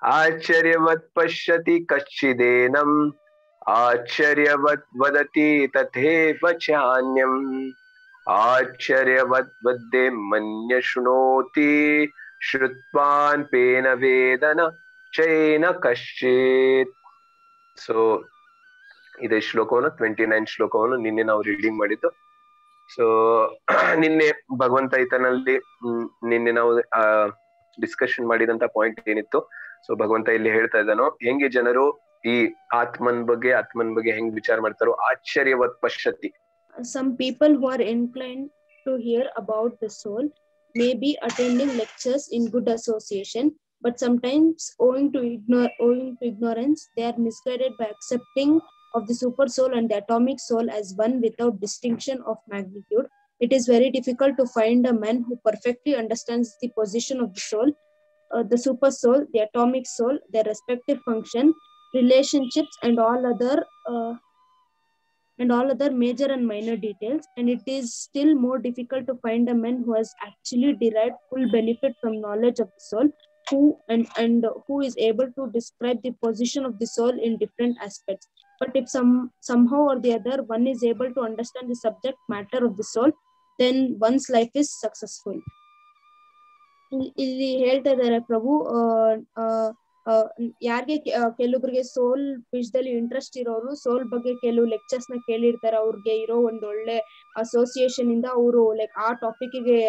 आश्चर्यवत् पश्यति कश्चिदेनम् आश्चर्यवत् वदति तथैव चान्यम् आश्चर्यवत् वदे मन्य शृणोति श्रुत्वान् पेन वेदन ಚೈನ ಕಶ್ಚಿತ್. ಸೊ ಇದೇ ಶ್ಲೋಕವನ್ನು 29 ಶ್ಲೋಕವನ್ನು ನಿನ್ನೆ ನಾವು ರೀಡಿಂಗ್ ಮಾಡಿದ್ದು. ಸೊ ನಿನ್ನೆ ಭಗವಂತ ಈತನಲ್ಲಿ ನಿನ್ನೆ ನಾವು ಡಿಸ್ಕಷನ್ ಮಾಡಿದಂತ ಪಾಯಿಂಟ್ ಏನಿತ್ತು, ಸೊ ಭಗವಂತ ಇಲ್ಲಿ ಹೇಳ್ತಾ ಇದ್ದಾನೋ ಹೆಂಗೆ ಜನರು ಈ ಆತ್ಮನ್ ಬಗ್ಗೆ ಹೆಂಗ್ ವಿಚಾರ ಮಾಡ್ತಾರೋ. ಆಶ್ಚರ್ಯವತ್ ಪಶ್ಯತಿ. Some people who are inclined to hear about the soul may be attending lectures in good association, but sometimes owing to ignorance they are misguided by accepting of the super soul and the atomic soul as one without distinction of magnitude. It is very difficult to find a man who perfectly understands the position of the soul, the super soul, the atomic soul, their respective function, relationships, and all other major and minor details. And it is still more difficult to find a man who has actually derived full benefit from knowledge of the soul, who is able to describe the position of the soul in different aspects. But if somehow or the other one is able to understand the subject matter of the soul, then one's life is successful. ಇಲ್ಲಿ ಹೇಳ್ತಾ ಇದ್ದಾರೆ ಪ್ರಭು, ಯಾರಿಗೆ ಕೆಲವೊಬ್ಬರಿಗೆ ಸೋಲ್ ವಿಷಯದಲ್ಲಿ interest ಇರೋರು ಸೋಲ್ ಬಗ್ಗೆ ಕೆಲವು lectures ನ ಕೇಳಿರ್ತಾರೆ. ಅವ್ರಿಗೆ ಇರೋ ಒಂದ್ ಒಳ್ಳೆ ಅಸೋಸಿಯೇಷನ್ ಇಂದ ಅವರು ಲೈಕ್ ಆ ಟಾಪಿಕ್ಗೆ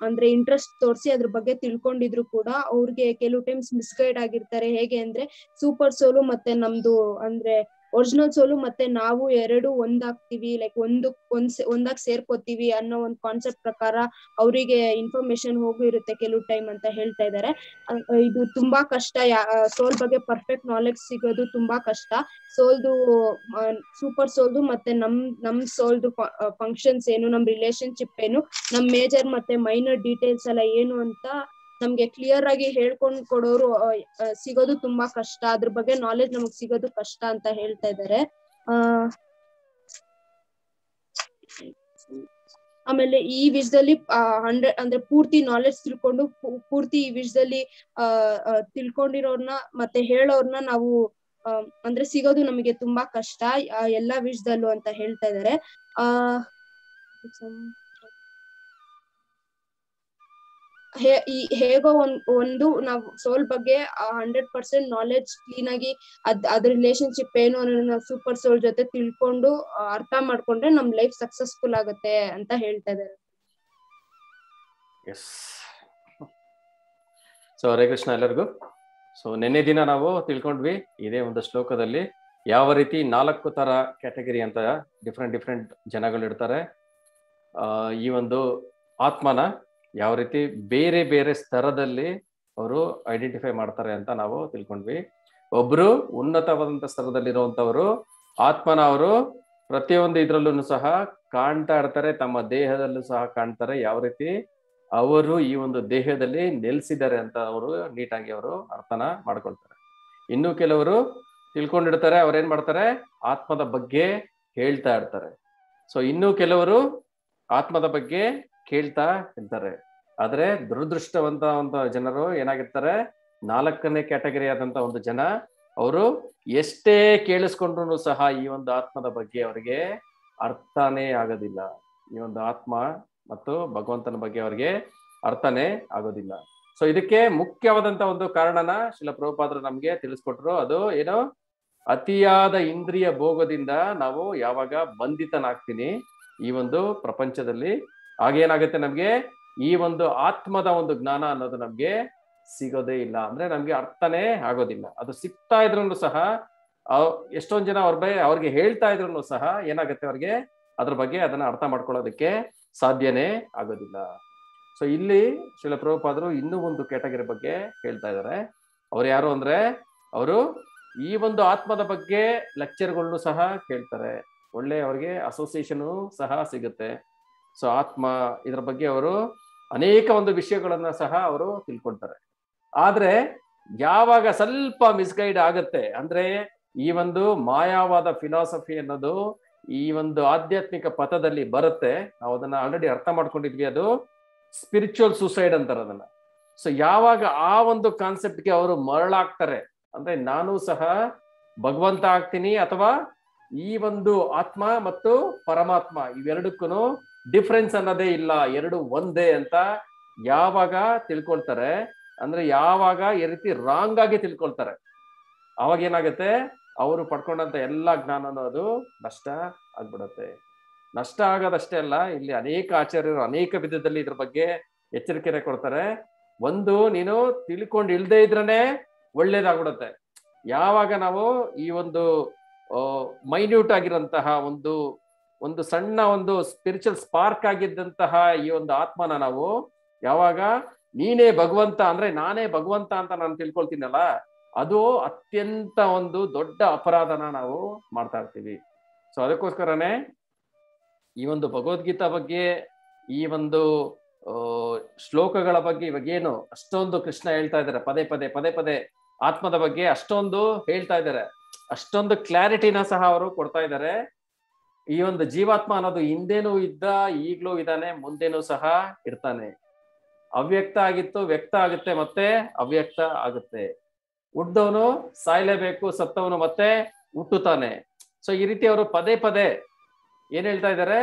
ಅಂದ್ರೆ ಇಂಟ್ರೆಸ್ಟ್ ತೋರಿಸಿ ಅದ್ರ ಬಗ್ಗೆ ತಿಳ್ಕೊಂಡಿದ್ರು ಕೂಡ ಅವ್ರಿಗೆ ಕೆಲವು ಟೈಮ್ಸ್ ಮಿಸ್ಗೈಡ್ ಆಗಿರ್ತಾರೆ. ಹೇಗೆ ಅಂದ್ರೆ ಸೂಪರ್ ಸೋಲು ಮತ್ತೆ ನಮ್ದು ಅಂದ್ರೆ ಒರಿಜಿನಲ್ ಸೋಲು ಮತ್ತೆ ನಾವು ಎರಡು ಒಂದಾಗ್ತೀವಿ, ಲೈಕ್ ಒಂದಾಗ್ ಸೇರ್ಕೋತೀವಿ ಅನ್ನೋ ಒಂದು ಕಾನ್ಸೆಪ್ಟ್ ಪ್ರಕಾರ ಅವರಿಗೆ ಇನ್ಫಾರ್ಮೇಶನ್ ಹೋಗಿರುತ್ತೆ ಕೆಲವು ಟೈಮ್ ಅಂತ ಹೇಳ್ತಾ ಇದ್ದಾರೆ. ಇದು ತುಂಬಾ ಕಷ್ಟ, ಸೋಲ್ ಬಗ್ಗೆ ಪರ್ಫೆಕ್ಟ್ ನಾಲೆಡ್ಜ್ ಸಿಗೋದು ತುಂಬಾ ಕಷ್ಟ. ಸೋಲ್ದು ಸೂಪರ್ ಸೋಲ್ದು ಮತ್ತೆ ನಮ್ ಸೋಲ್ದು ಫಂಕ್ಷನ್ಸ್ ಏನು, ನಮ್ ರಿಲೇಶನ್ಶಿಪ್ ಏನು, ನಮ್ ಮೇಜರ್ ಮತ್ತೆ ಮೈನರ್ ಡೀಟೇಲ್ಸ್ ಎಲ್ಲ ಏನು ಅಂತ ನಮ್ಗೆ ಕ್ಲಿಯರ್ ಆಗಿ ಹೇಳ್ಕೊಂಡ್ ಕೊಡೋರು ಸಿಗೋದು ತುಂಬಾ ಕಷ್ಟ. ಅದ್ರ ಬಗ್ಗೆ ನಾಲೆಡ್ಜ್ ನಮಗ್ ಸಿಗೋದು ಕಷ್ಟ ಅಂತ ಹೇಳ್ತಾ ಇದ್ದಾರೆ. ಆಮೇಲೆ ಈ ವಿಷಯದಲ್ಲಿ 100 ಅಂದ್ರೆ ಪೂರ್ತಿ ನಾಲೆಡ್ಜ್ ತಿಳ್ಕೊಂಡು ಪೂರ್ತಿ ಈ ವಿಷಯದಲ್ಲಿ ತಿಳ್ಕೊಂಡಿರೋರ್ನ ಮತ್ತೆ ಹೇಳೋರ್ನ ನಾವು ಅಂದ್ರೆ ಸಿಗೋದು ನಮಗೆ ತುಂಬಾ ಕಷ್ಟ ಎಲ್ಲಾ ವಿಷಯದಲ್ಲೂ ಅಂತ ಹೇಳ್ತಾ ಇದ್ದಾರೆ. ಹೇಗೋ ಒಂದು ನಾವು ಸೋಲ್ ಬಗ್ಗೆ 100% ನಾಲೆಡ್ಜ್ ಕ್ಲೀನ್ ಆಗಿ ಅದ್ರ ರಿಲೇಶನ್ಶಿಪ್ ಏನು ಅನ್ನೋದನ್ನ ನಾವು ಸೂಪರ್ ಸೋಲ್ ಜೊತೆ ತಿಳ್ಕೊಂಡು ಅರ್ಥ ಮಾಡ್ಕೊಂಡ್ರೆ ನಮ್ ಲೈಫ್ ಸಕ್ಸಸ್ಫುಲ್ ಆಗುತ್ತೆ ಅಂತ ಹೇಳ್ತಾ ಇದ್ದಾರೆ. ಸೊ ಹರೇ ಕೃಷ್ಣ ಎಲ್ಲರಿಗೂ. ಸೊ ನಿನ್ನೆ ದಿನ ನಾವು ತಿಳ್ಕೊಂಡ್ವಿ ಇದೇ ಒಂದು ಶ್ಲೋಕದಲ್ಲಿ ಯಾವ ರೀತಿ 4 ತರ ಕ್ಯಾಟಗರಿ ಅಂತ ಡಿಫ್ರೆಂಟ್ ಜನಗಳು ಇರ್ತಾರೆ. ಈ ಒಂದು ಆತ್ಮನ ಯಾವ ರೀತಿ ಬೇರೆ ಬೇರೆ ಸ್ತರದಲ್ಲಿ ಅವರು ಐಡೆಂಟಿಫೈ ಮಾಡ್ತಾರೆ ಅಂತ ನಾವು ತಿಳ್ಕೊಂಡ್ವಿ. ಒಬ್ರು ಉನ್ನತವಾದಂತ ಸ್ತರದಲ್ಲಿರುವಂತವರು ಆತ್ಮನ ಅವರು ಪ್ರತಿಯೊಂದು ಇದ್ರಲ್ಲೂ ಸಹ ಕಾಣ್ತಾ ಇರ್ತಾರೆ, ತಮ್ಮ ದೇಹದಲ್ಲೂ ಸಹ ಕಾಣ್ತಾರೆ, ಯಾವ ರೀತಿ ಅವರು ಈ ಒಂದು ದೇಹದಲ್ಲಿ ನೆಲೆಸಿದ್ದಾರೆ ಅಂತ ಅವರು ನೀಟಾಗಿ ಅವರು ಅರ್ಥನ ಮಾಡ್ಕೊಳ್ತಾರೆ. ಇನ್ನು ಕೆಲವರು ತಿಳ್ಕೊಂಡಿರ್ತಾರೆ, ಅವ್ರೇನ್ ಮಾಡ್ತಾರೆ, ಆತ್ಮದ ಬಗ್ಗೆ ಹೇಳ್ತಾ ಇರ್ತಾರೆ. ಸೊ ಇನ್ನು ಕೆಲವರು ಆತ್ಮದ ಬಗ್ಗೆ ಕೇಳ್ತಾ ಇರ್ತಾರೆ. ಆದ್ರೆ ದುರದೃಷ್ಟವಂತ ಜನರು ಏನಾಗಿರ್ತಾರೆ, 4ನೇ ಕ್ಯಾಟಗರಿ ಆದಂತ ಒಂದು ಜನ, ಅವರು ಎಷ್ಟೇ ಕೇಳಿಸ್ಕೊಂಡ್ರು ಸಹ ಈ ಒಂದು ಆತ್ಮದ ಬಗ್ಗೆ ಅವರಿಗೆ ಅರ್ಥನೇ ಆಗೋದಿಲ್ಲ. ಈ ಒಂದು ಆತ್ಮ ಮತ್ತು ಭಗವಂತನ ಬಗ್ಗೆ ಅವರಿಗೆ ಅರ್ಥನೇ ಆಗೋದಿಲ್ಲ. ಸೊ ಇದಕ್ಕೆ ಮುಖ್ಯವಾದಂತ ಒಂದು ಕಾರಣನ ಶ್ರೀಲ ಪ್ರಭುಪಾದರು ನಮ್ಗೆ ತಿಳಿಸ್ಕೊಟ್ರು. ಅದು ಏನೋ ಅತಿಯಾದ ಇಂದ್ರಿಯ ಭೋಗದಿಂದ ನಾವು ಯಾವಾಗ ಬಂಧಿತನಾಗ್ತೀನಿ ಈ ಒಂದು ಪ್ರಪಂಚದಲ್ಲಿ, ಆಗೇನಾಗುತ್ತೆ, ನಮ್ಗೆ ಈ ಒಂದು ಆತ್ಮದ ಒಂದು ಜ್ಞಾನ ಅನ್ನೋದು ನಮ್ಗೆ ಸಿಗೋದೇ ಇಲ್ಲ. ಅಂದ್ರೆ ನಮ್ಗೆ ಅರ್ಥನೇ ಆಗೋದಿಲ್ಲ. ಅದು ಸಿಗ್ತಾ ಇದ್ರು ಸಹ ಎಷ್ಟೊಂದ್ ಜನ ಅವ್ರಿಗೆ ಹೇಳ್ತಾ ಇದ್ರು ಸಹ ಏನಾಗುತ್ತೆ, ಅವ್ರಿಗೆ ಅದ್ರ ಬಗ್ಗೆ ಅದನ್ನ ಅರ್ಥ ಮಾಡ್ಕೊಳ್ಳೋದಕ್ಕೆ ಸಾಧ್ಯನೇ ಆಗೋದಿಲ್ಲ. ಸೊ ಇಲ್ಲಿ ಶ್ರೀಲ ಪ್ರಭುಪಾದರು ಇನ್ನೂ ಒಂದು ಕ್ಯಾಟಗರಿ ಬಗ್ಗೆ ಹೇಳ್ತಾ ಇದ್ದಾರೆ. ಅವ್ರು ಯಾರು ಅಂದ್ರೆ, ಅವರು ಈ ಒಂದು ಆತ್ಮದ ಬಗ್ಗೆ ಲೆಕ್ಚರ್ಗಳನ್ನು ಸಹ ಕೇಳ್ತಾರೆ, ಒಳ್ಳೆ ಅವ್ರಿಗೆ ಅಸೋಸಿಯೇಷನ್ ಸಹ ಸಿಗುತ್ತೆ. ಸೊ ಆತ್ಮ ಇದ್ರ ಬಗ್ಗೆ ಅವರು ಅನೇಕ ಒಂದು ವಿಷಯಗಳನ್ನ ಸಹ ಅವರು ತಿಳ್ಕೊಳ್ತಾರೆ. ಆದ್ರೆ ಯಾವಾಗ ಸ್ವಲ್ಪ ಮಿಸ್ಗೈಡ್ ಆಗತ್ತೆ, ಅಂದ್ರೆ ಈ ಒಂದು ಮಾಯಾವಾದ ಫಿಲಾಸಫಿ ಅನ್ನೋದು ಈ ಒಂದು ಆಧ್ಯಾತ್ಮಿಕ ಪಥದಲ್ಲಿ ಬರುತ್ತೆ, ನಾವು ಅದನ್ನ ಆಲ್ರೆಡಿ ಅರ್ಥ ಮಾಡ್ಕೊಂಡಿದ್ವಿ, ಅದು ಸ್ಪಿರಿಚುವಲ್ ಸೂಸೈಡ್ ಅಂತಾರೆ ಅದನ್ನ. ಸೊ ಯಾವಾಗ ಆ ಒಂದು ಕಾನ್ಸೆಪ್ಟ್ಗೆ ಅವರು ಮರಳಾಗ್ತಾರೆ, ಅಂದ್ರೆ ನಾನು ಸಹ ಭಗವಂತ ಆಗ್ತೀನಿ ಅಥವಾ ಈ ಒಂದು ಆತ್ಮ ಮತ್ತು ಪರಮಾತ್ಮ ಇವೆರಡಕ್ಕೂ ಡಿಫ್ರೆನ್ಸ್ ಅನ್ನೋದೇ ಇಲ್ಲ, ಎರಡು ಒಂದೇ ಅಂತ ಯಾವಾಗ ತಿಳ್ಕೊಳ್ತಾರೆ, ಅಂದ್ರೆ ಯಾವಾಗ ಈ ರೀತಿ ರಾಂಗ್ ಆಗಿ ತಿಳ್ಕೊಳ್ತಾರೆ, ಅವಾಗ ಏನಾಗುತ್ತೆ, ಅವರು ಪಡ್ಕೊಂಡಂತ ಎಲ್ಲಾ ಜ್ಞಾನನೂ ಅದು ನಷ್ಟ ಆಗ್ಬಿಡತ್ತೆ. ನಷ್ಟ ಆಗೋದಷ್ಟೇ ಅಲ್ಲ, ಇಲ್ಲಿ ಅನೇಕ ಆಚಾರ್ಯರು ಅನೇಕ ವಿಧದಲ್ಲಿ ಇದ್ರ ಬಗ್ಗೆ ಎಚ್ಚರಿಕೆ ಕೊಡ್ತಾರೆ. ಒಂದು, ನೀನು ತಿಳ್ಕೊಂಡು ಇಲ್ದೇ ಇದ್ರನೆ ಒಳ್ಳೇದಾಗ್ಬಿಡತ್ತೆ. ಯಾವಾಗ ನಾವು ಈ ಒಂದು ಮೈನ್ಯೂಟ್ ಆಗಿರಂತಹ ಒಂದು ಸಣ್ಣ ಒಂದು ಸ್ಪಿರಿಚುವಲ್ ಸ್ಪಾರ್ಕ್ ಆಗಿದ್ದಂತಹ ಈ ಒಂದು ಆತ್ಮನ ನಾವು ಯಾವಾಗ ನೀನೇ ಭಗವಂತ ಅಂದ್ರೆ ನಾನೇ ಭಗವಂತ ಅಂತ ನಾನು ತಿಳ್ಕೊಳ್ತೀನಲ್ಲ, ಅದು ಅತ್ಯಂತ ಒಂದು ದೊಡ್ಡ ಅಪರಾಧನ ನಾವು ಮಾಡ್ತಾ ಇರ್ತೀವಿ. ಸೊ ಅದಕ್ಕೋಸ್ಕರನೇ ಈ ಒಂದು ಭಗವದ್ಗೀತಾ ಬಗ್ಗೆ, ಈ ಒಂದು ಶ್ಲೋಕಗಳ ಬಗ್ಗೆ ಇವಾಗೇನು ಅಷ್ಟೊಂದು ಕೃಷ್ಣ ಹೇಳ್ತಾ ಇದ್ದಾರೆ, ಪದೇ ಪದೇ ಆತ್ಮದ ಬಗ್ಗೆ ಅಷ್ಟೊಂದು ಹೇಳ್ತಾ ಇದ್ದಾರೆ, ಅಷ್ಟೊಂದು ಕ್ಲಾರಿಟಿನ ಸಹ ಅವರು ಕೊಡ್ತಾ ಇದ್ದಾರೆ. ಈ ಒಂದು ಜೀವಾತ್ಮ ಅನ್ನೋದು ಹಿಂದೆನೂ ಇದ್ದ, ಈಗ್ಲೂ ಇದ್ದಾನೆ, ಮುಂದೆನೂ ಸಹ ಇರ್ತಾನೆ. ಅವ್ಯಕ್ತ ಆಗಿತ್ತು, ವ್ಯಕ್ತ ಆಗುತ್ತೆ, ಮತ್ತೆ ಅವ್ಯಕ್ತ ಆಗುತ್ತೆ. ಹುಟ್ಟದವನು ಸಾಯ್ಲೇಬೇಕು, ಸತ್ತವನು ಮತ್ತೆ ಹುಟ್ಟುತ್ತಾನೆ. ಸೊ ಈ ರೀತಿ ಅವರು ಪದೇ ಏನ್ ಹೇಳ್ತಾ ಇದ್ದಾರೆ,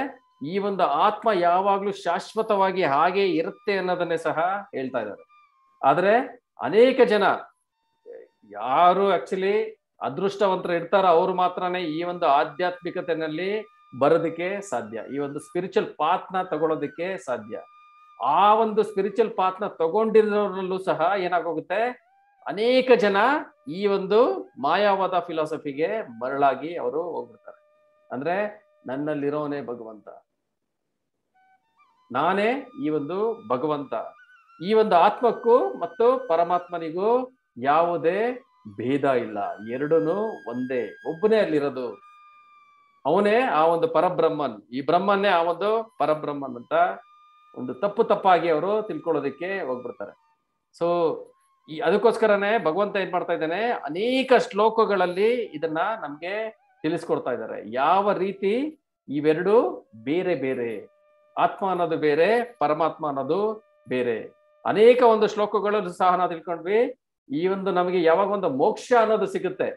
ಈ ಒಂದು ಆತ್ಮ ಯಾವಾಗ್ಲೂ ಶಾಶ್ವತವಾಗಿ ಹಾಗೆ ಇರುತ್ತೆ ಅನ್ನೋದನ್ನೇ ಸಹ ಹೇಳ್ತಾ ಇದ್ದಾರೆ. ಆದ್ರೆ ಅನೇಕ ಜನ ಯಾರು ಆಕ್ಚುಲಿ ಅದೃಷ್ಟವಂತರು ಇರ್ತಾರ, ಅವ್ರು ಮಾತ್ರನೇ ಈ ಒಂದು ಆಧ್ಯಾತ್ಮಿಕತೆಯಲ್ಲಿ ಬರೋದಕ್ಕೆ ಸಾಧ್ಯ, ಈ ಒಂದು ಸ್ಪಿರಿಚುವಲ್ ಪಾತ್ನ ತಗೊಳ್ಳೋದಕ್ಕೆ ಸಾಧ್ಯ. ಆ ಒಂದು ಸ್ಪಿರಿಚುವಲ್ ಪಾತ್ನ ತಗೊಂಡಿರೋರಲ್ಲೂ ಸಹ ಏನಾಗೋಗುತ್ತೆ, ಅನೇಕ ಜನ ಈ ಒಂದು ಮಾಯಾವಾದ ಫಿಲಾಸಫಿಗೆ ಮರಳಾಗಿ ಅವರು ಹೋಗ್ಬಿಡ್ತಾರೆ. ಅಂದ್ರೆ ನನ್ನಲ್ಲಿರೋನೇ ಭಗವಂತ, ನಾನೇ ಈ ಒಂದು ಭಗವಂತ, ಈ ಒಂದು ಆತ್ಮಕ್ಕೂ ಮತ್ತು ಪರಮಾತ್ಮನಿಗೂ ಯಾವುದೇ ಭೇದ ಇಲ್ಲ, ಎರಡೂ ಒಂದೇ, ಒಬ್ಬನೇ ಅಲ್ಲಿರೋದು, ಅವನೇ ಆ ಒಂದು ಪರಬ್ರಹ್ಮನ್, ಈ ಬ್ರಹ್ಮನ್ನೇ ಆ ಒಂದು ಪರಬ್ರಹ್ಮನ್ ಅಂತ ಒಂದು ತಪ್ಪಾಗಿ ಅವರು ತಿಳ್ಕೊಳ್ಳೋದಕ್ಕೆ ಹೋಗ್ಬಿಡ್ತಾರೆ. ಸೊ ಅದಕ್ಕೋಸ್ಕರನೇ ಭಗವಂತ ಏನ್ ಮಾಡ್ತಾ ಇದ್ದಾನೆ, ಅನೇಕ ಶ್ಲೋಕಗಳಲ್ಲಿ ಇದನ್ನ ನಮ್ಗೆ ತಿಳಿಸ್ಕೊಡ್ತಾ ಇದ್ದಾರೆ, ಯಾವ ರೀತಿ ಇವೆರಡು ಬೇರೆ ಬೇರೆ, ಆತ್ಮ ಅನ್ನೋದು ಬೇರೆ, ಪರಮಾತ್ಮ ಅನ್ನೋದು ಬೇರೆ. ಅನೇಕ ಒಂದು ಶ್ಲೋಕಗಳಲ್ಲೂ ಸಹ ನಾವು ತಿಳ್ಕೊಂಡ್ವಿ, ಈ ಒಂದು ನಮಗೆ ಯಾವಾಗ ಒಂದು ಮೋಕ್ಷ ಅನ್ನೋದು ಸಿಗುತ್ತೆ,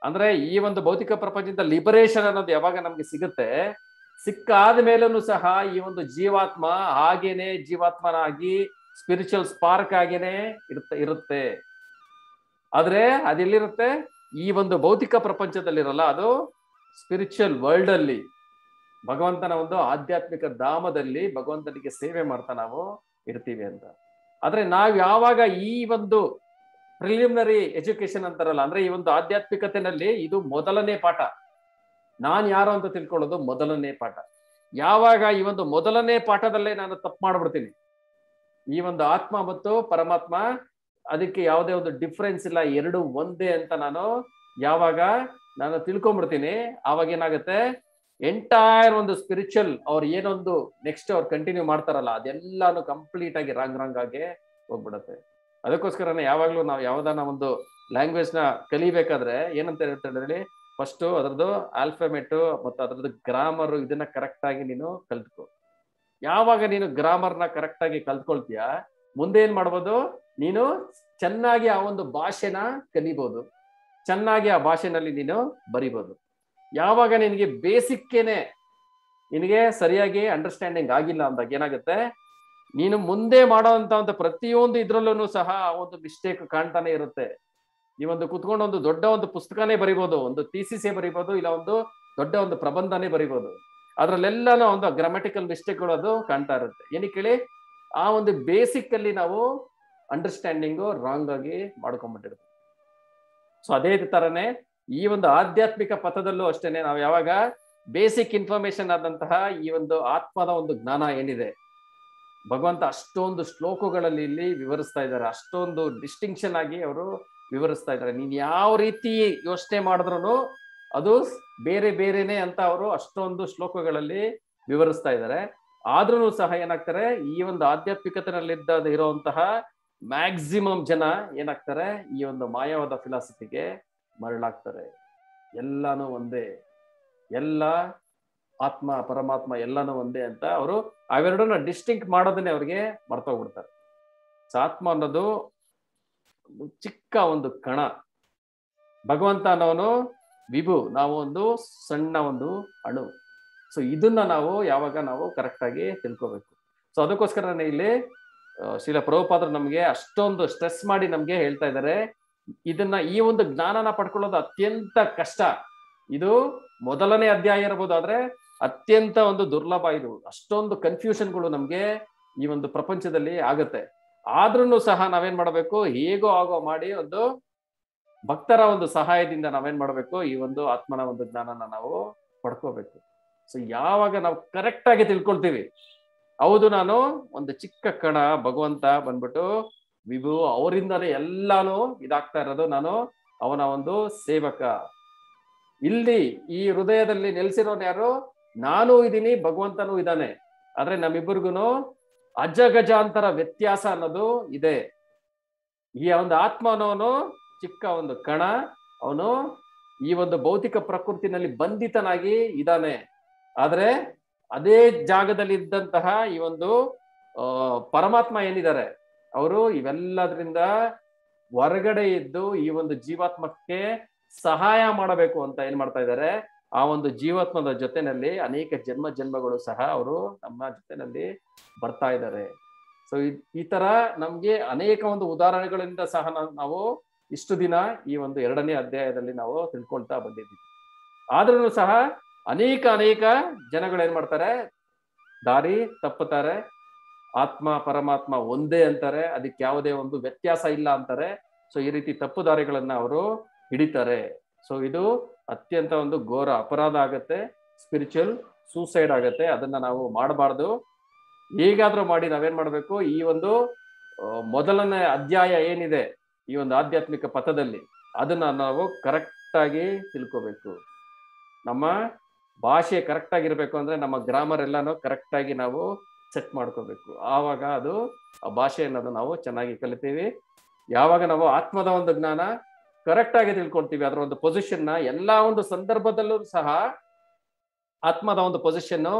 ಅಂದ್ರೆ ಈ ಒಂದು ಭೌತಿಕ ಪ್ರಪಂಚದಿಂದ ಲಿಬರೇಷನ್ ಅನ್ನೋದು ಯಾವಾಗ ನಮ್ಗೆ ಸಿಗುತ್ತೆ, ಸಿಕ್ಕಾದ ಮೇಲೂ ಸಹ ಈ ಒಂದು ಜೀವಾತ್ಮ ಹಾಗೇನೆ ಜೀವಾತ್ಮನಾಗಿ ಸ್ಪಿರಿಚುವಲ್ ಸ್ಪಾರ್ಕ್ ಆಗೇನೆ ಇರುತ್ತೆ. ಆದ್ರೆ ಅದೆಲ್ಲಿರುತ್ತೆ, ಈ ಒಂದು ಭೌತಿಕ ಪ್ರಪಂಚದಲ್ಲಿರಲ್ಲ, ಅದು ಸ್ಪಿರಿಚುವಲ್ ವರ್ಲ್ಡ್ ಅಲ್ಲಿ, ಭಗವಂತನ ಒಂದು ಆಧ್ಯಾತ್ಮಿಕ ಧಾಮದಲ್ಲಿ ಭಗವಂತನಿಗೆ ಸೇವೆ ಮಾಡ್ತಾ ನಾವು ಇರ್ತೀವಿ ಅಂತ. ಆದ್ರೆ ನಾವ್ ಯಾವಾಗ ಈ ಒಂದು ಪ್ರಿಲಿಮಿನರಿ ಎಜುಕೇಶನ್ ಅಂತಾರಲ್ಲ, ಅಂದ್ರೆ ಈ ಒಂದು ಆಧ್ಯಾತ್ಮಿಕತೆನಲ್ಲಿ ಇದು ಮೊದಲನೇ ಪಾಠ, ನಾನ್ ಯಾರು ಅಂತ ತಿಳ್ಕೊಳ್ಳೋದು ಮೊದಲನೇ ಪಾಠ. ಯಾವಾಗ ಈ ಒಂದು ಮೊದಲನೇ ಪಾಠದಲ್ಲೇ ನಾನು ತಪ್ಪು ಮಾಡ್ಬಿಡ್ತೀನಿ, ಈ ಒಂದು ಆತ್ಮ ಮತ್ತು ಪರಮಾತ್ಮ ಅದಕ್ಕೆ ಯಾವುದೇ ಒಂದು ಡಿಫ್ರೆನ್ಸ್ ಇಲ್ಲ, ಎರಡು ಒಂದೇ ಅಂತ ಯಾವಾಗ ನಾನು ತಿಳ್ಕೊಂಡ್ಬಿಡ್ತೀನಿ, ಆವಾಗ ಏನಾಗುತ್ತೆ, ಎಂಟೈರ್ ಒಂದು ಸ್ಪಿರಿಚುವಲ್ ಅವ್ರು ಏನೊಂದು ನೆಕ್ಸ್ಟ್ ಅವ್ರು ಕಂಟಿನ್ಯೂ ಮಾಡ್ತಾರಲ್ಲ, ಅದೆಲ್ಲಾನು ಕಂಪ್ಲೀಟ್ ಆಗಿ ರಾಂಗ್ ಆಗಿ ಹೋಗ್ಬಿಡತ್ತೆ. ಅದಕ್ಕೋಸ್ಕರನೇ ಯಾವಾಗ್ಲೂ ನಾವು ಯಾವ್ದಾನ ಒಂದು ಲ್ಯಾಂಗ್ವೇಜ್ ನ ಕಲಿಬೇಕಾದ್ರೆ ಏನಂತ ಹೇಳ್ತಾರೆ, ಫಸ್ಟ್ ಅದ್ರದ್ದು ಆಲ್ಫಾಬೆಟ್ ಮತ್ತು ಅದ್ರದ್ದು ಗ್ರಾಮರ್ ಇದನ್ನ ಕರೆಕ್ಟ್ ಆಗಿ ನೀನು ಕಲ್ತ್ಕೊ. ಯಾವಾಗ ನೀನು ಗ್ರಾಮರ್ನ ಕರೆಕ್ಟ್ ಆಗಿ ಕಲ್ತ್ಕೊಳ್ತೀಯ, ಮುಂದೆ ಏನ್ ಮಾಡ್ಬೋದು, ನೀನು ಚೆನ್ನಾಗಿ ಆ ಒಂದು ಭಾಷೆನ ಕಲಿಬಹುದು, ಚೆನ್ನಾಗಿ ಆ ಭಾಷೆನಲ್ಲಿ ನೀನು ಬರಿಬಹುದು. ಯಾವಾಗ ನಿನಗೆ ಬೇಸಿಕ್ಕೇನೆ ನಿನಗೆ ಸರಿಯಾಗಿ ಅಂಡರ್ಸ್ಟ್ಯಾಂಡಿಂಗ್ ಆಗಿಲ್ಲ ಅಂದಾಗ ಏನಾಗುತ್ತೆ, ನೀನು ಮುಂದೆ ಮಾಡೋಂತ ಒಂದು ಪ್ರತಿಯೊಂದು ಇದ್ರಲ್ಲೂ ಸಹ ಒಂದು ಮಿಸ್ಟೇಕ್ ಕಾಣ್ತಾನೆ ಇರುತ್ತೆ. ನೀವೊಂದು ಕುತ್ಕೊಂಡು ಒಂದು ದೊಡ್ಡ ಒಂದು ಪುಸ್ತಕನೇ ಬರಿಬೋದು, ಒಂದು ಥೀಸಿಸೇ ಬರಿಬೋದು, ಇಲ್ಲ ಒಂದು ದೊಡ್ಡ ಒಂದು ಪ್ರಬಂಧನೇ ಬರಿಬೋದು, ಅದ್ರಲ್ಲೆಲ್ಲಾನು ಒಂದು ಗ್ರಾಮ್ಯಾಟಿಕಲ್ ಮಿಸ್ಟೇಕ್ಗಳು ಅದು ಕಾಣ್ತಾ ಇರುತ್ತೆ. ಏನಕ್ಕೆ ಹೇಳಿ, ಆ ಒಂದು ಬೇಸಿಕ್ ಅಲ್ಲಿ ನಾವು ಅಂಡರ್ಸ್ಟ್ಯಾಂಡಿಂಗು ರಾಂಗ್ ಆಗಿ ಮಾಡ್ಕೊಂಡ್ಬಿಟ್ಟಿರುತ್ತೆ. ಸೊ ಅದೇ ತರನೇ ಈ ಒಂದು ಆಧ್ಯಾತ್ಮಿಕ ಪಥದಲ್ಲೂ ಅಷ್ಟೇನೆ, ನಾವು ಯಾವಾಗ ಬೇಸಿಕ್ ಇನ್ಫಾರ್ಮೇಶನ್ ಆದಂತಹ ಈ ಒಂದು ಆತ್ಮದ ಒಂದು ಜ್ಞಾನ ಏನಿದೆ, ಭಗವಂತ ಅಷ್ಟೊಂದು ಶ್ಲೋಕಗಳಲ್ಲಿ ಇಲ್ಲಿ ವಿವರಿಸ್ತಾ ಇದ್ದಾರೆ, ಅಷ್ಟೊಂದು ಡಿಸ್ಟಿಂಕ್ಷನ್ ಆಗಿ ಅವರು ವಿವರಿಸ್ತಾ ಇದ್ದಾರೆ. ನೀನ್ ಯಾವ ರೀತಿ ಯೋಚನೆ ಮಾಡಿದ್ರು ಅದು ಬೇರೆ ಬೇರೆನೆ ಅಂತ ಅವರು ಅಷ್ಟೊಂದು ಶ್ಲೋಕಗಳಲ್ಲಿ ವಿವರಿಸ್ತಾ ಇದ್ದಾರೆ. ಆದ್ರೂ ಸಹ ಏನಾಗ್ತಾರೆ, ಈ ಒಂದು ಆಧ್ಯಾತ್ಮಿಕತೆಯಲ್ಲಿದ್ದ ಇರುವಂತಹ ಮ್ಯಾಕ್ಸಿಮಮ್ ಜನ ಏನಾಗ್ತಾರೆ, ಈ ಒಂದು ಮಾಯವಾದ ಫಿಲಾಸಫಿಗೆ ಮರಳಾಗ್ತಾರೆ. ಎಲ್ಲಾನು ಒಂದೇ, ಎಲ್ಲ ಆತ್ಮ ಪರಮಾತ್ಮ ಎಲ್ಲಾನು ಒಂದೇ ಅಂತ ಅವರು ಅವೆರಡನ್ನ ಡಿಸ್ಟಿಂಕ್ಟ್ ಮಾಡೋದನ್ನೇ ಅವ್ರಿಗೆ ಮರ್ತೋಗ್ಬಿಡ್ತಾರೆ. ಆತ್ಮ ಅನ್ನೋದು ಚಿಕ್ಕ ಒಂದು ಕಣ, ಭಗವಂತ ಅನ್ನೋನು ವಿಭು, ನಾವು ಒಂದು ಸಣ್ಣ ಒಂದು ಅಣು. ಸೊ ಇದನ್ನ ನಾವು ಯಾವಾಗ ನಾವು ಕರೆಕ್ಟ್ ಆಗಿ ತಿಳ್ಕೋಬೇಕು. ಸೊ ಅದಕ್ಕೋಸ್ಕರ ಇಲ್ಲಿ ಶ್ರೀಲ ಪ್ರಭುಪಾದರು ನಮ್ಗೆ ಅಷ್ಟೊಂದು ಸ್ಟ್ರೆಸ್ ಮಾಡಿ ನಮ್ಗೆ ಹೇಳ್ತಾ ಇದ್ದಾರೆ, ಇದನ್ನ ಈ ಒಂದು ಜ್ಞಾನನ ಪಡ್ಕೊಳ್ಳೋದು ಅತ್ಯಂತ ಕಷ್ಟ. ಇದು ಮೊದಲನೇ ಅಧ್ಯಾಯ ಇರಬಹುದು, ಆದ್ರೆ ಅತ್ಯಂತ ಒಂದು ದುರ್ಲಭ. ಇದು ಅಷ್ಟೊಂದು ಕನ್ಫ್ಯೂಷನ್ಗಳು ನಮ್ಗೆ ಈ ಒಂದು ಪ್ರಪಂಚದಲ್ಲಿ ಆಗತ್ತೆ. ಆದ್ರೂ ಸಹ ನಾವೇನ್ ಮಾಡಬೇಕು, ಹೇಗೋ ಆಗೋ ಮಾಡಿ ಒಂದು ಭಕ್ತರ ಒಂದು ಸಹಾಯದಿಂದ ನಾವೇನ್ ಮಾಡ್ಬೇಕು, ಈ ಒಂದು ಆತ್ಮನ ಒಂದು ಜ್ಞಾನನ ನಾವು ಪಡ್ಕೋಬೇಕು. ಸೊ ಯಾವಾಗ ನಾವು ಕರೆಕ್ಟ್ ಆಗಿ ತಿಳ್ಕೊಳ್ತೀವಿ, ಹೌದು ನಾನು ಒಂದು ಚಿಕ್ಕ ಕಣ, ಭಗವಂತ ಬಂದ್ಬಿಟ್ಟು ವಿಭು, ಅವರಿಂದಾನೇ ಎಲ್ಲಾನು ಇದಾಗ್ತಾ ಇರೋದು, ನಾನು ಅವನ ಒಂದು ಸೇವಕ. ಇಲ್ಲಿ ಈ ಹೃದಯದಲ್ಲಿ ನೆಲೆಸಿರೋನು ಯಾರು, ನಾನು ಇದ್ದೀನಿ, ಭಗವಂತನೂ ಇದ್ದಾನೆ. ಆದ್ರೆ ನಮ್ಮಿಬ್ಬರಿಗೂ ಅಜಗಜಾಂತರ ವ್ಯತ್ಯಾಸ ಅನ್ನೋದು ಇದೆ. ಈ ಒಂದು ಆತ್ಮ ಅನ್ನೋನು ಚಿಕ್ಕ ಒಂದು ಕಣ, ಅವನು ಈ ಒಂದು ಭೌತಿಕ ಪ್ರಕೃತಿನಲ್ಲಿ ಬಂಧಿತನಾಗಿ ಇದ್ದಾನೆ. ಆದ್ರೆ ಅದೇ ಜಾಗದಲ್ಲಿ ಇದ್ದಂತಹ ಈ ಒಂದು ಪರಮಾತ್ಮ ಏನಿದ್ದಾರೆ, ಅವರು ಇವೆಲ್ಲದ್ರಿಂದ ಹೊರಗಡೆ ಇದ್ದು ಈ ಒಂದು ಜೀವಾತ್ಮಕ್ಕೆ ಸಹಾಯ ಮಾಡಬೇಕು ಅಂತ ಏನ್ ಮಾಡ್ತಾ ಇದ್ದಾರೆ, ಆ ಒಂದು ಜೀವಾತ್ಮದ ಜೊತೆನಲ್ಲಿ ಅನೇಕ ಜನ್ಮಗಳು ಸಹ ಅವರು ನಮ್ಮ ಜೊತೆನಲ್ಲಿ ಬರ್ತಾ ಇದ್ದಾರೆ. ಸೊ ಈ ತರ ನಮ್ಗೆ ಅನೇಕ ಒಂದು ಉದಾಹರಣೆಗಳಿಂದ ಸಹ ನಾವು ಇಷ್ಟು ದಿನ ಈ ಒಂದು 2ನೇ ಅಧ್ಯಾಯದಲ್ಲಿ ನಾವು ತಿಳ್ಕೊಳ್ತಾ ಬಂದಿದ್ದೀವಿ. ಆದ್ರೂ ಸಹ ಅನೇಕ ಜನಗಳು ಏನ್ ಮಾಡ್ತಾರೆ, ದಾರಿ ತಪ್ಪುತ್ತಾರೆ. ಆತ್ಮ ಪರಮಾತ್ಮ ಒಂದೇ ಅಂತಾರೆ, ಅದಕ್ಕೆ ಯಾವುದೇ ಒಂದು ವ್ಯತ್ಯಾಸ ಇಲ್ಲ ಅಂತಾರೆ. ಸೊ ಈ ರೀತಿ ತಪ್ಪು ದಾರಿಗಳನ್ನ ಅವರು ಹಿಡಿತಾರೆ. ಸೊ ಇದು ಅತ್ಯಂತ ಒಂದು ಘೋರ ಅಪರಾಧ ಆಗತ್ತೆ, ಸ್ಪಿರಿಚುವಲ್ ಸೂಸೈಡ್ ಆಗತ್ತೆ. ಅದನ್ನ ನಾವು ಮಾಡಬಾರ್ದು. ಹೇಗಾದ್ರೂ ಮಾಡಿ ನಾವೇನ್ ಮಾಡ್ಬೇಕು, ಈ ಒಂದು ಮೊದಲನೇ ಅಧ್ಯಾಯ ಏನಿದೆ ಈ ಒಂದು ಆಧ್ಯಾತ್ಮಿಕ ಪಥದಲ್ಲಿ, ಅದನ್ನ ನಾವು ಕರೆಕ್ಟ್ ಆಗಿ ತಿಳ್ಕೋಬೇಕು. ನಮ್ಮ ಭಾಷೆ ಕರೆಕ್ಟ್ ಆಗಿರ್ಬೇಕು ಅಂದ್ರೆ ನಮ್ಮ ಗ್ರಾಮರ್ ಎಲ್ಲಾನು ಕರೆಕ್ಟ್ ಆಗಿ ನಾವು ಸೆಟ್ ಮಾಡ್ಕೋಬೇಕು. ಆವಾಗ ಅದು ಆ ಭಾಷೆ ಅನ್ನೋದು ನಾವು ಚೆನ್ನಾಗಿ ಕಲಿತೀವಿ. ಯಾವಾಗ ನಾವು ಆತ್ಮದ ಒಂದು ಜ್ಞಾನ ಕರೆಕ್ಟ್ ಆಗಿ ತಿಳ್ಕೊಳ್ತೀವಿ, ಅದರ ಒಂದು ಪೊಸಿಷನ್ ಎಲ್ಲಾ ಒಂದು ಸಂದರ್ಭದಲ್ಲೂ ಸಹ ಆತ್ಮದ ಒಂದು ಪೊಸಿಷನ್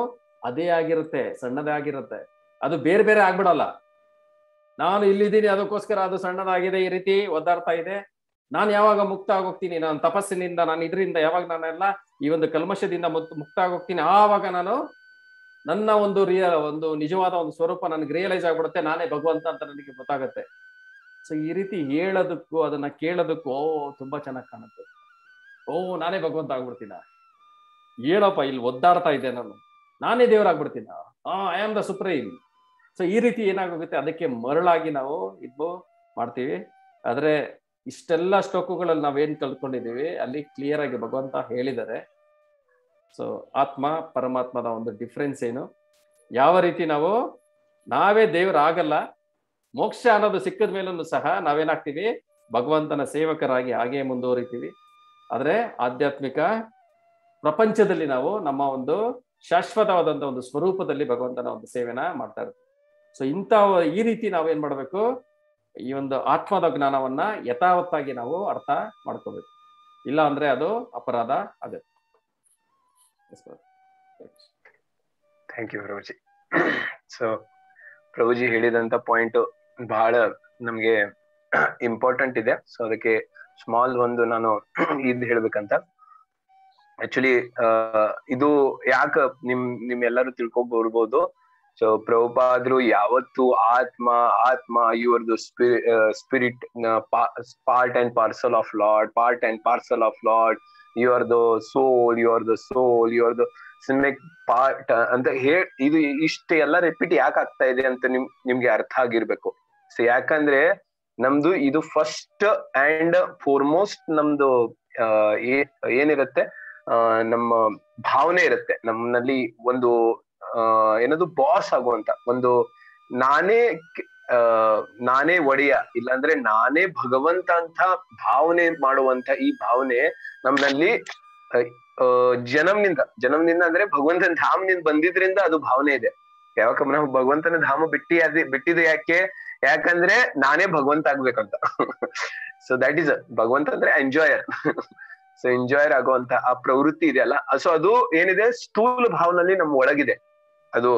ಅದೇ ಆಗಿರುತ್ತೆ, ಸಣ್ಣದೇ ಆಗಿರುತ್ತೆ. ಅದು ಬೇರೆ ಬೇರೆ ಆಗ್ಬಿಡಲ್ಲ. ನಾನು ಇಲ್ಲಿದ್ದೀನಿ ಅದಕ್ಕೋಸ್ಕರ ಅದು ಸಣ್ಣದಾಗಿದೆ, ಈ ರೀತಿ ಒದ್ದಾಡ್ತಾ ಇದೆ. ನಾನು ಯಾವಾಗ ಮುಕ್ತ ಆಗೋಗ್ತೀನಿ, ನಾನು ತಪಸ್ಸಿನಿಂದ, ನಾನು ಇದರಿಂದ ಯಾವಾಗ ನಾನೆಲ್ಲ ಈ ಒಂದು ಕಲ್ಮಶದಿಂದ ಮುಕ್ತ ಆಗೋಗ್ತೀನಿ, ಆವಾಗ ನಾನು ನನ್ನ ಒಂದು ಒಂದು ನಿಜವಾದ ಒಂದು ಸ್ವರೂಪ ನನಗೆ ರಿಯಲೈಸ್ ಆಗ್ಬಿಡುತ್ತೆ, ನಾನೇ ಭಗವಂತ ಅಂತ ನನಗೆ ಗೊತ್ತಾಗತ್ತೆ. ಸೊ ಈ ರೀತಿ ಹೇಳೋದಕ್ಕೂ ಅದನ್ನ ಕೇಳೋದಕ್ಕೂ ತುಂಬಾ ಚೆನ್ನಾಗಿ ಕಾಣುತ್ತೆ. ನಾನೇ ಭಗವಂತ ಆಗ್ಬಿಡ್ತೀನ, ಹೇಳಪ್ಪ ಇಲ್ಲಿ ಒದ್ದಾಡ್ತಾ ಇದ್ದೆ, ನಾನೇ ದೇವರಾಗ್ಬಿಡ್ತೀನ, I am the supreme. So ಈ ರೀತಿ ಏನಾಗೋಗುತ್ತೆ, ಅದಕ್ಕೆ ಮರಳಾಗಿ ನಾವು ಇದು ಮಾಡ್ತೀವಿ. ಆದ್ರೆ ಇಷ್ಟೆಲ್ಲ ಶ್ಲೋಕಗಳಲ್ಲಿ ನಾವೇನ್ ಕಲ್ತ್ಕೊಂಡಿದೀವಿ ಅಲ್ಲಿ ಕ್ಲಿಯರ್ ಆಗಿ ಭಗವಂತ ಹೇಳಿದ್ದಾರೆ. ಸೊ ಆತ್ಮ ಪರಮಾತ್ಮದ ಒಂದು ಡಿಫ್ರೆನ್ಸ್ ಏನು, ಯಾವ ರೀತಿ ನಾವೇ ದೇವರಾಗಲ್ಲ, ಮೋಕ್ಷ ಅನ್ನೋದು ಸಿಕ್ಕದ ಮೇಲೂ ಸಹ ನಾವೇನಾಗ್ತೀವಿ, ಭಗವಂತನ ಸೇವಕರಾಗಿ ಹಾಗೆ ಮುಂದುವರಿತೀವಿ. ಆದ್ರೆ ಆಧ್ಯಾತ್ಮಿಕ ಪ್ರಪಂಚದಲ್ಲಿ ನಾವು ನಮ್ಮ ಒಂದು ಶಾಶ್ವತವಾದಂತ ಒಂದು ಸ್ವರೂಪದಲ್ಲಿ ಭಗವಂತನ ಒಂದು ಸೇವೆನ ಮಾಡ್ತಾ ಇರ್ತೀವಿ. ಸೊ ಈ ರೀತಿ ನಾವೇನ್ ಮಾಡ್ಬೇಕು, ಈ ಒಂದು ಆತ್ಮದ ಜ್ಞಾನವನ್ನ ಯಥಾವತ್ತಾಗಿ ನಾವು ಅರ್ಥ ಮಾಡ್ಕೋಬೇಕು. ಇಲ್ಲ ಅಂದ್ರೆ ಅದು ಅಪರಾಧ ಆಗುತ್ತೆ. Thank you Prabhuji. So Prabhuji ಹೇಳಿದಂತ ಪಾಯಿಂಟ್ ಬಹಳ ನಮ್ಗೆ ಇಂಪಾರ್ಟೆಂಟ್ ಇದೆ. ಸೊ ಅದಕ್ಕೆ ಸ್ಮಾಲ್ ಒಂದು ನಾನು ಇದ್ ಹೇಳ್ಬೇಕಂತ. ಆಕ್ಚುಲಿ ಇದು ಯಾಕ ನಿಮ್ಮೆಲ್ಲರೂ ತಿಳ್ಕೊಬರ್ಬೋದು. ಸೊ ಪ್ರಭುಪಾದ್ರು ಯಾವತ್ತು ಆತ್ಮ ಯುವರ್ದು spirit part and parcel of Lord, you are the soul, ಸಿಮಿಕ್ ಪಾರ್ಟ್ ಅಂತ ಇದು ಇಷ್ಟ ಎಲ್ಲ ರಿಪೀಟ್ ಯಾಕೆ ಆಗ್ತಾ ಇದೆ ಅಂತ ನಿಮ್ಗೆ ಅರ್ಥ ಆಗಿರ್ಬೇಕು. ಸೊ ಯಾಕಂದ್ರೆ ನಮ್ದು ಇದು ಫಸ್ಟ್ ಅಂಡ್ ಫಾರ್ಮೋಸ್ಟ್ ನಮ್ದು ಏನಿರುತ್ತೆ, ನಮ್ಮ ಭಾವನೆ ಇರುತ್ತೆ ನಮ್ಮಲ್ಲಿ. ಒಂದು ಏನದು ಬಾಸ್ ಆಗುವಂತ ಒಂದು ನಾನೇ ಒಡೆಯ, ಇಲ್ಲಾಂದ್ರೆ ನಾನೇ ಭಗವಂತ ಅಂತ ಭಾವನೆ ಮಾಡುವಂತ ಈ ಭಾವನೆ ನಮ್ಮಲ್ಲಿ ಜನ್ಮನಿಂದ ಅಂದ್ರೆ ಭಗವಂತನ ಧಾಮನಿಂದ ಬಂದಿದ್ರಿಂದ ಅದು ಭಾವನೆ ಇದೆ. ಯಾವಾಗ ನಾವು ಭಗವಂತನ ಧಾಮ ಬಿಟ್ಟಿದೆ ಯಾಕಂದ್ರೆ ನಾನೇ ಭಗವಂತ ಆಗ್ಬೇಕಂತ. ಸೊ ದಟ್ ಈಸ್ ಭಗವಂತ ಅಂದ್ರೆ ಎಂಜಾಯರ್. ಸೊ ಎಂಜಾಯರ್ ಆಗುವಂತ ಆ ಪ್ರವೃತ್ತಿ ಇದೆಯಲ್ಲ, ಸೊ ಅದು ಏನಿದೆ ಸ್ಥೂಲ ಭಾವನಲ್ಲಿ ನಮ್ಮ ಒಳಗಿದೆ, ಅದು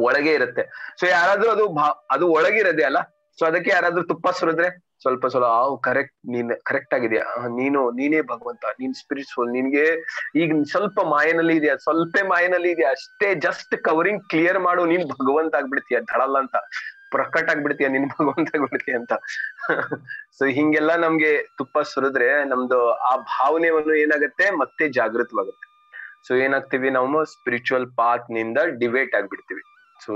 ಒಳಗೆ ಇರುತ್ತೆ. ಸೊ ಯಾರಾದ್ರೂ ಅದು ಒಳಗಿರದೆ ಅಲ್ಲ, ಸೊ ಸೊ ಅದಕ್ಕೆ ಯಾರಾದ್ರೂ ತುಪ್ಪ ಸುರಿದ್ರೆ ಸ್ವಲ್ಪ ಕರೆಕ್ಟ್, ನೀನ್ ಕರೆಕ್ಟ್ ಆಗಿದ್ಯಾ, ನೀನೇ ಭಗವಂತ, ನೀನ್ ಸ್ಪಿರಿಚುವಲ್, ನಿನ್ಗೆ ಈಗ ಸ್ವಲ್ಪ ಮಾಯನಲ್ಲಿ ಇದೆಯಾ ಅಷ್ಟೇ, ಜಸ್ಟ್ ಕವರಿಂಗ್ ಕ್ಲಿಯರ್ ಮಾಡು, ನೀನ್ ಭಗವಂತ ಆಗ್ಬಿಡ್ತೀಯ ಧಡಲ್ಲ ಅಂತ, ಪ್ರಕಟ ಆಗ್ಬಿಡ್ತೀಯ, ನೀನ್ ಭಗವಂತ ಆಗ್ಬಿಡ್ತೀಯ ಅಂತ. ಸೊ ಹಿಂಗೆಲ್ಲ ನಮ್ಗೆ ತುಪ್ಪ ಸುರಿದ್ರೆ ನಮ್ದು ಆ ಭಾವನೆಯನ್ನು ಏನಾಗತ್ತೆ ಮತ್ತೆ ಜಾಗೃತವಾಗುತ್ತೆ. ಸೊ ಏನಾಗ್ತೀವಿ, ನಾವು ಸ್ಪಿರಿಚುವಲ್ ಪಾತ್ ನಿಂದ ಡಿವೇಟ್ ಆಗ್ಬಿಡ್ತೀವಿ. ಸೊ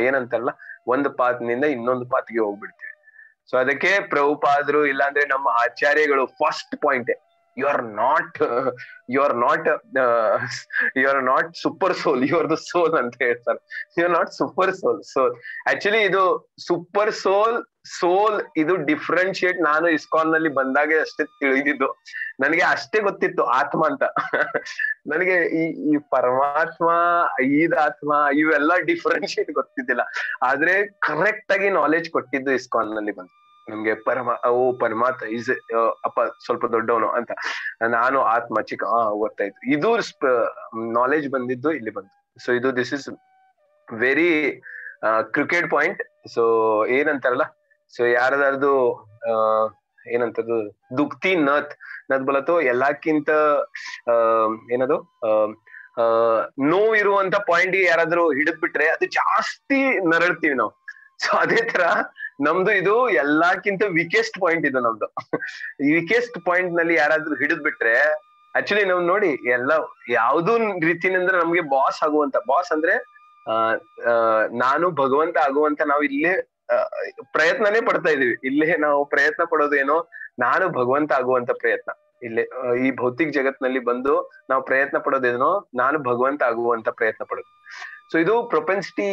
ಏನಂತಾರಲ್ಲ, ಒಂದು ಪಾತ್ ನಿಂದ ಇನ್ನೊಂದು ಪಾತ್ಗೆ ಹೋಗ್ಬಿಡ್ತೀವಿ. ಸೊ ಅದಕ್ಕೆ ಪ್ರಭುಪಾದರು ಇಲ್ಲಾಂದ್ರೆ ನಮ್ಮ ಆಚಾರ್ಯಗಳು first point, you are not super soul, you are the soul ಅಂತ ಹೇಳ್ತಾರೆ. You are not super soul. Actually ಇದು ಸೂಪರ್ ಸೋಲ್ ಇದು ಡಿಫ್ರೆನ್ಶಿಯೇಟ್ ನಾನು ಇಸ್ಕಾನ್ ನಲ್ಲಿ ಬಂದಾಗೆ ಅಷ್ಟೇ ತಿಳಿದಿದ್ದು. ನನಗೆ ಅಷ್ಟೇ ಗೊತ್ತಿತ್ತು ಆತ್ಮ ಅಂತ. ನನಗೆ ಈ ಪರಮಾತ್ಮ, ಆತ್ಮ ಇವೆಲ್ಲ ಡಿಫ್ರೆನ್ಶಿಯೇಟ್ ಗೊತ್ತಿದ್ದಿಲ್ಲ. ಆದ್ರೆ ಕರೆಕ್ಟ್ ಆಗಿ ನಾಲೆಜ್ ಕೊಟ್ಟಿದ್ದು ಇಸ್ಕಾನ್ ನಲ್ಲಿ ಬಂತು ನಮ್ಗೆ. ಪರಮಾತ್ಮ ಇಸ್ ಅಪ್ಪ ಸ್ವಲ್ಪ ದೊಡ್ಡವನು ಅಂತ, ನಾನು ಆತ್ಮ ಚಿಕ್ಕ ಗೊತ್ತಾಯ್ತು. ಇದು ನಾಲೆಜ್ ಬಂದಿದ್ದು ಇಲ್ಲಿ ಬಂತು. ಸೊ ಇದು this is very cricket point. So ಏನಂತಾರಲ್ಲ, ಸೊ ಯಾರದಾರ್ದು ಏನಂತದ್ದು ದುಕ್ತಿ ನತ್ ಬಲತ್ತೋ ಎಲ್ಲಕ್ಕಿಂತ ಏನದು ನೋವು ಇರುವಂತ ಪಾಯಿಂಟ್ ಯಾರಾದ್ರೂ ಹಿಡಿದ್ ಬಿಟ್ರೆ ಅದು ಜಾಸ್ತಿ ನರಳ್ತೀವಿ ನಾವು. ಸೊ ಅದೇ ತರ ನಮ್ದು ಇದು ಎಲ್ಲಕ್ಕಿಂತ ವೀಕೆಸ್ಟ್ ಪಾಯಿಂಟ್ ಇದು ನಮ್ದು. ಈ ವೀಕೆಸ್ಟ್ ಪಾಯಿಂಟ್ ನಲ್ಲಿ ಯಾರಾದ್ರೂ ಹಿಡಿದ್ ಬಿಟ್ರೆ ಆಕ್ಚುಲಿ ನಾವ್ ನೋಡಿ ಎಲ್ಲ ಯಾವ್ದು ರೀತಿನಿಂದ ನಮ್ಗೆ ಬಾಸ್ ಅಂದ್ರೆ ನಾನು ಭಗವಂತ ಆಗುವಂತ ನಾವು ಇಲ್ಲೇ ಪ್ರಯತ್ನನೇ ಪಡ್ತಾ ಇದೀವಿ. ಇಲ್ಲೇ ನಾವು ಪ್ರಯತ್ನ ಪಡೋದೇನೋ ನಾನು ಭಗವಂತ ಆಗುವಂತ ಪ್ರಯತ್ನ. ಇಲ್ಲೇ ಈ ಭೌತಿಕ ಜಗತ್ನಲ್ಲಿ ಬಂದು ನಾವು ಪ್ರಯತ್ನ ಪಡೋದೇನೋ ನಾನು ಭಗವಂತ ಆಗುವಂತ ಪ್ರಯತ್ನ ಪಡೋದು. ಸೊ ಇದು ಪ್ರೊಪೆನ್ಸಿಟಿ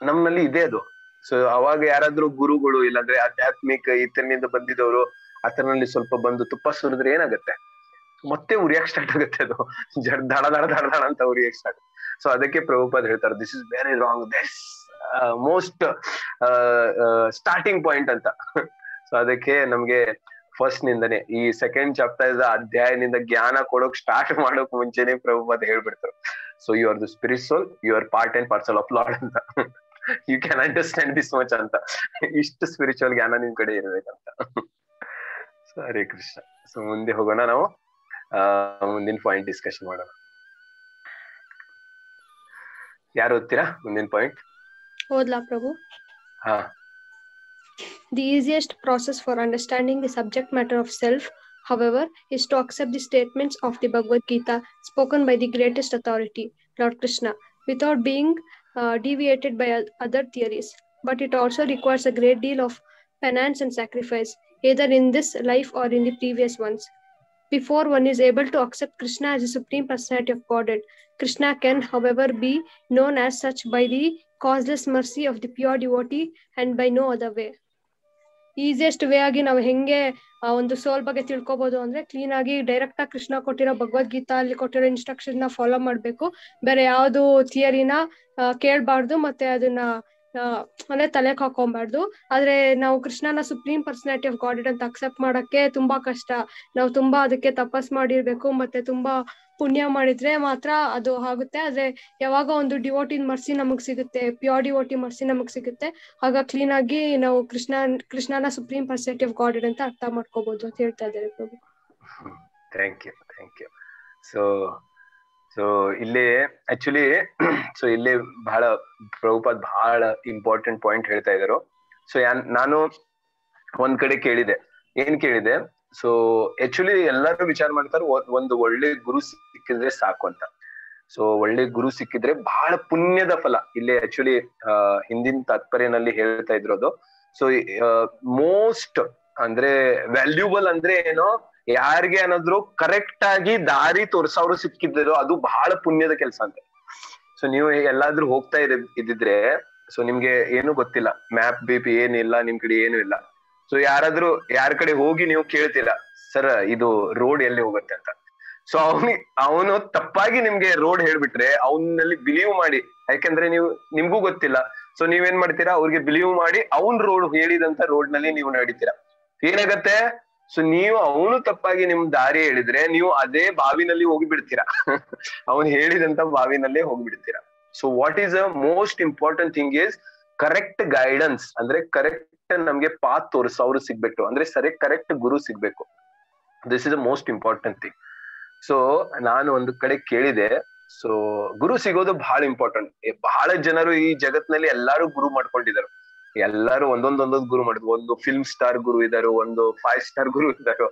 ನಮ್ಮಲ್ಲಿ ಇದೆ ಅದು. ಸೊ ಅವಾಗ ಯಾರಾದ್ರೂ ಗುರುಗಳು ಇಲ್ಲಾಂದ್ರೆ ಆಧ್ಯಾತ್ಮಿಕ ಇತರನಿಂದ ಬಂದಿದವರು ಆತನಲ್ಲಿ ಸ್ವಲ್ಪ ಬಂದು ತುಪ್ಪ ಸುರಿದ್ರೆ ಏನಾಗುತ್ತೆ, ಮತ್ತೆ ಉರಿಯಕ್ ಸ್ಟಾರ್ಟ್ ಆಗುತ್ತೆ. ಅದು ದಡ ಅಂತ ಉರಿಯಕ್ ಸ್ಟಾರ್ಟ್. ಸೊ ಅದಕ್ಕೆ ಪ್ರಭುಪಾದ್ ಹೇಳ್ತಾರೆ, this is very wrong, this most starting point ಅಂತ. ಸೊ ಅದಕ್ಕೆ ನಮ್ಗೆ ಫಸ್ಟ್ ನಿಂದನೇ ಈ ಸೆಕೆಂಡ್ ಚಾಪ್ಟರ್ ಅಧ್ಯಾಯದಿಂದ ಜ್ಞಾನ ಕೊಡೋಕ್ ಸ್ಟಾರ್ಟ್ ಮಾಡೋಕ್ ಮುಂಚೆನೆ ಪ್ರಭುಪಾದ್ ಹೇಳ್ಬಿಡ್ತಾರೆ, so you are the spirit soul, you are part and parcel of Lord ಅಂತ. You can understand this much ಅಂತ. ಇಷ್ಟು ಸ್ಪಿರಿಚುವಲ್ ಜ್ಞಾನ ನಿಮ್ ಕಡೆ ಇರ್ಬೇಕಂತ. ಸೊ ಹರೇ ಕೃಷ್ಣ. ಸೊ ಮುಂದೆ ಹೋಗೋಣ, ನಾವು ಮುಂದಿನ ಪಾಯಿಂಟ್ ಡಿಸ್ಕಷನ್ ಮಾಡೋಣ. ಯಾರು ಓದ್ತೀರಾ ಮುಂದಿನ ಪಾಯಿಂಟ್? ಓದ್ಲಾ ಪ್ರಭು? ಹಾ. The easiest process for understanding the subject matter of self, however, is to accept the statements of the Bhagavad Gita spoken by the greatest authority, Lord Krishna, without being deviated by other theories. But it also requires a great deal of penance and sacrifice, either in this life or in the previous ones. Before one is able to accept Krishna as the Supreme Personality of Godhead, Krishna can, however, be known as such by the causeless mercy of the pure devotee and by no other way. Easiest way ಆಗಿ ನಾವು ಹೆಂಗೆ ಒಂದು ಸೋಲ್ ಬಗ್ಗೆ ತಿಳ್ಕೊಬಹುದು ಅಂದ್ರೆ clean ಆಗಿ direct ಆಗಿ ಕೃಷ್ಣ ಕೊಟ್ಟಿರೋ ಭಗವದ್ಗೀತಾ ಅಲ್ಲಿ ಕೊಟ್ಟಿರೋ ಇನ್ಸ್ಟ್ರಕ್ಷನ್ ನ ಫಾಲೋ ಮಾಡ್ಬೇಕು. ಬೇರೆ ಯಾವ್ದು ಥಿಯರಿನ ಕೇಳ್ಬಾರ್ದು, ಮತ್ತೆ ಅದನ್ನ ಅಂದ್ರೆ ತಲೆಗೆ ಹಾಕೊಂಬಾರ್ದು. ಆದ್ರೆ ನಾವು ಕೃಷ್ಣನ ಸುಪ್ರೀಂ ಪರ್ಸನಾಲಿಟಿ ಆಫ್ ಗಾಡ್ ಅಂತ ಅಕ್ಸೆಪ್ಟ್ ಮಾಡಕ್ಕೆ ತುಂಬಾ ಕಷ್ಟ. ನಾವು ತುಂಬಾ ಅದಕ್ಕೆ ತಪಸ್ ಮಾಡಿರ್ಬೇಕು, ಮತ್ತೆ ತುಂಬಾ ಪುಣ್ಯ ಮಾಡಿದ್ರೆ ಮಾತ್ರ ಅದು ಆಗುತ್ತೆ. ಆದ್ರೆ ಯಾವಾಗ ಒಂದು ಡಿವೋಟಿನ್ ಮರ್ಸಿ ನಮಗ್ ಸಿಗುತ್ತೆ, ಪ್ಯೂರ್ ಡಿವೋಟಿ ಮರ್ಸಿ ನಮಗ್ ಸಿಗುತ್ತೆ, ಆಗ ಕ್ಲೀನ್ ಆಗಿ ನಾವು ಕೃಷ್ಣನ ಸುಪ್ರೀಂ ಪರ್ಸನಾಲಿಟಿ ಆಫ್ ಗಾಡ್ ಅಂತ ಅರ್ಥ ಮಾಡ್ಕೋಬಹುದು ಅಂತ ಹೇಳ್ತಾ ಇದ್ದಾರೆ ಪ್ರಭು. Thank you. ಸೊ ಇಲ್ಲಿ ಆಕ್ಚುಲಿ ಇಲ್ಲಿ ಬಹಳ ಪ್ರಭುಪಾದ್ ಬಹಳ ಇಂಪಾರ್ಟೆಂಟ್ ಪಾಯಿಂಟ್ ಹೇಳ್ತಾ ಇದ್ರು. ಸೊ ನಾನು ಒಂದ್ ಕಡೆ ಏನ್ ಕೇಳಿದೆ, ಸೊ ಆಕ್ಚುಲಿ ಎಲ್ಲರೂ ವಿಚಾರ ಮಾಡ್ತಾರೆ ಒಂದು ಒಳ್ಳೆ ಗುರು ಸಿಕ್ಕಿದ್ರೆ ಸಾಕು ಅಂತ. ಸೊ ಒಳ್ಳೆ ಗುರು ಸಿಕ್ಕಿದ್ರೆ ಬಹಳ ಪುಣ್ಯದ ಫಲ. ಇಲ್ಲಿ ಆಕ್ಚುಲಿ ಹಿಂದಿನ ತಾತ್ಪರ್ಯನಲ್ಲಿ ಹೇಳ್ತಾ ಇದ್ರು ಅದು. ಸೊ ಮೋಸ್ಟ್ ಅಂದ್ರೆ ವ್ಯಾಲ್ಯೂಬಲ್ ಅಂದ್ರೆ ಏನೋ, ಯಾರಿಗೆ ಏನಾದ್ರು ಕರೆಕ್ಟ್ ಆಗಿ ದಾರಿ ತೋರ್ಸವ್ರು ಸಿಕ್ಕಿದ್ರು ಅದು ಬಹಳ ಪುಣ್ಯದ ಕೆಲಸ ಅಂತ. ಸೊ ನೀವು ಎಲ್ಲಾದ್ರೂ ಹೋಗ್ತಾ ಇದ್ದಿದ್ರೆ, ಸೊ ನಿಮ್ಗೆ ಏನು ಗೊತ್ತಿಲ್ಲ, ಮ್ಯಾಪ್ ಬೀಪ್ ಏನಿಲ್ಲ, ನಿಮ್ ಕಡೆ ಏನು ಇಲ್ಲ. ಸೊ ಯಾರ ಕಡೆ ಹೋಗಿ ನೀವು ಕೇಳ್ತೀರಾ, ಸರ್ ಇದು ರೋಡ್ ಎಲ್ಲಿ ಹೋಗುತ್ತೆ ಅಂತ. ಸೊ ಅವನು ತಪ್ಪಾಗಿ ನಿಮ್ಗೆ ರೋಡ್ ಹೇಳ್ಬಿಟ್ರೆ ಅವನಲ್ಲಿ ಬಿಲೀವ್ ಮಾಡಿ, ಯಾಕಂದ್ರೆ ನಿಮ್ಗೂ ಗೊತ್ತಿಲ್ಲ. ಸೊ ನೀವೇನ್ ಮಾಡ್ತೀರಾ, ಅವ್ರಿಗೆ ಬಿಲೀವ್ ಮಾಡಿ ಅವ್ನ್ ರೋಡ್ ಹೇಳಿದಂತ ರೋಡ್ ನಲ್ಲಿ ನೀವು ನಡೀತೀರಾ. ಏನಾಗತ್ತೆ, ಸೊ ನೀವು ಅವನು ತಪ್ಪಾಗಿ ನಿಮ್ ದಾರಿ ಹೇಳಿದ್ರೆ ನೀವು ಅದೇ ಬಾವಿನಲ್ಲಿ ಹೋಗಿ ಬಿಡ್ತೀರಾ. ಅವನು ಹೇಳಿದಂತ ಬಾವಿನಲ್ಲೇ ಹೋಗ್ಬಿಡ್ತೀರಾ. So what is a most important thing is, correct guidance ಅಂದ್ರೆ ಕರೆಕ್ಟ್ ನಮ್ಗೆ ಪಾತ್ ತೋರಿಸೋರು ಸಿಗ್ಬೇಕು, ಅಂದ್ರೆ ಕರೆಕ್ಟ್ ಗುರು ಸಿಗ್ಬೇಕು. This is the most important thing. So ನಾನು ಒಂದು ಕಡೆ ಕೇಳಿದೆ, ಸೊ ಗುರು ಸಿಗೋದು ಬಹಳ ಇಂಪಾರ್ಟೆಂಟ್. ಬಹಳ ಜನರು ಈ ಜಗತ್ನಲ್ಲಿ ಎಲ್ಲಾರು ಗುರು ಮಾಡ್ಕೊಂಡಿದ್ದಾರೆ, ಎಲ್ಲಾರು ಒಂದೊಂದೊಂದೊಂದು ಗುರು ಮಾಡಿದ್ರು. ಒಂದು ಫಿಲ್ಮ್ ಸ್ಟಾರ್ ಗುರು ಇದಾರು, ಒಂದು 5 ಸ್ಟಾರ್ ಗುರು ಇದಾರು,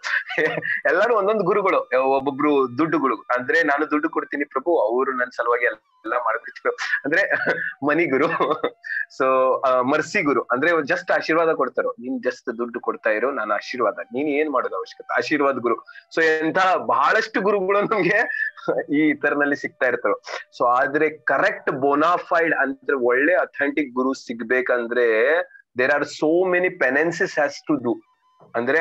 ಎಲ್ಲಾರು ಒಂದೊಂದು ಗುರುಗಳು. ಒಬ್ಬೊಬ್ರು ದುಡ್ಡುಗಳು, ಅಂದ್ರೆ ನಾನು ದುಡ್ಡು ಕೊಡ್ತೀನಿ ಪ್ರಭು, ಅವರು ನನ್ನ ಸಲುವಾಗಿ ಎಲ್ಲ ಮಾಡ್ಬಿಡ್ತಾರೆ ಅಂದ್ರೆ ಮನಿ ಗುರು. ಸೊ ಮರ್ಸಿ ಗುರು ಅಂದ್ರೆ ಜಸ್ಟ್ ಆಶೀರ್ವಾದ ಕೊಡ್ತಾರೋ, ನೀನ್ ಜಸ್ಟ್ ದುಡ್ಡು ಕೊಡ್ತಾ ಇರೋ, ನಾನು ಆಶೀರ್ವಾದ, ನೀನ್ ಏನ್ ಮಾಡೋದು ಅವಶ್ಯಕತೆ, ಆಶೀರ್ವಾದ ಗುರು. ಸೊ ಎಂತ ಬಹಳಷ್ಟು ಗುರುಗಳು ನಮ್ಗೆ ಈ ತರನಲ್ಲಿ ಸಿಗ್ತಾ ಇರ್ತಾರೋ. ಸೊ ಆದ್ರೆ ಕರೆಕ್ಟ್ ಬೋನಾಫೈಡ್ ಅಂದ್ರೆ ಒಳ್ಳೆ ಅಥೆಂಟಿಕ್ ಗುರು ಸಿಗ್ಬೇಕಂದ್ರೆ there are so many penances has to do. ಅಂದ್ರೆ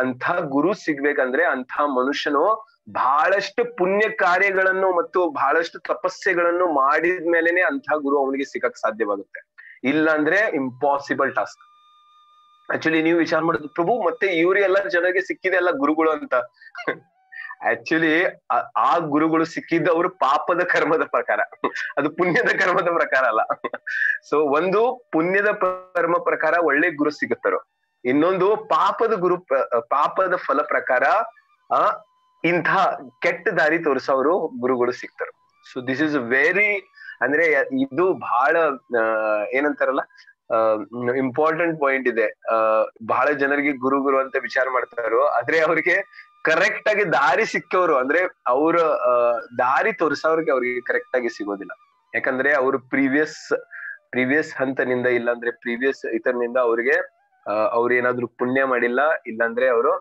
ಅಂಥ ಗುರು ಸಿಗ್ಬೇಕಂದ್ರೆ ಅಂಥ ಮನುಷ್ಯನು ಬಹಳಷ್ಟು ಪುಣ್ಯ ಕಾರ್ಯಗಳನ್ನು ಮತ್ತು ಬಹಳಷ್ಟು ತಪಸ್ಸೆಗಳನ್ನು ಮಾಡಿದ್ಮೇಲೆನೆ ಅಂಥ ಗುರು ಅವನಿಗೆ ಸಿಗಕ್ ಸಾಧ್ಯವಾಗುತ್ತೆ. ಇಲ್ಲ ಅಂದ್ರೆ ಇಂಪಾಸಿಬಲ್ ಟಾಸ್ಕ್. ಆಕ್ಚುಲಿ ನೀವು ವಿಚಾರ ಮಾಡೋದು, ಪ್ರಭು ಮತ್ತೆ ಇವ್ರಿಗೆಲ್ಲ ಜನರಿಗೆ ಸಿಕ್ಕಿದೆ ಅಲ್ಲ ಗುರುಗಳು ಅಂತ. ಆಕ್ಚುಲಿ ಆ ಗುರುಗಳು ಸಿಕ್ಕಿದ್ದವರು ಪಾಪದ ಕರ್ಮದ ಪ್ರಕಾರ, ಅದು ಪುಣ್ಯದ ಕರ್ಮದ ಪ್ರಕಾರ ಅಲ್ಲ. ಸೊ ಒಂದು ಪುಣ್ಯದ ಕರ್ಮ ಪ್ರಕಾರ ಒಳ್ಳೆ ಗುರು ಸಿಗುತ್ತಾರೋ, ಇನ್ನೊಂದು ಪಾಪದ ಫಲ ಪ್ರಕಾರ ಇಂಥ ಕೆಟ್ಟ ದಾರಿ ತೋರಿಸೋರು ಗುರುಗಳು ಸಿಗ್ತಾರೆ. ಸೊ ದಿಸ್ ಇಸ್ ವೆರಿ ಅಂದ್ರೆ ಇದು ಬಹಳ ಏನಂತಾರಲ್ಲ ಇಂಪಾರ್ಟೆಂಟ್ ಪಾಯಿಂಟ್ ಇದೆ. ಬಹಳ ಜನರಿಗೆ ಗುರು ಅಂತ ವಿಚಾರ ಮಾಡ್ತಾರೋ, ಆದ್ರೆ ಅವ್ರಿಗೆ ಕರೆಕ್ಟ್ ಆಗಿ ದಾರಿ ಸಿಕ್ಕವರು ಅಂದ್ರೆ ಅವ್ರ ದಾರಿ ತೋರಿಸೋರ್ಗೆ ಅವ್ರಿಗೆ ಕರೆಕ್ಟ್ ಆಗಿ ಸಿಗೋದಿಲ್ಲ. ಯಾಕಂದ್ರೆ ಅವರು ಪ್ರೀವಿಯಸ್ ಹಂತನಿಂದ, ಇಲ್ಲಾಂದ್ರೆ ಪ್ರೀವಿಯಸ್ ಇದರಿಂದ ಅವ್ರಿಗೆ ಅವ್ರು ಏನಾದ್ರು ಪುಣ್ಯ ಮಾಡಿಲ್ಲ, ಇಲ್ಲಾಂದ್ರೆ ಅವರು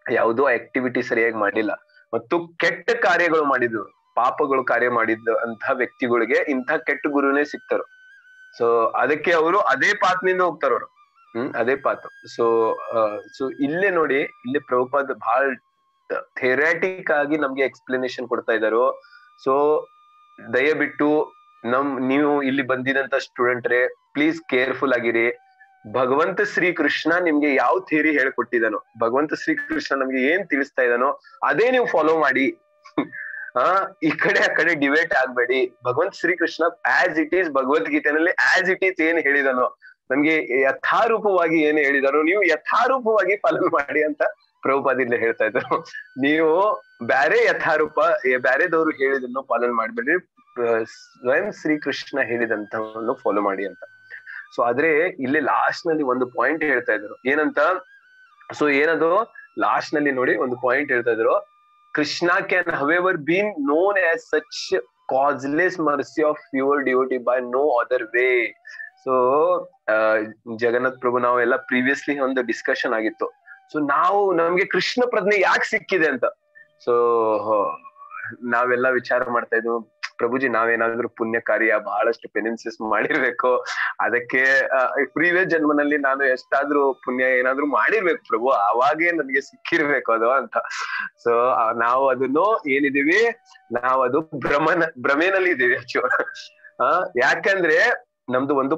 ಯಾವುದೋ ಆಕ್ಟಿವಿಟಿ ಸರಿಯಾಗಿ ಮಾಡಿಲ್ಲ, ಮತ್ತು ಕೆಟ್ಟ ಕಾರ್ಯಗಳು ಮಾಡಿದ್ರು, ಪಾಪಗಳು ಕಾರ್ಯ ಮಾಡಿದ ಅಂತ ವ್ಯಕ್ತಿಗಳಿಗೆ ಇಂಥ ಕೆಟ್ಟ ಗುರುನೇ ಸಿಗ್ತಾರೋ. ಸೊ ಅದಕ್ಕೆ ಅವರು ಅದೇ ಪಾತ್ನಿಂದ ಹೋಗ್ತಾರ ಅವರು. ಅದೇ ಪಾತ್. ಸೊ ಇಲ್ಲೇ ನೋಡಿ, ಇಲ್ಲಿ ಪ್ರಭುಪಾದ್ ಬಹಳ ಥಿಯರಾಟಿಕ್ ಆಗಿ ನಮ್ಗೆ ಎಕ್ಸ್ಪ್ಲನೇಷನ್ ಕೊಡ್ತಾ ಇದ್ದಾರೋ. ಸೊ ದಯವಿಟ್ಟು ನೀವು ಇಲ್ಲಿ ಬಂದಿದಂತ ಸ್ಟೂಡೆಂಟ್ರೆ ಪ್ಲೀಸ್ ಕೇರ್ಫುಲ್ ಆಗಿರಿ. ಭಗವಂತ ಶ್ರೀ ಕೃಷ್ಣ ನಿಮ್ಗೆ ಯಾವ ಥಿಯರಿ ಹೇಳ್ಕೊಟ್ಟಿದಾನೋ, ಭಗವಂತ ಶ್ರೀ ಕೃಷ್ಣ ನಮ್ಗೆ ಏನ್ ತಿಳಿಸ್ತಾ ಇದ್ದಾನೋ ಅದೇ ನೀವು ಫಾಲೋ ಮಾಡಿ. ಈ ಕಡೆ ಆ ಕಡೆ ಡಿಬೇಟ್ ಆಗ್ಬೇಡಿ. ಭಗವಂತ Shri Krishna as it is ಭಗವದ್ಗೀತೆನಲ್ಲಿ ಆಸ್ ಇಟ್ ಈಸ್ ಏನ್ ಹೇಳಿದಾನೋ, ನಮ್ಗೆ ಯಥಾರೂಪವಾಗಿ ಏನ್ ಹೇಳಿದಾನೋ ನೀವು ಯಥಾರೂಪವಾಗಿ ಪಾಲನೆ ಮಾಡಿ ಅಂತ ಪ್ರಭುಪಾದ ಇಲ್ಲಿ ಹೇಳ್ತಾ ಇದ್ರು. ನೀವು ಬ್ಯಾರೆ ಯಥಾರೂಪ ಬ್ಯಾರೆದವ್ರು ಹೇಳಿದನ್ನು ಪಾಲನೆ ಮಾಡ್ಬೇಡ್ರಿ, ಸ್ವಯಂ ಶ್ರೀಕೃಷ್ಣ ಹೇಳಿದಂತವನ್ನು ಫಾಲೋ ಮಾಡಿ ಅಂತ. ಸೊ ಆದ್ರೆ ಇಲ್ಲಿ ಲಾಸ್ಟ್ ನಲ್ಲಿ ಒಂದು ಪಾಯಿಂಟ್ ಹೇಳ್ತಾ ಇದ್ರು, ಏನಂತ. ಸೊ ಏನದು ಲಾಸ್ಟ್ ನಲ್ಲಿ ನೋಡಿ ಒಂದು ಪಾಯಿಂಟ್ ಹೇಳ್ತಾ ಇದ್ರು, Krishna can however been known as such causeless mercy of pure devotee by no other way. So Jagannath Prabhu ನಾವೆಲ್ಲ ಪ್ರೀವಿಯಸ್ಲಿ ಒಂದು ಡಿಸ್ಕಷನ್ ಆಗಿತ್ತು. ಸೊ ನಮ್ಗೆ ಕೃಷ್ಣ ಪ್ರಜ್ಞೆ ಯಾಕೆ ಸಿಕ್ಕಿದೆ ಅಂತ. ಸೊ ನಾವೆಲ್ಲ ವಿಚಾರ ಮಾಡ್ತಾ ಇದ್ವು, ಪ್ರಭುಜಿ ನಾವೇನಾದ್ರೂ ಪುಣ್ಯ ಕಾರ್ಯ ಬಹಳಷ್ಟು ಪೆನೆನ್ಸಸ್ ಮಾಡಿರ್ಬೇಕು, ಅದಕ್ಕೆ ಪ್ರೀವಿಯಸ್ ಜನ್ಮನಲ್ಲಿ ನಾನು ಎಷ್ಟಾದ್ರೂ ಪುಣ್ಯ ಏನಾದ್ರು ಮಾಡಿರ್ಬೇಕು ಪ್ರಭು, ಅವಾಗೇ ನನ್ಗೆ ಸಿಕ್ಕಿರ್ಬೇಕು ಅದು ಅಂತ. ಸೊ ನಾವು ಅದನ್ನು ಏನಿದೀವಿ, ನಾವು ಅದು ಭ್ರಮೆನಲ್ಲಿ ಇದೀವಿ. ಯಾಕಂದ್ರೆ ನಮ್ದು ಒಂದು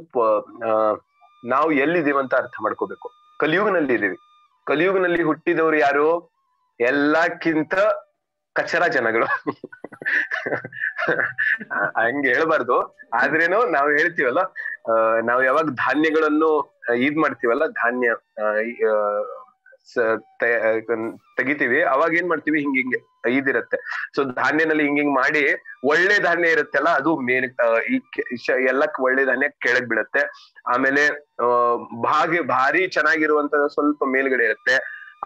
ನಾವು ಎಲ್ಲಿದೀವಿ ಅಂತ ಅರ್ಥ ಮಾಡ್ಕೋಬೇಕು. ಕಲಿಯುಗನಲ್ಲಿ ಇದೀವಿ. ಕಲಿಯುಗನಲ್ಲಿ ಹುಟ್ಟಿದವರು ಯಾರು? ಎಲ್ಲಕ್ಕಿಂತ ಕಚರ ಜನಗಳು. ಹಂಗೆ ಹೇಳ್ಬಾರ್ದು, ಆದ್ರೇನು ನಾವು ಹೇಳ್ತೀವಲ್ಲ, ನಾವು ಯಾವಾಗ ಧಾನ್ಯಗಳನ್ನು ಮಾಡ್ತೀವಲ್ಲ, ಧಾನ್ಯ ತೆಗಿತೀವಿ, ಅವಾಗ ಏನ್ ಮಾಡ್ತೀವಿ, ಹಿಂಗೆ ಇದಿರತ್ತೆ. ಸೊ ಧಾನ್ಯನಲ್ಲಿ ಹಿಂಗ್ ಮಾಡಿ ಒಳ್ಳೆ ಧಾನ್ಯ ಇರುತ್ತಲ್ಲ, ಅದು ಎಲ್ಲಕ್ ಒಳ್ಳೆ ಧಾನ್ಯ ಕೆಳಗ್ ಬಿಡತ್ತೆ. ಆಮೇಲೆ ಭಾರಿ ಚೆನ್ನಾಗಿರುವಂತ ಸ್ವಲ್ಪ ಮೇಲ್ಗಡೆ ಇರುತ್ತೆ.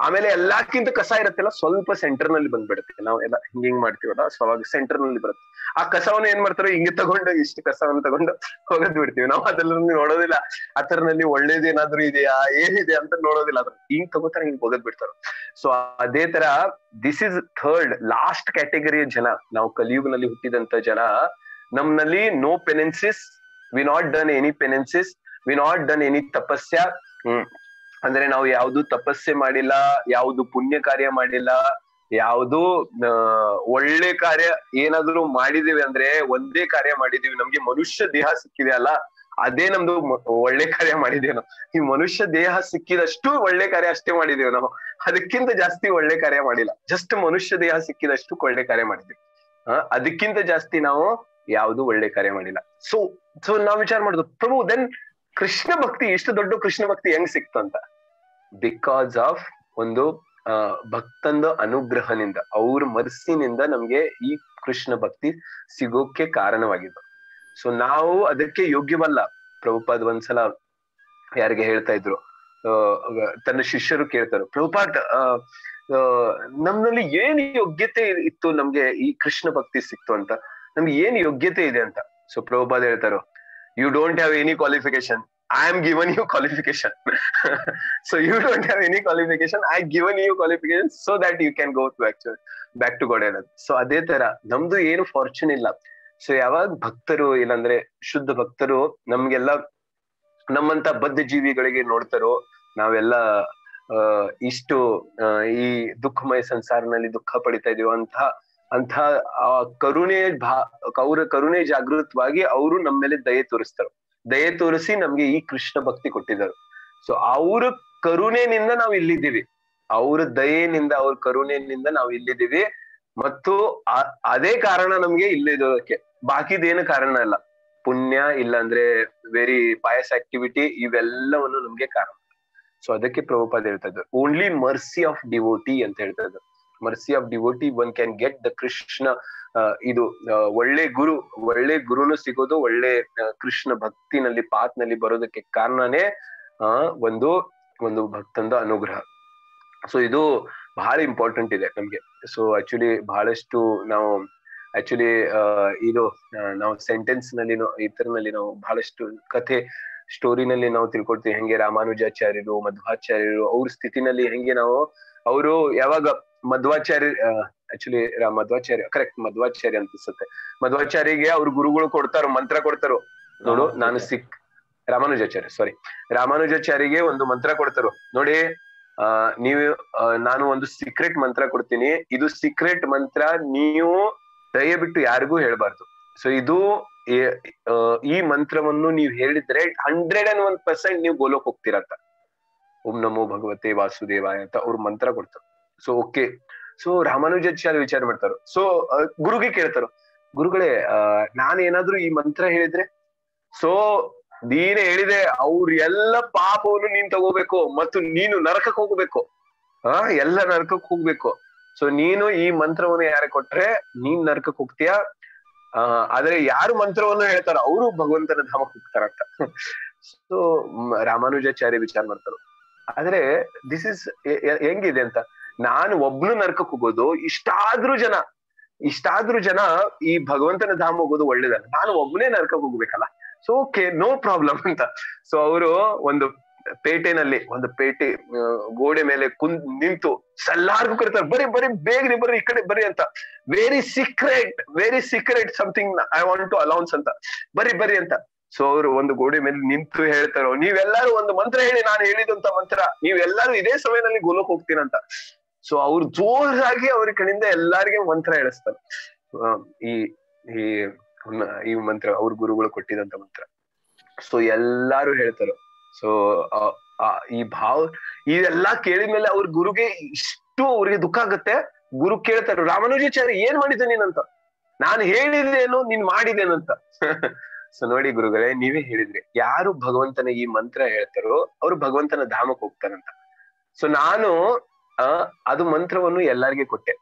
ಆಮೇಲೆ ಎಲ್ಲಕ್ಕಿಂತ ಕಸ ಇರತ್ತಲ್ಲ ಸ್ವಲ್ಪ ಸೆಂಟರ್ ನಲ್ಲಿ ಬಂದ್ಬಿಡುತ್ತೆ. ನಾವು ಎಲ್ಲ ಹಿಂಗ್ ಮಾಡ್ತೀವಲ್ಲ, ಸೊ ಅವಾಗ ಸೆಂಟರ್ ನಲ್ಲಿ ಬರುತ್ತೆ. ಆ ಕಸವನ್ನು ಏನ್ ಮಾಡ್ತಾರೋ ಹಿಂಗೆ ತಗೊಂಡು ಇಷ್ಟು ಕಸವನ್ನು ತಗೊಂಡು ಹೋಗದ್ ಬಿಡ್ತೀವಿ. ನಾವು ಅದೆಲ್ಲ ನೋಡೋದಿಲ್ಲ, ಆ ತರನಲ್ಲಿ ಒಳ್ಳೇದೇನಾದ್ರೂ ಇದೆಯಾ ಏನಿದೆ ಅಂತ ನೋಡೋದಿಲ್ಲ. ಅದ್ರ ಹಿಂಗ್ ತಗೋತಾರ, ಹಿಂಗ್ ಹೋಗದ್ ಬಿಡ್ತಾರ. ಸೊ ಅದೇ ತರ ದಿಸ್ ಇಸ್ ಥರ್ಡ್ ಲಾಸ್ಟ್ ಕ್ಯಾಟಗರಿಯ ಜನ. ನಾವು ಕಲಿಯುಗನಲ್ಲಿ ಹುಟ್ಟಿದಂತ ಜನ, ನಮ್ನಲ್ಲಿ no penances, we not done any penances, we not done any ತಪಸ್ಯ. ಅಂದ್ರೆ ನಾವು ಯಾವ್ದು ತಪಸ್ಸೆ ಮಾಡಿಲ್ಲ, ಯಾವ್ದು ಪುಣ್ಯ ಕಾರ್ಯ ಮಾಡಿಲ್ಲ, ಯಾವ್ದು ಒಳ್ಳೆ ಕಾರ್ಯ ಏನಾದ್ರು ಮಾಡಿದೀವಿ ಅಂದ್ರೆ ಒಂದೇ ಕಾರ್ಯ ಮಾಡಿದೀವಿ. ನಮ್ಗೆ ಮನುಷ್ಯ ದೇಹ ಸಿಕ್ಕಿದೆ ಅಲ್ಲ, ಅದೇ ನಮ್ದು ಒಳ್ಳೆ ಕಾರ್ಯ ಮಾಡಿದೀವಿ ನಾವು. ಈ ಮನುಷ್ಯ ದೇಹ ಸಿಕ್ಕಿದಷ್ಟು ಒಳ್ಳೆ ಕಾರ್ಯ ಅಷ್ಟೇ ಮಾಡಿದೀವಿ ನಾವು, ಅದಕ್ಕಿಂತ ಜಾಸ್ತಿ ಒಳ್ಳೆ ಕಾರ್ಯ ಮಾಡಿಲ್ಲ. ಜಸ್ಟ್ ಮನುಷ್ಯ ದೇಹ ಸಿಕ್ಕಿದಷ್ಟು ಒಳ್ಳೆ ಕಾರ್ಯ ಮಾಡಿದೀವಿ. ಅದಕ್ಕಿಂತ ಜಾಸ್ತಿ ನಾವು ಯಾವುದು ಒಳ್ಳೆ ಕಾರ್ಯ ಮಾಡಿಲ್ಲ. ಸೊ ನಾವ್ ವಿಚಾರ ಮಾಡುದು, ಪ್ರಭು ದೆನ್ ಕೃಷ್ಣ ಭಕ್ತಿ, ಇಷ್ಟು ದೊಡ್ಡ ಕೃಷ್ಣ ಭಕ್ತಿ ಹೆಂಗ್ ಸಿಕ್ತು ಅಂತ? ಬಿಕಾಸ್ ಆಫ್ ಒಂದು ಭಕ್ತಂದು ಅನುಗ್ರಹನಿಂದ, ಅವ್ರ ಮರ್ಸಿನಿಂದ ನಮ್ಗೆ ಈ ಕೃಷ್ಣ ಭಕ್ತಿ ಸಿಗೋಕೆ ಕಾರಣವಾಗಿದ್ದು. ಸೊ ನಾವು ಅದಕ್ಕೆ ಯೋಗ್ಯವಲ್ಲ. ಪ್ರಭುಪಾದ್ ಒಂದ್ಸಲ ಯಾರಿಗೆ ಹೇಳ್ತಾ ಇದ್ರು, ತನ್ನ ಶಿಷ್ಯರು ಕೇಳ್ತಾರೆ, ಪ್ರಭುಪಾದ್ ನಮ್ನಲ್ಲಿ ಏನ್ ಯೋಗ್ಯತೆ ಇತ್ತು ನಮ್ಗೆ ಈ ಕೃಷ್ಣ ಭಕ್ತಿ ಸಿಕ್ತು ಅಂತ, ನಮ್ಗೆ ಏನ್ ಯೋಗ್ಯತೆ ಇದೆ ಅಂತ. ಸೊ ಪ್ರಭುಪಾದ್ ಹೇಳ್ತಾರೋ, you don't have any qualification, I am given you qualification. So you don't have any qualification, I given you qualification so that you can go to actual back to God ಅನ್ನೋದು. So ಅದೇ ತರ ನಮ್ದು ಏನು fortune ಇಲ್ಲ. So ಯಾವಾಗ ಭಕ್ತರು ಇಲ್ಲಾಂದ್ರೆ ಶುದ್ಧ ಭಕ್ತರು ನಮ್ಗೆಲ್ಲ ನಮ್ಮಂತ ಬದ್ಧ ಜೀವಿಗಳಿಗೆ ನೋಡ್ತಾರೋ, ನಾವೆಲ್ಲ ಇಷ್ಟು ಈ ದುಃಖಮಯ ಸಂಸಾರನಲ್ಲಿ ದುಃಖ ಪಡಿತಾ ಇದೀವ ಅಂತ ಕರುಣೆ ಅವ್ರ ಕರುಣೆ ಜಾಗೃತವಾಗಿ ಅವರು ನಮ್ಮ ಮೇಲೆ ದಯೆ ತೋರಿಸ್ತಾರೆ. ದಯೆ ತೋರಿಸಿ ನಮ್ಗೆ ಈ ಕೃಷ್ಣ ಭಕ್ತಿ ಕೊಟ್ಟಿದ್ದಾರೆ. ಸೊ ಅವ್ರ ಕರುಣೆನಿಂದ ನಾವು ಇಲ್ಲಿದ್ದೀವಿ, ಅವ್ರ ದಯೆನಿಂದ, ಅವ್ರ ಕರುಣೆನಿಂದ ನಾವು ಇಲ್ಲಿದ್ದೀವಿ. ಮತ್ತು ಅದೇ ಕಾರಣ ನಮ್ಗೆ ಇಲ್ಲಿರೋದಕ್ಕೆ, ಬಾಕಿದೇನು ಕಾರಣ ಇಲ್ಲ. ಪುಣ್ಯ ಇಲ್ಲಾಂದ್ರೆ ವೆರಿ ಪಯಸ್ ಆಕ್ಟಿವಿಟಿ ಇವೆಲ್ಲವನ್ನು ನಮ್ಗೆ ಕಾರಣ. ಸೊ ಅದಕ್ಕೆ ಪ್ರಭುಪಾದ ಹೇಳ್ತಾ ಇದ್ರು, ಓನ್ಲಿ ಮರ್ಸಿ ಆಫ್ ಡಿವೋಟಿ ಅಂತ ಹೇಳ್ತಾ ಇದ್ರು. Mercy of devotee one can get the Krishna. ಇದು ಒಳ್ಳೆ ಗುರುನು ಸಿಗೋದು ಒಳ್ಳೆ ಕೃಷ್ಣ ಭಕ್ತಿನಲ್ಲಿ ಪಾತ್ನಲ್ಲಿ ಬರೋದಕ್ಕೆ ಕಾರಣನೇ ಒಂದು ಭಕ್ತಂದ ಅನುಗ್ರಹ. ಸೊ ಇದು ಬಹಳ ಇಂಪಾರ್ಟೆಂಟ್ ಇದೆ ನಮ್ಗೆ. ಸೊ ಆಕ್ಚುಲಿ ಬಹಳಷ್ಟು ನಾವು ನಾವು ಸೆಂಟೆನ್ಸ್ ನಲ್ಲಿ ಇತರನಲ್ಲಿ ನಾವು ಬಹಳಷ್ಟು ಕಥೆ ಸ್ಟೋರಿನಲ್ಲಿ ನಾವು ತಿಳ್ಕೊಳ್ತೀವಿ, ಹೆಂಗೆ ರಾಮಾನುಜಾಚಾರ್ಯರು, ಮಧ್ವಾಚಾರ್ಯರು ಅವ್ರ ಸ್ಥಿತಿನಲ್ಲಿ ಹೆಂಗೆ ಅವರು ಯಾವಾಗ ಮಧ್ವಾಚಾರ್ಯ ಮಧ್ವಾಚಾರ್ಯ ಅನ್ಸುತ್ತೆ, ಮಧ್ವಾಚಾರ್ಯಗೆ ಅವ್ರ ಗುರುಗಳು ಕೊಡ್ತಾರೋ, ಮಂತ್ರ ಕೊಡ್ತಾರೋ ನೋಡು, ರಾಮಾನುಜಾಚಾರ್ಯಗೆ ಒಂದು ಮಂತ್ರ ಕೊಡ್ತಾರೋ ನೋಡಿ, ನಾನು ಒಂದು ಸೀಕ್ರೆಟ್ ಮಂತ್ರ ಕೊಡ್ತೀನಿ, ಇದು ಸೀಕ್ರೆಟ್ ಮಂತ್ರ, ನೀವು ದಯವಿಟ್ಟು ಯಾರಿಗೂ ಹೇಳ್ಬಾರ್ದು. ಸೊ ಇದು ಈ ಮಂತ್ರವನ್ನು ನೀವು ಹೇಳಿದ್ರೆ 101% ನೀವು ಗೋಲೋಕ್ ಹೋಗ್ತೀರಂತ. ಓಂ ನಮೋ ಭಗವತೆ ವಾಸುದೇವಾಯ ಅಂತ ಅವ್ರು ಮಂತ್ರ ಕೊಡ್ತಾರೆ. ಸೊ ಓಕೆ, ಸೊ ರಾಮಾನುಜಾಚಾರ್ಯ ವಿಚಾರ ಮಾಡ್ತಾರೋ. ಸೊ ಗುರುಗೆ ಕೇಳ್ತಾರೋ, ಗುರುಗಳೇ ನಾನೇನಾದ್ರೂ ಈ ಮಂತ್ರ ಹೇಳಿದ್ರೆ, ಸೊ ನೀನೇ ಹೇಳಿದೆ ಅವ್ರ ಎಲ್ಲ ಪಾಪವನ್ನು ನೀನ್ ತಗೋಬೇಕು ಮತ್ತು ನೀನು ನರಕಕ್ಕೆ ಹೋಗ್ಬೇಕು, ಎಲ್ಲ ನರಕಕ್ಕೆ ಹೋಗ್ಬೇಕು. ಸೊ ನೀನು ಈ ಮಂತ್ರವನ್ನು ಯಾರ ಕೊಟ್ರೆ ನೀನ್ ನರಕಕ್ಕೆ ಹೋಗ್ತೀಯಾ, ಆದ್ರೆ ಯಾರು ಮಂತ್ರವನ್ನು ಹೇಳ್ತಾರ ಅವರು ಭಗವಂತನ ಧಾಮಕ್ಕೆ ಹೋಗ್ತಾರಂತ. ಸೊ ರಾಮಾನುಜಾಚಾರ್ಯ ವಿಚಾರ ಮಾಡ್ತಾರ, ಆದ್ರೆ ದಿಸ್ ಇಸ್ ಹೆಂಗಿದೆ ಅಂತ, ನಾನು ಒಬ್ನು ನರಕಕ್ಕೆ ಹೋಗೋದು, ಇಷ್ಟಾದ್ರೂ ಜನ ಈ ಭಗವಂತನ ಧಾಮ ಹೋಗೋದು ಒಳ್ಳೇದಲ್ಲ, ನಾನು ಒಬ್ನೇ ನರಕಕ್ಕೆ ಹೋಗ್ಬೇಕಲ್ಲ. ಸೊ ಓಕೆ, ನೋ ಪ್ರಾಬ್ಲಮ್ ಅಂತ. ಸೊ ಅವರು ಒಂದು ಪೇಟೆ ಗೋಡೆ ಮೇಲೆ ನಿಂತು ಎಲ್ಲಾರ್ಗು ಕರೀತಾರೆ, ಬರ್ರಿ ಬೇಗ್ರಿ ಬರ್ರಿ, ಈ ಕಡೆ ಬರ್ರಿ ಅಂತ, very secret something I want to announce ಅಂತ, ಬರ್ರಿ ಅಂತ. ಸೊ ಅವರು ಒಂದು ಗೋಡೆ ಮೇಲೆ ನಿಂತು ಹೇಳ್ತಾರೋ, ನೀವೆಲ್ಲರೂ ಒಂದು ಮಂತ್ರ ಹೇಳಿ, ನಾನು ಹೇಳಿದಂತ ಮಂತ್ರ ನೀವೆಲ್ಲರೂ ಇದೇ ಸಮಯದಲ್ಲಿ ಗೋಲೋಕ್ ಹೋಗ್ತೀರಂತ. ಸೊ ಅವ್ರು ಜೋರಾಗಿ ಅವ್ರ ಕಡೆಯಿಂದ ಎಲ್ಲಾರ್ಗೆ ಮಂತ್ರ ಹೇಳಿಸ್ತಾರೆ, ಈ ಮಂತ್ರ ಅವ್ರ ಗುರುಗಳು ಕೊಟ್ಟಿದಂತ ಮಂತ್ರ. ಸೊ ಎಲ್ಲಾರು ಹೇಳ್ತಾರೋ. ಸೊ ಇದೆಲ್ಲಾ ಕೇಳಿದ್ಮೇಲೆ ಅವ್ರ ಗುರುಗೆ ಇಷ್ಟು ಅವ್ರಿಗೆ ದುಃಖ ಆಗುತ್ತೆ. ಗುರು ಕೇಳ್ತಾರ, ರಾಮಾನುಜಾಚಾರ್ಯ ಏನ್ ಮಾಡಿದ್ದೆ ನೀನಂತ, ನಾನು ಹೇಳಿದೇನು ನೀನ್ ಮಾಡಿದೇನಂತ. ಸೊ ನೋಡಿ ಗುರುಗಳೇ, ನೀವೇ ಹೇಳಿದ್ರಿ, ಯಾರು ಭಗವಂತನ ಈ ಮಂತ್ರ ಹೇಳ್ತಾರೋ ಅವ್ರು ಭಗವಂತನ ಧಾಮಕ್ಕೆ ಹೋಗ್ತಾರಂತ. ಸೊ ನಾನು ಅದು ಮಂತ್ರವನ್ನು ಎಲ್ಲಾರ್ಗೆ ಕೊಟ್ಟೆ.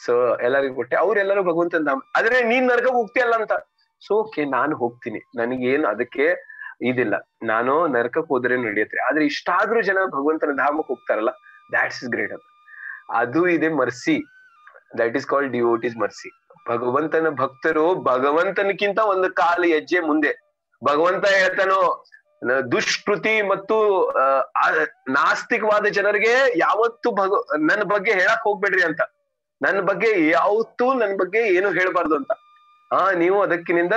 ಸೊ ಎಲ್ಲರಿಗೂ ಕೊಟ್ಟೆ, ಅವ್ರೆಲ್ಲರೂ ಭಗವಂತನ ಧಾಮ, ಆದ್ರೆ ನೀನ್ ನರಕಕ್ಕೆ ಹೋಗ್ತೀಯಲ್ಲ ಅಂತ. ಸೊ ಓಕೆ, ನಾನು ಹೋಗ್ತೀನಿ, ನನಗೇನು ಅದಕ್ಕೆ ಇದಿಲ್ಲ, ನಾನು ನರಕಕ್ಕೆ ಹೋದ್ರೆ ನಡೆಯುತ್ತೆ. ಆದ್ರೆ ಇಷ್ಟಾದ್ರೂ ಜನ ಭಗವಂತನ ಧಾಮಕ್ಕೆ ಹೋಗ್ತಾರಲ್ಲ, ದ್ಯಾಟ್ಸ್ ಇಸ್ ಗ್ರೇಟ್ ಅಂತ. ಅದು ಇದೆ mercy, that is called devotees mercy. ಭಗವಂತನ ಭಕ್ತರು ಭಗವಂತನಕ್ಕಿಂತ ಒಂದು ಕಾಲು ಹೆಜ್ಜೆ ಮುಂದೆ. ಭಗವಂತ ಹೇಳ್ತಾನೋ, ದುಷ್ಕೃತಿ ಮತ್ತು ನಾಸ್ತಿಕವಾದ ಜನರಿಗೆ ಯಾವತ್ತು ನನ್ನ ಬಗ್ಗೆ ಹೇಳಕ್ ಹೋಗ್ಬೇಡ್ರಿ ಅಂತ, ನನ್ನ ಬಗ್ಗೆ ಏನು ಹೇಳ್ಬಾರ್ದು ಅಂತ, ನೀವು ಅದಕ್ಕಿನಿಂದ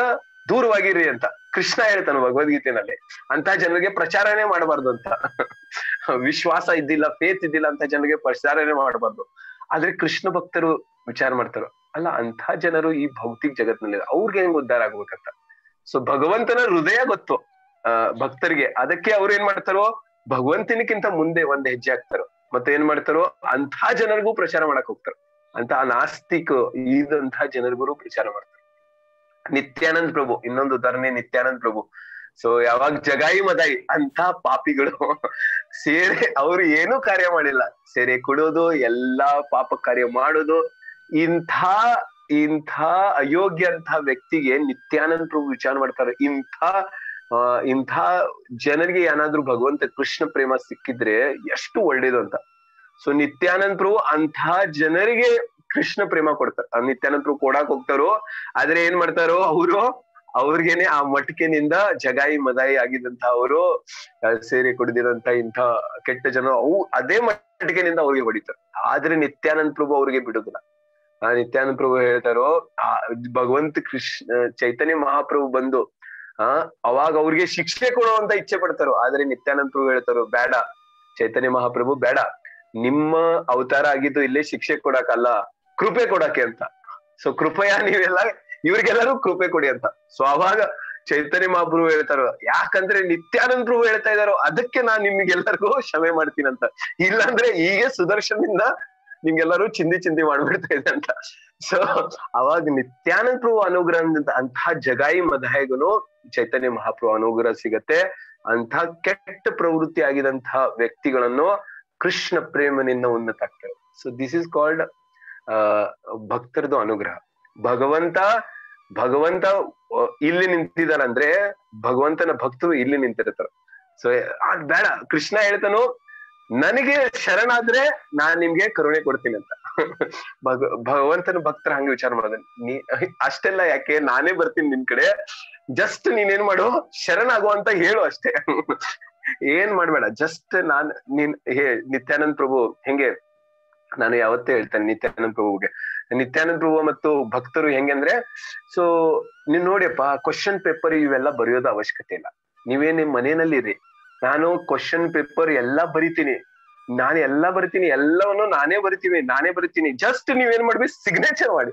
ದೂರವಾಗಿರಿ ಅಂತ ಕೃಷ್ಣ ಹೇಳ್ತಾನೆ ಭಗವದ್ಗೀತೆನಲ್ಲಿ. ಅಂತ ಜನರಿಗೆ ಪ್ರಚಾರನೇ ಮಾಡಬಾರ್ದು ಅಂತ, ವಿಶ್ವಾಸ ಇದ್ದಿಲ್ಲ, ಫೇತ್ ಇದ್ದಿಲ್ಲ ಅಂತ ಜನರಿಗೆ ಪ್ರಚಾರನೇ ಮಾಡಬಾರ್ದು. ಆದ್ರೆ ಕೃಷ್ಣ ಭಕ್ತರು ವಿಚಾರ ಮಾಡ್ತಾರೋ, ಅಲ್ಲ ಅಂತ ಜನರು ಈ ಭೌತಿಕ ಜಗತ್ತಿನಲ್ಲಿ ಅವ್ರಿಗೆ ಹೆಂಗ್ ಉದ್ಧಾರ ಆಗ್ಬೇಕಂತ. ಸೊ ಭಗವಂತನ ಹೃದಯ ಗೊತ್ತು ಭಕ್ತರಿಗೆ, ಅದಕ್ಕೆ ಅವ್ರು ಏನ್ ಮಾಡ್ತಾರೋ, ಭಗವಂತನಿಕ್ಕಿಂತ ಮುಂದೆ ಒಂದ್ ಹೆಜ್ಜೆ ಹಾಕ್ತಾರೋ, ಮತ್ತೆ ಏನ್ ಮಾಡ್ತಾರೋ, ಅಂಥ ಜನರಿಗೂ ಪ್ರಚಾರ ಮಾಡಕ್ ಹೋಗ್ತಾರ, ಅಂತ ನಾಸ್ತಿಕ ಇದಂತಹ ಜನರಿಗೂ ಪ್ರಚಾರ ಮಾಡ್ತಾರೆ. ನಿತ್ಯಾನಂದ್ ಪ್ರಭು, ಇನ್ನೊಂದು ಉದಾಹರಣೆ ನಿತ್ಯಾನಂದ್ ಪ್ರಭು. ಸೊ ಯಾವಾಗ ಜಗಾಯಿ ಮದಾಯಿ ಅಂತ ಪಾಪಿಗಳು ಸೇರೆ, ಅವ್ರು ಏನೂ ಕಾರ್ಯ ಮಾಡಿಲ್ಲ, ಸೇರೆ ಕುಡೋದು, ಎಲ್ಲಾ ಪಾಪ ಕಾರ್ಯ ಮಾಡೋದು, ಇಂಥ ಅಯೋಗ್ಯ ಅಂತ ವ್ಯಕ್ತಿಗೆ ನಿತ್ಯಾನಂದ ಪ್ರಭು ವಿಚಾರ ಮಾಡ್ತಾರೆ. ಇಂಥ ಜನರಿಗೆ ಏನಾದ್ರೂ ಭಗವಂತ ಕೃಷ್ಣ ಪ್ರೇಮ ಸಿಕ್ಕಿದ್ರೆ ಎಷ್ಟು ಒಳ್ಳೇದು ಅಂತ. ಸೊ ನಿತ್ಯಾನಂದ ಪ್ರಭು ಅಂಥ ಜನರಿಗೆ ಕೃಷ್ಣ ಪ್ರೇಮ ಕೊಡ್ತಾರೆ. ನಿತ್ಯಾನಂದ ಪ್ರಭು ಕೊಡಾಕ್ ಹೋಗ್ತಾರೋ, ಆದ್ರೆ ಏನ್ ಮಾಡ್ತಾರೋ ಅವ್ರಿಗೇನೆ ಆ ಮಟ್ಕೆನಿಂದ ಜಗಾಯಿ ಮದಾಯಿ ಆಗಿದ್ದಂತ ಅವರು ಸೇರಿ ಕುಡಿದಿರಂತ ಇಂಥ ಕೆಟ್ಟ ಜನ ಅದೇ ಮಟ್ಕೆನಿಂದ ಅವ್ರಿಗೆ ಹೊಡಿತಾರೆ. ಆದ್ರೆ ನಿತ್ಯಾನಂದ ಪ್ರಭು ಅವ್ರಿಗೆ ಬಿಡುದಿಲ್ಲ. ನಿತ್ಯಾನಂದ ಪ್ರಭು ಹೇಳ್ತಾರೋ, ಭಗವಂತ ಚೈತನ್ಯ ಮಹಾಪ್ರಭು ಬಂದು ಅವಾಗ ಅವ್ರಿಗೆ ಶಿಕ್ಷೆ ಕೊಡುವಂತ ಇಚ್ಛೆ ಪಡ್ತಾರೋ, ಆದ್ರೆ ನಿತ್ಯಾನಂದ ಪ್ರಭು ಹೇಳ್ತಾರೋ, ಬೇಡ ಚೈತನ್ಯ ಮಹಾಪ್ರಭು ಬೇಡ, ನಿಮ್ಮ ಅವತಾರ ಆಗಿದ್ದು ಇಲ್ಲೇ ಶಿಕ್ಷೆ ಕೊಡಕ್ಕಲ್ಲ, ಕೃಪೆ ಕೊಡಕ್ಕೆ ಅಂತ. ಸೊ ಕೃಪೆಯ ನೀವೆಲ್ಲ ಇವ್ರಿಗೆಲ್ಲರೂ ಕೃಪೆ ಕೊಡಿ ಅಂತ. ಸೊ ಅವಾಗ ಚೈತನ್ಯ ಮಹಾಪ್ರಭು ಹೇಳ್ತಾರೋ, ಯಾಕಂದ್ರೆ ನಿತ್ಯಾನಂದ ಪ್ರಭು ಹೇಳ್ತಾ ಇದಾರೋ ಅದಕ್ಕೆ ನಾನ್ ನಿಮ್ಗೆಲ್ಲರಿಗೂ ಕ್ಷಮೆ ಮಾಡ್ತೀನಂತ, ಇಲ್ಲಾಂದ್ರೆ ಹೀಗೆ ಸುದರ್ಶನಿಂದ ನಿಮ್ಗೆಲ್ಲರೂ ಚಿಂದಿ ಮಾಡ್ಬಿಡ್ತಾ ಇದೆ ಅಂತ. ಸೊ ಅವಾಗ ನಿತ್ಯಾನಂದ ಪ್ರಭು ಅನುಗ್ರಹದಿಂದ ಅಂತಹ ಜಗಾಯಿ ಮದಾಯಿಗೂ ಚೈತನ್ಯ ಮಹಾಪ್ರಭು ಅನುಗ್ರಹ ಸಿಗತ್ತೆ. ಅಂಥ ಕೆಟ್ಟ ಪ್ರವೃತ್ತಿ ಆಗಿದಂತಹ ವ್ಯಕ್ತಿಗಳನ್ನು ಕೃಷ್ಣ ಪ್ರೇಮನಿಂದ ಉನ್ನತ ಆಗ್ತಾರೆ. ಸೊ ದಿಸ್ ಇಸ್ ಕಾಲ್ಡ್ ಭಕ್ತರದು ಅನುಗ್ರಹ. ಭಗವಂತ ಇಲ್ಲಿ ನಿಂತಿದಾರಂದ್ರೆ ಭಗವಂತನ ಭಕ್ತರು ಇಲ್ಲಿ ನಿಂತಿರ್ತಾರೆ. ಸೊ ಅದ್ ಬೇಡ, ಕೃಷ್ಣ ಹೇಳ್ತಾನು, ನನಗೆ ಶರಣಾದ್ರೆ ನಾನ್ ನಿಮ್ಗೆ ಕರುಣೆ ಕೊಡ್ತೀನಿ ಅಂತ. ಭಗವಂತನ ಭಕ್ತರ ಹಂಗೆ ವಿಚಾರ ಮಾಡೋದು. ಅಷ್ಟೆಲ್ಲ ಯಾಕೆ, ನಾನೇ ಬರ್ತೀನಿ ನಿನ್ ಕಡೆ, ಜಸ್ಟ್ ನೀನೇನ್ ಮಾಡು, ಶರಣಾಗು ಅಂತ ಹೇಳು ಅಷ್ಟೇ, ಏನ್ ಮಾಡ್ಬೇಡ, ಜಸ್ಟ್ ನಿತ್ಯಾನಂದ ಪ್ರಭು ಹೆಂಗೆ, ನಾನು ಯಾವತ್ತೇ ಹೇಳ್ತೇನೆ ನಿತ್ಯಾನಂದ ಪ್ರಭು ಮತ್ತು ಭಕ್ತರು ಹೆಂಗಂದ್ರೆ, ಸೊ ನೀವ್ ನೋಡಿಯಪ್ಪ, ಕ್ವಶನ್ ಪೇಪರ್ ಇವೆಲ್ಲ ಬರೆಯೋದು ಅವಶ್ಯಕತೆ ಇಲ್ಲ. ನೀವೇ ನಿಮ್ ಮನೆಯಲ್ಲಿರಿ, ನಾನು ಕ್ವಶನ್ ಪೇಪರ್ ಎಲ್ಲಾ ಬರಿತೀನಿ, ಎಲ್ಲವನ್ನು ನಾನೇ ಬರಿತೀನಿ. ಜಸ್ಟ್ ನೀವೇನ್ ಮಾಡ್ಬೇಕು, ಸಿಗ್ನೇಚರ್ ಮಾಡಿ,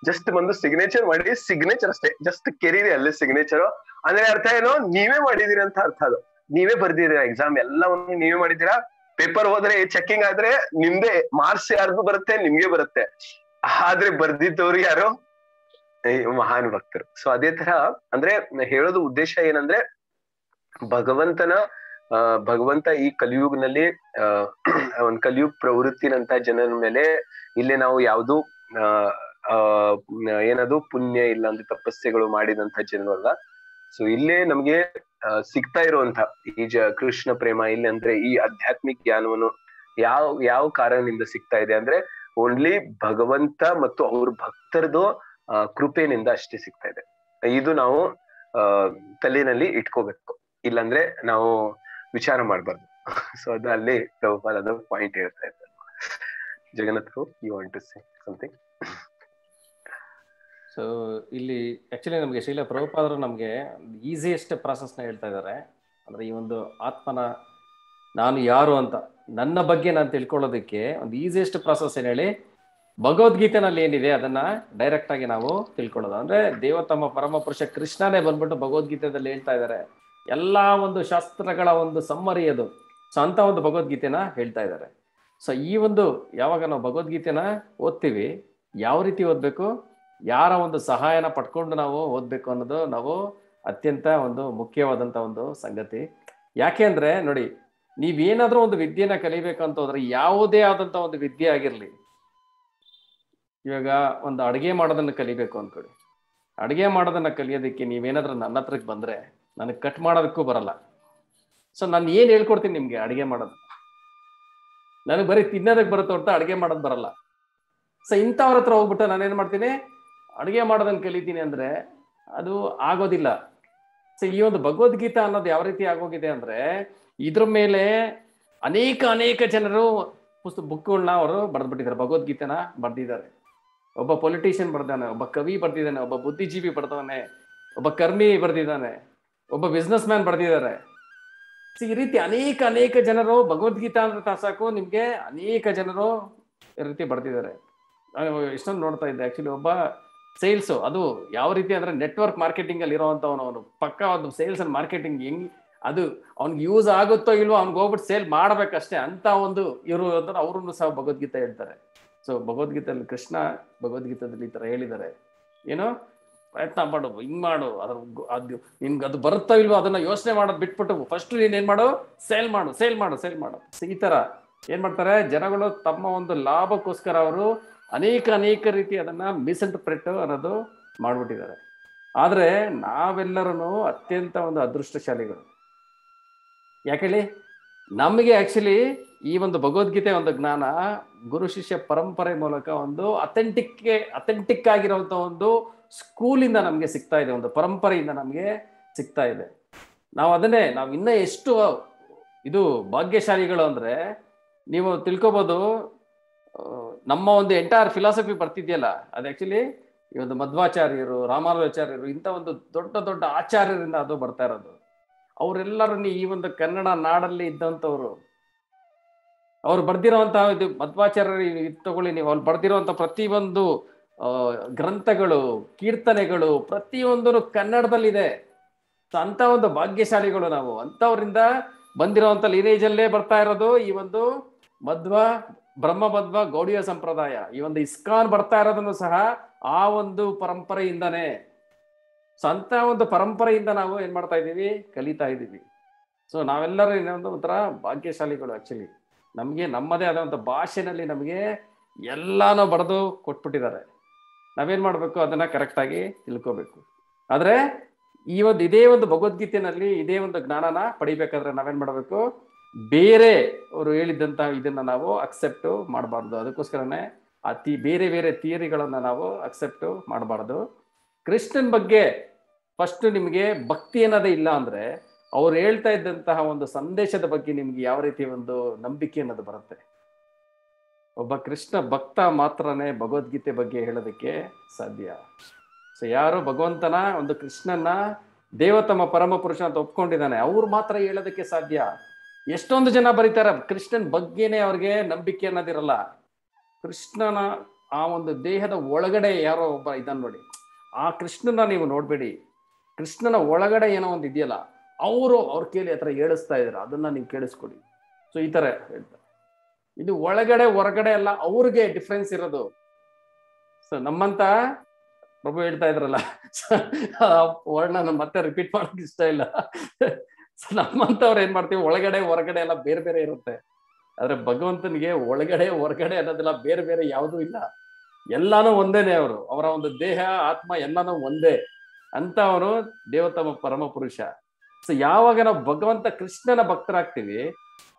ಜಸ್ಟ್ ಬಂದು ಸಿಗ್ನೇಚರ್ ಮಾಡಿ, ಸಿಗ್ನೇಚರ್ ಅಷ್ಟೇ, ಜಸ್ಟ್ ಕೆರೀರಿ ಅಲ್ಲಿ ಸಿಗ್ನೇಚರ್. ಅಂದ್ರೆ ಅರ್ಥ ಏನೋ, ನೀವೇ ಮಾಡಿದೀರಿ ಅಂತ ಅರ್ಥ. ಅದು ನೀವೇ ಬರ್ದಿದ್ದೀರಾ, ಎಕ್ಸಾಮ್ ಎಲ್ಲವನ್ನು ನೀವೇ ಮಾಡಿದ್ದೀರಾ. ಪೇಪರ್ ಹೋದ್ರೆ ಚೆಕಿಂಗ್ ಆದ್ರೆ ನಿಮ್ದೇ ಮಾರ್ಕ್ಸ್ ಯಾರಿಗೂ ಬರುತ್ತೆ, ನಿಮ್ಗೆ ಬರುತ್ತೆ. ಆದ್ರೆ ಬರ್ದಿದ್ದವ್ರು ಯಾರು, ಮಹಾನ್ ಭಕ್ತರು. ಸೊ ಅದೇ ತರ ಅಂದ್ರೆ ಹೇಳೋದು ಉದ್ದೇಶ ಏನಂದ್ರೆ, ಭಗವಂತ ಈ ಕಲಿಯುಗ್ನಲ್ಲಿ ಒಂದ್ ಕಲಿಯುಗ್ ಪ್ರವೃತ್ತಿನಂತ ಜನರ ಮೇಲೆ ಇಲ್ಲೇ ನಾವು ಯಾವ್ದು ಏನದು ಪುಣ್ಯ ಇಲ್ಲ ಅಂದ್ರೆ ತಪಸ್ಸೆಗಳು ಮಾಡಿದಂತ ಜನರು ಅಲ್ಲ. ಸೊ ಇಲ್ಲೇ ನಮ್ಗೆ ಸಿಗ್ತಾ ಇರುವಂತ ಈ ಕೃಷ್ಣ ಪ್ರೇಮ ಇಲ್ಲಿ ಅಂದ್ರೆ ಈ ಆಧ್ಯಾತ್ಮಿಕ ಜ್ಞಾನವನ್ನು ಯಾವ ಕಾರಣದಿಂದ ಸಿಗ್ತಾ ಇದೆ ಅಂದ್ರೆ, ಓನ್ಲಿ ಭಗವಂತ ಮತ್ತು ಅವ್ರ ಭಕ್ತರದು ಕೃಪೆನಿಂದ ಅಷ್ಟೇ ಸಿಗ್ತಾ ಇದೆ. ಇದು ನಾವು ತಲೆಯಲ್ಲಿ ಇಟ್ಕೋಬೇಕು, ಇಲ್ಲಾಂದ್ರೆ ನಾವು ವಿಚಾರ ಮಾಡ್ಬಾರ್ದು. ಸೊ ಅದು ಅಲ್ಲಿ ಪ್ರಭುಪಾದ ಅದು ಪಾಯಿಂಟ್ ಹೇಳ್ತಾ ಇದ್ದಾರೆ. Jagannath, you want to say something? So ಇಲ್ಲಿ ಆಕ್ಚುಲಿ ನಮಗೆ ಶ್ರೀಲ ಪ್ರಭುಪಾದರು ನಮಗೆ ಈಸಿಯೆಸ್ಟ್ ಪ್ರಾಸೆಸ್ನ ಹೇಳ್ತಾ ಇದ್ದಾರೆ. ಅಂದ್ರೆ ಈ ಒಂದು ಆತ್ಮನ ನಾನು ಯಾರು ಅಂತ ನನ್ನ ಬಗ್ಗೆ ನಾನು ತಿಳ್ಕೊಳ್ಳೋದಕ್ಕೆ ಒಂದು ಈಸಿಯೆಸ್ಟ್ ಪ್ರಾಸೆಸ್ ಏನ್ ಹೇಳಿ, ಭಗವದ್ಗೀತೆನಲ್ಲಿ ಏನಿದೆ ಅದನ್ನ ಡೈರೆಕ್ಟ್ ಆಗಿ ನಾವು ತಿಳ್ಕೊಳ್ಳೋದು. ಅಂದ್ರೆ ದೇವತಮ್ಮ ಪರಮ ಪುರುಷ ಕೃಷ್ಣನೇ ಬಂದ್ಬಿಟ್ಟು ಭಗವದ್ಗೀತೆದಲ್ಲಿ ಹೇಳ್ತಾ ಇದ್ದಾರೆ, ಎಲ್ಲಾ ಒಂದು ಶಾಸ್ತ್ರಗಳ ಒಂದು ಸಮ್ಮರಿ ಅದು. ಸೊ ಅಂತ ಒಂದು ಭಗವದ್ಗೀತೆನ ಹೇಳ್ತಾ ಇದ್ದಾರೆ. ಸೊ ಈ ಒಂದು ಯಾವಾಗ ನಾವು ಭಗವದ್ಗೀತೆನ ಓದ್ತೀವಿ, ಯಾವ ರೀತಿ ಓದ್ಬೇಕು, ಯಾರ ಒಂದು ಸಹಾಯನ ಪಡ್ಕೊಂಡು ನಾವು ಓದ್ಬೇಕು ಅನ್ನೋದು ನಾವು ಅತ್ಯಂತ ಒಂದು ಮುಖ್ಯವಾದಂತ ಒಂದು ಸಂಗತಿ. ಯಾಕೆ ಅಂದ್ರೆ ನೋಡಿ, ನೀವೇನಾದ್ರೂ ಒಂದು ವಿದ್ಯೆನ ಕಲಿಬೇಕಂತ ಹೋದ್ರೆ, ಯಾವುದೇ ಆದಂತ ಒಂದು ವಿದ್ಯೆ ಆಗಿರ್ಲಿ, ಇವಾಗ ಒಂದು ಅಡುಗೆ ಮಾಡೋದನ್ನ ಕಲಿಬೇಕು ಅನ್ಕೊಳ್ಳಿ, ಅಡುಗೆ ಮಾಡೋದನ್ನ ಕಲಿಯೋದಕ್ಕೆ ನೀವೇನಾದ್ರೂ ನನ್ನ ಹತ್ರಕ್ಕೆ ಬಂದ್ರೆ ನನಗೆ ಕಟ್ ಮಾಡೋದಕ್ಕೂ ಬರಲ್ಲ. ಸೊ ನಾನು ಏನ್ ಹೇಳ್ಕೊಡ್ತೀನಿ ನಿಮ್ಗೆ ಅಡುಗೆ ಮಾಡೋದು, ನನಗೆ ಬರೀ ತಿನ್ನೋದಕ್ಕೆ ಬರುತ್ತೆ ಹೊರತು ಅಡುಗೆ ಮಾಡೋದು ಬರಲ್ಲ. ಸೊ ಇಂಥವ್ರ ಹತ್ರ ಹೋಗ್ಬಿಟ್ಟು ನಾನೇನ್ ಮಾಡ್ತೀನಿ, ಅಡುಗೆ ಮಾಡೋದನ್ನ ಕಲಿತೀನಿ ಅಂದ್ರೆ ಅದು ಆಗೋದಿಲ್ಲ. ಸೊ ಈ ಒಂದು ಭಗವದ್ಗೀತಾ ಅನ್ನೋದು ಯಾವ ರೀತಿ ಆಗೋಗಿದೆ ಅಂದ್ರೆ, ಇದ್ರ ಮೇಲೆ ಅನೇಕ ಜನರು ಬುಕ್ಗಳನ್ನ ಅವರು ಬರೆದ್ಬಿಟ್ಟಿದ್ದಾರೆ, ಭಗವದ್ಗೀತೆನ ಬರ್ದಿದ್ದಾರೆ. ಒಬ್ಬ ಪೊಲಿಟಿಷಿಯನ್ ಬರ್ದಾನೆ, ಒಬ್ಬ ಕವಿ ಬರ್ದಿದ್ದಾನೆ, ಒಬ್ಬ ಬುದ್ಧಿಜೀವಿ ಬರ್ದವನೆ, ಒಬ್ಬ ಕರ್ಮಿ ಬರ್ದಿದ್ದಾನೆ, ಒಬ್ಬ ಬಿಸ್ನೆಸ್ ಮ್ಯಾನ್ ಬರ್ದಿದ್ದಾರೆ. ಸೊ ಈ ರೀತಿ ಅನೇಕ ಜನರು ಭಗವದ್ಗೀತಾ ಅಂದ್ರೆ ಸಾಕು ನಿಮ್ಗೆ ಅನೇಕ ಜನರು ಈ ರೀತಿ ಬರ್ದಿದ್ದಾರೆ. ಇಷ್ಟೊಂದು ನೋಡ್ತಾ ಇದ್ದೆ ಆಕ್ಚುಲಿ, ಒಬ್ಬ ಸೇಲ್ಸ್, ಅದು ಯಾವ ರೀತಿ ಅಂದ್ರೆ ನೆಟ್ವರ್ಕ್ ಮಾರ್ಕೆಟಿಂಗ್ ಅಲ್ಲಿ ಇರೋವಂಥವನು, ಅವನು ಪಕ್ಕ ಒಂದು ಸೇಲ್ಸ್ ಅಂಡ್ ಮಾರ್ಕೆಟಿಂಗ್ ಹೆಂಗ್ ಅದು ಅವ್ನಿಗೆ ಯೂಸ್ ಆಗುತ್ತೋ ಇಲ್ವೋ, ಅವ್ನಿಗೆ ಹೋಗ್ಬಿಟ್ಟು ಸೇಲ್ ಮಾಡ್ಬೇಕಷ್ಟೇ ಅಂತ ಒಂದು ಇವರು ಅಂದ್ರೆ ಅವ್ರನ್ನು ಸಹ ಭಗವದ್ಗೀತೆ ಹೇಳ್ತಾರೆ. ಸೊ ಭಗವದ್ಗೀತೆಯಲ್ಲಿ ಕೃಷ್ಣ ಭಗವದ್ಗೀತೆಯಲ್ಲಿ ಈ ತರ ಹೇಳಿದ್ದಾರೆ, ಏನೋ ಪ್ರಯತ್ನ ಮಾಡು, ಹಿಂಗ್ ಮಾಡು, ಅದು ನಿನ್ಗೆ ಅದು ಬರುತ್ತಾ ಇಲ್ವೋ ಅದನ್ನ ಯೋಚನೆ ಮಾಡೋದು ಬಿಟ್ಬಿಟ್ಟು ಫಸ್ಟ್ ನೀನ್ ಏನ್ ಮಾಡು, ಸೇಲ್ ಮಾಡು, ಸೇಲ್ ಮಾಡು, ಸೇಲ್ ಮಾಡು. ಈ ತರ ಏನ್ ಮಾಡ್ತಾರೆ ಜನಗಳು, ತಮ್ಮ ಒಂದು ಲಾಭಕ್ಕೋಸ್ಕರ ಅವರು ಅನೇಕ ರೀತಿ ಅದನ್ನ ಮಿಸ್ಇಂಟರ್ಪ್ರೆಟ್ ಅನ್ನೋದು ಮಾಡ್ಬಿಟ್ಟಿದ್ದಾರೆ. ಆದ್ರೆ ನಾವೆಲ್ಲರೂ ಅತ್ಯಂತ ಒಂದು ಅದೃಷ್ಟಶಾಲಿಗಳು. ಯಾಕೇಳಿ, ನಮಗೆ ಆಕ್ಚುಲಿ ಈ ಒಂದು ಭಗವದ್ಗೀತೆ ಒಂದು ಜ್ಞಾನ ಗುರು ಶಿಷ್ಯ ಪರಂಪರೆ ಮೂಲಕ ಒಂದು ಅಥೆಂಟಿಕ್ ಆಗಿರುವಂತ ಒಂದು ಸ್ಕೂಲಿಂದ ನಮ್ಗೆ ಸಿಗ್ತಾ ಇದೆ, ಒಂದು ಪರಂಪರೆಯಿಂದ ನಮ್ಗೆ ಸಿಗ್ತಾ ಇದೆ. ನಾವು ಇನ್ನ ಎಷ್ಟು ಇದು ಭಾಗ್ಯಶಾಲಿಗಳು ಅಂದ್ರೆ, ನೀವು ತಿಳ್ಕೊಬೋದು, ನಮ್ಮ ಒಂದು ಎಂಟೈರ್ ಫಿಲಾಸಫಿ ಬರ್ತಿದ್ಯಲ್ಲ, ಅದು ಆಕ್ಚುಲಿ ಈ ಒಂದು ಮಧ್ವಾಚಾರ್ಯರು, ರಾಮಾನುಜಾಚಾರ್ಯರು, ಇಂಥ ಒಂದು ದೊಡ್ಡ ದೊಡ್ಡ ಆಚಾರ್ಯರಿಂದ ಅದು ಬರ್ತಾ ಇರೋದು. ಅವರೆಲ್ಲರನ್ನು ಈ ಒಂದು ಕನ್ನಡ ನಾಡಲ್ಲಿ ಇದ್ದಂಥವ್ರು, ಅವ್ರು ಬರ್ದಿರೋಂತಹ ಇದು ಮಧ್ವಾಚಾರ್ಯರು ತಗೊಳ್ಳಿ ನೀವು, ಅವ್ರು ಬರ್ದಿರೋಂಥ ಪ್ರತಿಯೊಂದು ಗ್ರಂಥಗಳು, ಕೀರ್ತನೆಗಳು ಪ್ರತಿಯೊಂದು ಕನ್ನಡದಲ್ಲಿದೆ. ಅಂತ ಒಂದು ಭಾಗ್ಯಶಾಲಿಗಳು ನಾವು. ಅಂಥವ್ರಿಂದ ಬಂದಿರೋಂಥ ಲೀನೇಜಲ್ಲೇ ಬರ್ತಾ ಇರೋದು ಈ ಒಂದು ಬ್ರಹ್ಮಮಧ್ವ ಗೌಡಿಯ ಸಂಪ್ರದಾಯ. ಈ ಒಂದು ಇಸ್ಕಾನ್ ಬರ್ತಾ ಇರೋದನ್ನು ಸಹ ಆ ಒಂದು ಪರಂಪರೆಯಿಂದನೇ. ಸೊ ಅಂತ ಒಂದು ಪರಂಪರೆಯಿಂದ ನಾವು ಏನ್ ಮಾಡ್ತಾ ಇದ್ದೀವಿ, ಕಲಿತಾ ಇದ್ದೀವಿ. ಸೊ ನಾವೆಲ್ಲರೂ ಇನ್ನೊಂದು ಒಂಥರ ಭಾಗ್ಯಶಾಲಿಗಳು. ಆಕ್ಚುಲಿ ನಮ್ಗೆ ನಮ್ಮದೇ ಆದಂಥ ಭಾಷೆನಲ್ಲಿ ನಮಗೆ ಎಲ್ಲಾನು ಬರೆದು ಕೊಟ್ಬಿಟ್ಟಿದ್ದಾರೆ. ನಾವೇನ್ ಮಾಡ್ಬೇಕು, ಅದನ್ನ ಕರೆಕ್ಟ್ ಆಗಿ ತಿಳ್ಕೋಬೇಕು. ಆದ್ರೆ ಇದೇ ಒಂದು ಭಗವದ್ಗೀತೆನಲ್ಲಿ ಇದೇ ಒಂದು ಜ್ಞಾನನ ಪಡಿಬೇಕಾದ್ರೆ ನಾವೇನ್ ಮಾಡ್ಬೇಕು, ಬೇರೆ ಅವರು ಹೇಳಿದಂತ ಇದನ್ನ ನಾವು ಅಕ್ಸೆಪ್ಟ್ ಮಾಡಬಾರ್ದು. ಅದಕ್ಕೋಸ್ಕರನೇ ಬೇರೆ ಬೇರೆ ಥಿಯರಿಗಳನ್ನ ನಾವು ಅಕ್ಸೆಪ್ಟ್ ಮಾಡಬಾರ್ದು. ಕೃಷ್ಣನ್ ಬಗ್ಗೆ ಫಸ್ಟ್ ನಿಮಗೆ ಭಕ್ತಿ ಅನ್ನೋದೇ ಇಲ್ಲ ಅಂದ್ರೆ, ಅವ್ರು ಹೇಳ್ತಾ ಇದ್ದಂತಹ ಒಂದು ಸಂದೇಶದ ಬಗ್ಗೆ ನಿಮ್ಗೆ ಯಾವ ರೀತಿ ಒಂದು ನಂಬಿಕೆ ಅನ್ನೋದು ಬರುತ್ತೆ? ಒಬ್ಬ ಕೃಷ್ಣ ಭಕ್ತ ಮಾತ್ರನೇ ಭಗವದ್ಗೀತೆ ಬಗ್ಗೆ ಹೇಳೋದಕ್ಕೆ ಸಾಧ್ಯ. ಸೊ ಯಾರು ಭಗವಂತನ ಒಂದು ಕೃಷ್ಣನ ದೇವತಮ ಪರಮ ಪುರುಷ ಅಂತ ಒಪ್ಕೊಂಡಿದ್ದಾನೆ, ಅವ್ರು ಮಾತ್ರ ಹೇಳೋದಕ್ಕೆ ಸಾಧ್ಯ. ಎಷ್ಟೊಂದು ಜನ ಬರೀತಾರೆ ಕೃಷ್ಣನ್ ಬಗ್ಗೆನೇ ಅವ್ರಿಗೆ ನಂಬಿಕೆ ಅನ್ನೋದಿರಲ್ಲ. ಕೃಷ್ಣನ ಆ ಒಂದು ದೇಹದ ಒಳಗಡೆ ಯಾರೋ ಒಬ್ಬ ಇದ್ದಾನೆ ನೋಡಿ, ಆ ಕೃಷ್ಣನ ನೀವು ನೋಡ್ಬೇಡಿ, ಕೃಷ್ಣನ ಒಳಗಡೆ ಏನೋ ಒಂದು ಇದೆಯಲ್ಲ, ಅವ್ರ ಕೇಳಿ ಹತ್ರ ಹೇಳಿಸ್ತಾ ಇದಾರೆ, ಅದನ್ನ ನೀವು ಕೇಳಿಸ್ಕೊಡಿ. ಸೊ ಈ ತರ ಹೇಳ್ತಾರೆ. ಇದು ಒಳಗಡೆ ಹೊರಗಡೆ ಎಲ್ಲ ಅವ್ರಿಗೆ ಡಿಫ್ರೆನ್ಸ್ ಇರೋದು. ಸೊ ನಮ್ಮಂತ ಪ್ರಭು ಹೇಳ್ತಾ ಇದ್ರಲ್ಲ, ವರ್ಣ ಮತ್ತೆ ರಿಪೀಟ್ ಮಾಡೋಕೆ ಇಷ್ಟ ಇಲ್ಲ. ಸೊ ನಮ್ಮಂತವ್ರು ಏನ್ ಮಾಡ್ತೀವಿ, ಒಳಗಡೆ ಹೊರಗಡೆ ಎಲ್ಲ ಬೇರೆ ಬೇರೆ ಇರುತ್ತೆ. ಆದ್ರೆ ಭಗವಂತನಿಗೆ ಒಳಗಡೆ ಹೊರಗಡೆ ಅನ್ನೋದೆಲ್ಲ ಬೇರೆ ಬೇರೆ ಯಾವುದೂ ಇಲ್ಲ, ಎಲ್ಲಾನು ಒಂದೇನೆ. ಅವರ ಒಂದು ದೇಹ ಆತ್ಮ ಎಲ್ಲಾನು ಒಂದೇ ಅಂತ ಅವರು ದೇವತಮ ಪರಮ ಪುರುಷ. ಸೊ ಯಾವಾಗ ನಾವು ಭಗವಂತ ಕೃಷ್ಣನ ಭಕ್ತರಾಗ್ತೀವಿ,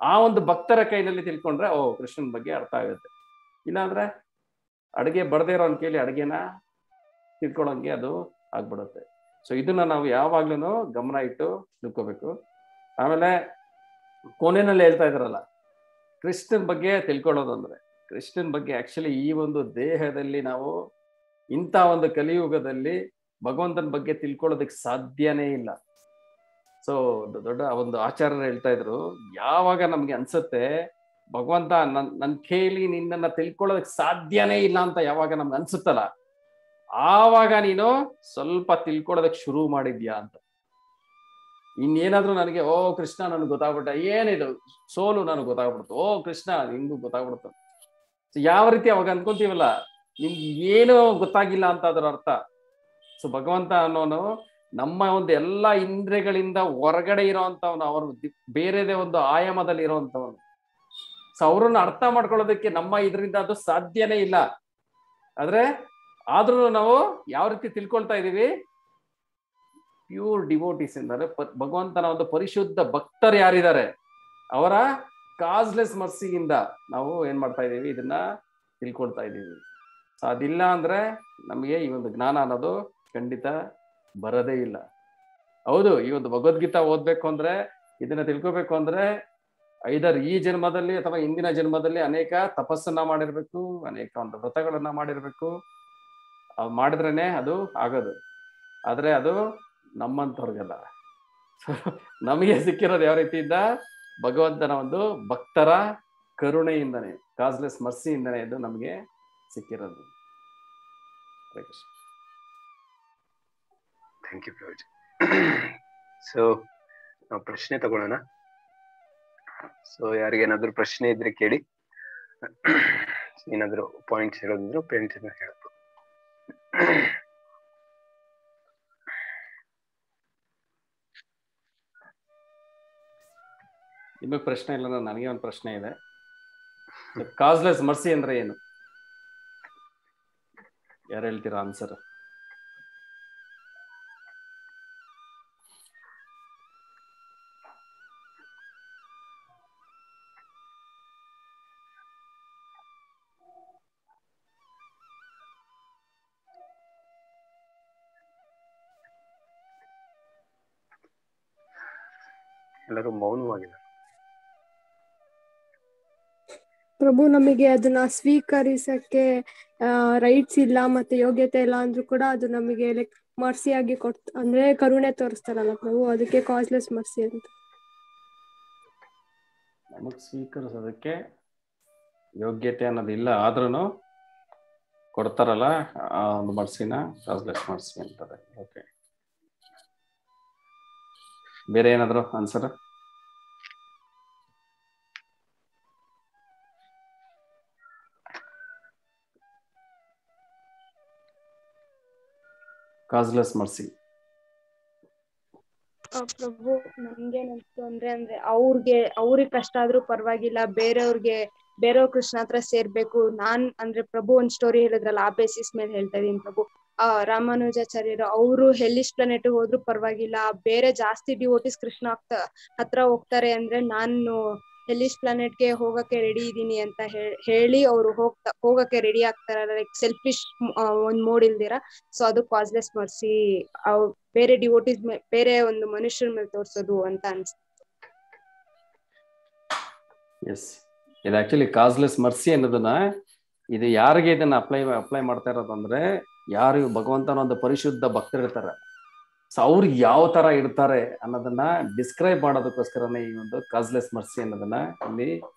ಆ ಒಂದು ಭಕ್ತರ ಕೈನಲ್ಲಿ ತಿಳ್ಕೊಂಡ್ರೆ ಓ ಕೃಷ್ಣನ ಬಗ್ಗೆ ಅರ್ಥ ಆಗುತ್ತೆ. ಇಲ್ಲಾಂದ್ರೆ ಅಡುಗೆ ಬರ್ದೇ ಇರೋ ಕೇಳಿ ಅಡುಗೆನ ತಿಳ್ಕೊಳ್ಳೋಂಗೆ ಅದು ಆಗ್ಬಿಡುತ್ತೆ. ಸೊ ಇದನ್ನ ನಾವು ಯಾವಾಗ್ಲೂ ಗಮನ ಇಟ್ಟು ತಿಳ್ಕೋಬೇಕು. ಆಮೇಲೆ ಕೊನೆಯಲ್ಲಿ ಹೇಳ್ತಾ ಇದಾರಲ್ಲ, ಕೃಷ್ಣನ್ ಬಗ್ಗೆ ತಿಳ್ಕೊಳ್ಳೋದು ಅಂದ್ರೆ, ಕೃಷ್ಣನ್ ಬಗ್ಗೆ ಆಕ್ಚುಲಿ ಈ ಒಂದು ದೇಹದಲ್ಲಿ ನಾವು ಇಂಥ ಒಂದು ಕಲಿಯುಗದಲ್ಲಿ ಭಗವಂತನ ಬಗ್ಗೆ ತಿಳ್ಕೊಳ್ಳೋದಕ್ಕೆ ಸಾಧ್ಯನೇ ಇಲ್ಲ. ಸೊ ದೊಡ್ಡ ಒಂದು ಆಚಾರ್ಯರು ಹೇಳ್ತಾ ಇದ್ರು, ಯಾವಾಗ ನಮ್ಗೆ ಅನ್ಸುತ್ತೆ ಭಗವಂತ ನನ್ ಕೇಳಿ ನಿನ್ನನ್ನ ತಿಳ್ಕೊಳ್ಳೋದಕ್ಕೆ ಸಾಧ್ಯನೇ ಇಲ್ಲ ಅಂತ ಯಾವಾಗ ನಮ್ಗೆ ಅನ್ಸುತ್ತಲ್ಲ, ಆವಾಗ ನೀನು ಸ್ವಲ್ಪ ತಿಳ್ಕೊಳ್ಳೋದಕ್ಕೆ ಶುರು ಮಾಡಿದ್ಯಾ ಅಂತ. ಇನ್ನೇನಾದ್ರೂ ನನಗೆ ಓ ಕೃಷ್ಣ ನನ್ಗೆ ಗೊತ್ತಾಗ್ಬಿಟ್ಟ, ಏನಿದು ಸೋಲು ನನಗೆ ಗೊತ್ತಾಗ್ಬಿಡ್ತು, ಓ ಕೃಷ್ಣ ನಿಂಗೂ ಗೊತ್ತಾಗ್ಬಿಡ್ತು. ಸೊ ಯಾವ ರೀತಿ ಅವಾಗ ಅನ್ಕೊಂತೀವಲ್ಲ, ನಿಮ್ಗೆ ಏನು ಗೊತ್ತಾಗಿಲ್ಲ ಅಂತ ಅದರ ಅರ್ಥ. ಸೊ ಭಗವಂತ ಅನ್ನೋನು ನಮ್ಮ ಒಂದು ಎಲ್ಲಾ ಇಂದ್ರಿಯಗಳಿಂದ ಹೊರಗಡೆ ಇರೋವಂಥವನು, ಅವರು ಬೇರೆದೇ ಒಂದು ಆಯಾಮದಲ್ಲಿ ಇರೋವಂಥವನು. ಸೊ ಅವ್ರನ್ನ ಅರ್ಥ ಮಾಡ್ಕೊಳ್ಳೋದಕ್ಕೆ ನಮ್ಮ ಇದರಿಂದ ಅದು ಸಾಧ್ಯನೇ ಇಲ್ಲ. ಆದ್ರೆ ಆದ್ರೂ ನಾವು ಯಾವ ರೀತಿ ತಿಳ್ಕೊಳ್ತಾ ಇದೀವಿ, ಪ್ಯೂರ್ ಡಿವೋಟೀಸ್ ಅಂದರೆ ಭಗವಂತನ ಒಂದು ಪರಿಶುದ್ಧ ಭಕ್ತರು ಯಾರಿದ್ದಾರೆ ಅವರ ಕಾಸ್ಲೆಸ್ ಮರ್ಸಿಯಿಂದ ನಾವು ಏನ್ ಮಾಡ್ತಾ ಇದೀವಿ, ಇದನ್ನ ತಿಳ್ಕೊಳ್ತಾ ಇದೀವಿ. ಸೊ ಅದಿಲ್ಲ ಅಂದ್ರೆ ನಮಗೆ ಈ ಒಂದು ಜ್ಞಾನ ಅನ್ನೋದು ಖಂಡಿತ ಬರದೇ ಇಲ್ಲ. ಹೌದು, ಈ ಒಂದು ಭಗವದ್ಗೀತಾ ಓದ್ಬೇಕು ಅಂದ್ರೆ, ಇದನ್ನ ತಿಳ್ಕೊಬೇಕು ಅಂದ್ರೆ ಐದರ್ ಈ ಜನ್ಮದಲ್ಲಿ ಅಥವಾ ಇಂದಿನ ಜನ್ಮದಲ್ಲಿ ಅನೇಕ ತಪಸ್ಸನ್ನ ಮಾಡಿರ್ಬೇಕು, ಅನೇಕ ಒಂದು ವ್ರತಗಳನ್ನ ಮಾಡಿರ್ಬೇಕು. ಮಾಡಿದ್ರೇನೆ ಅದು ಆಗೋದು. ಆದ್ರೆ ಅದು ನಮ್ಮಂತವ್ರಿಗಲ್ಲ. ನಮಗೆ ಸಿಕ್ಕಿರೋದು ಯಾವ ರೀತಿಯಿಂದ, ಭಗವಂತನ ಒಂದು ಭಕ್ತರ ಕರುಣೆಯಿಂದನೇ, ಕಾಸ್ಲೆಸ್ ಮರ್ಸಿಯಿಂದನೇ ಇದು ನಮಗೆ ಸಿಕ್ಕಿರೋದು. Thank you Prabhuji. ಸೊ ನಾವು ಪ್ರಶ್ನೆ ತಗೊಳ್ಳೋಣ. ಸೊ ಯಾರಿಗೇನಾದ್ರೂ ಪ್ರಶ್ನೆ ಇದ್ರೆ ಕೇಳಿ, ಏನಾದ್ರು ಪಾಯಿಂಟ್ಸ್ ಹೇಳೋದಿದ್ರು ಪೇರೆಂಟ್ಸ್ ಹೇಳ್ಬೋದು. ನಿಮಗೆ ಪ್ರಶ್ನೆ ಇಲ್ಲ, ನನಗೆ ಒಂದು ಪ್ರಶ್ನೆ ಇದೆ. ಕಾಸ್ಲೆಸ್ ಮರ್ಸಿ ಅಂದ್ರೆ ಏನು? ಯಾರು ಹೇಳ್ತೀರಾ ಆನ್ಸರ್? ಎಲ್ಲರೂ ಮೌನವಾಗಿದ್ದಾರೆ. ಪ್ರಭು, ನಮಗೆ ಅದನ್ನ ಸ್ವೀಕರಿಸಕ್ಕೆ ರೈಟ್ಸ್ ಇಲ್ಲ ಮತ್ತೆ ಯೋಗ್ಯತೆ ಇಲ್ಲ ಅಂದ್ರೂ ಕೂಡ ಅದು ನಮಗೆ ಲೈಕ್ ಮರ್ಸಿಯಾಗಿ ಅಂದ್ರೆ ಕರುಣೆ ತೋರಿಸ್ತಾರಲ್ಲ ಪ್ರಭು, ಅದಕ್ಕೆ ಕಾಸ್ಲೆಸ್ ಮರ್ಸಿ ಅಂತ. ನಮಗ್ ಸ್ವೀಕರಿಸೋದಕ್ಕೆ ಯೋಗ್ಯತೆ ಅನ್ನೋದಿಲ್ಲ, ಆದ್ರೂ ಕೊಡ್ತಾರಲ್ಲ ಆ ಒಂದು ಮರ್ಸಿನ ಕಾಸ್ಲೆಸ್ ಮರ್ಸಿ ಅಂತಾರೆ. ಓಕೆ, ಬೇರೆ ಏನಾದ್ರು ಆನ್ಸರ್? ಕಾಸ್ಲೆಸ್ ಮರ್ಸಿ ಪ್ರಭು, ನಮ್ಗೇನಂತು ಅಂದ್ರೆ ಅವ್ರಿಗೆ ಕಷ್ಟ ಆದ್ರೂ ಪರವಾಗಿಲ್ಲ, ಬೇರೆಯವ್ರ ಕೃಷ್ಣ ಹತ್ರ ಸೇರ್ಬೇಕು. ನಾನ್ ಅಂದ್ರೆ ಪ್ರಭು ಒಂದ್ ಸ್ಟೋರಿ ಹೇಳಿದ್ರಲ್ಲ, ಆ ಬೇಸಿಸ್ ಮೇಲೆ ಹೇಳ್ತಾ ಇದೀನಿ ಪ್ರಭು. ರಾಮಾನುಜಾಚಾರ್ಯರು ಅವರು ಹೆಲ್ಲಿಶ್ ಪ್ಲಾನೆಟ್ ಹೋದ್ರು ಪರವಾಗಿಲ್ಲ, ಬೇರೆ ಜಾಸ್ತಿ ಡಿವೋಟಿಸ್ ಕೃಷ್ಣ ಹತ್ರ ಹೋಗ್ತಾರೆ ಅಂದ್ರೆ ನಾನು ಹೆಲ್ಲಿಶ್ ಪ್ಲಾನೆಟ್ಗೆ ಹೋಗಕ್ಕೆ ರೆಡಿ ಇದೀನಿ ಅಂತ ಹೇಳಿ ಅವರು ಹೋಗಕ್ಕೆ ರೆಡಿ ಆಗ್ತಾರಲ್ಲ, ಲೈಕ್ ಸೆಲ್ಫಿಶ್ ಒಂದ್ ಮೋಡ್ ಇಲ್ದಿರ. ಸೊ ಅದು ಕಾಸ್ಲೆಸ್ ಮರ್ಸಿ, ಬೇರೆ ಡಿವೋಟಿಸ್ ಬೇರೆ ಒಂದು ಮನುಷ್ಯರ ಮೇಲೆ ತೋರ್ಸೋದು ಅಂತ ಅನ್ಸುತ್ತೆ. ಎಸ್, ಇದು ಆಕ್ಚುಲಿ ಕಾಸ್ಲೆಸ್ ಮರ್ಸಿ ಅನ್ನೋದನ್ನ ಇದು ಯಾರಿಗೆ ಇದನ್ನ ಅಪ್ಲೈ ಮಾಡ್ತಾ ಇರೋದಂದ್ರೆ, ಯಾರು ಭಗವಂತನ ಒಂದು ಪರಿಶುದ್ಧ ಭಕ್ತರಿರ್ತಾರೆ, ಸೊ ಅವ್ರು ಯಾವ ತರ ಇರ್ತಾರೆ ಅನ್ನೋದನ್ನ ಡಿಸ್ಕ್ರೈಬ್ ಮಾಡೋದಕ್ಕೋಸ್ಕರನೇ ಈ ಒಂದು ಕಾಸ್ಲೆಸ್ ಮರ್ಸಿ ಅನ್ನೋದನ್ನ ಇಲ್ಲಿ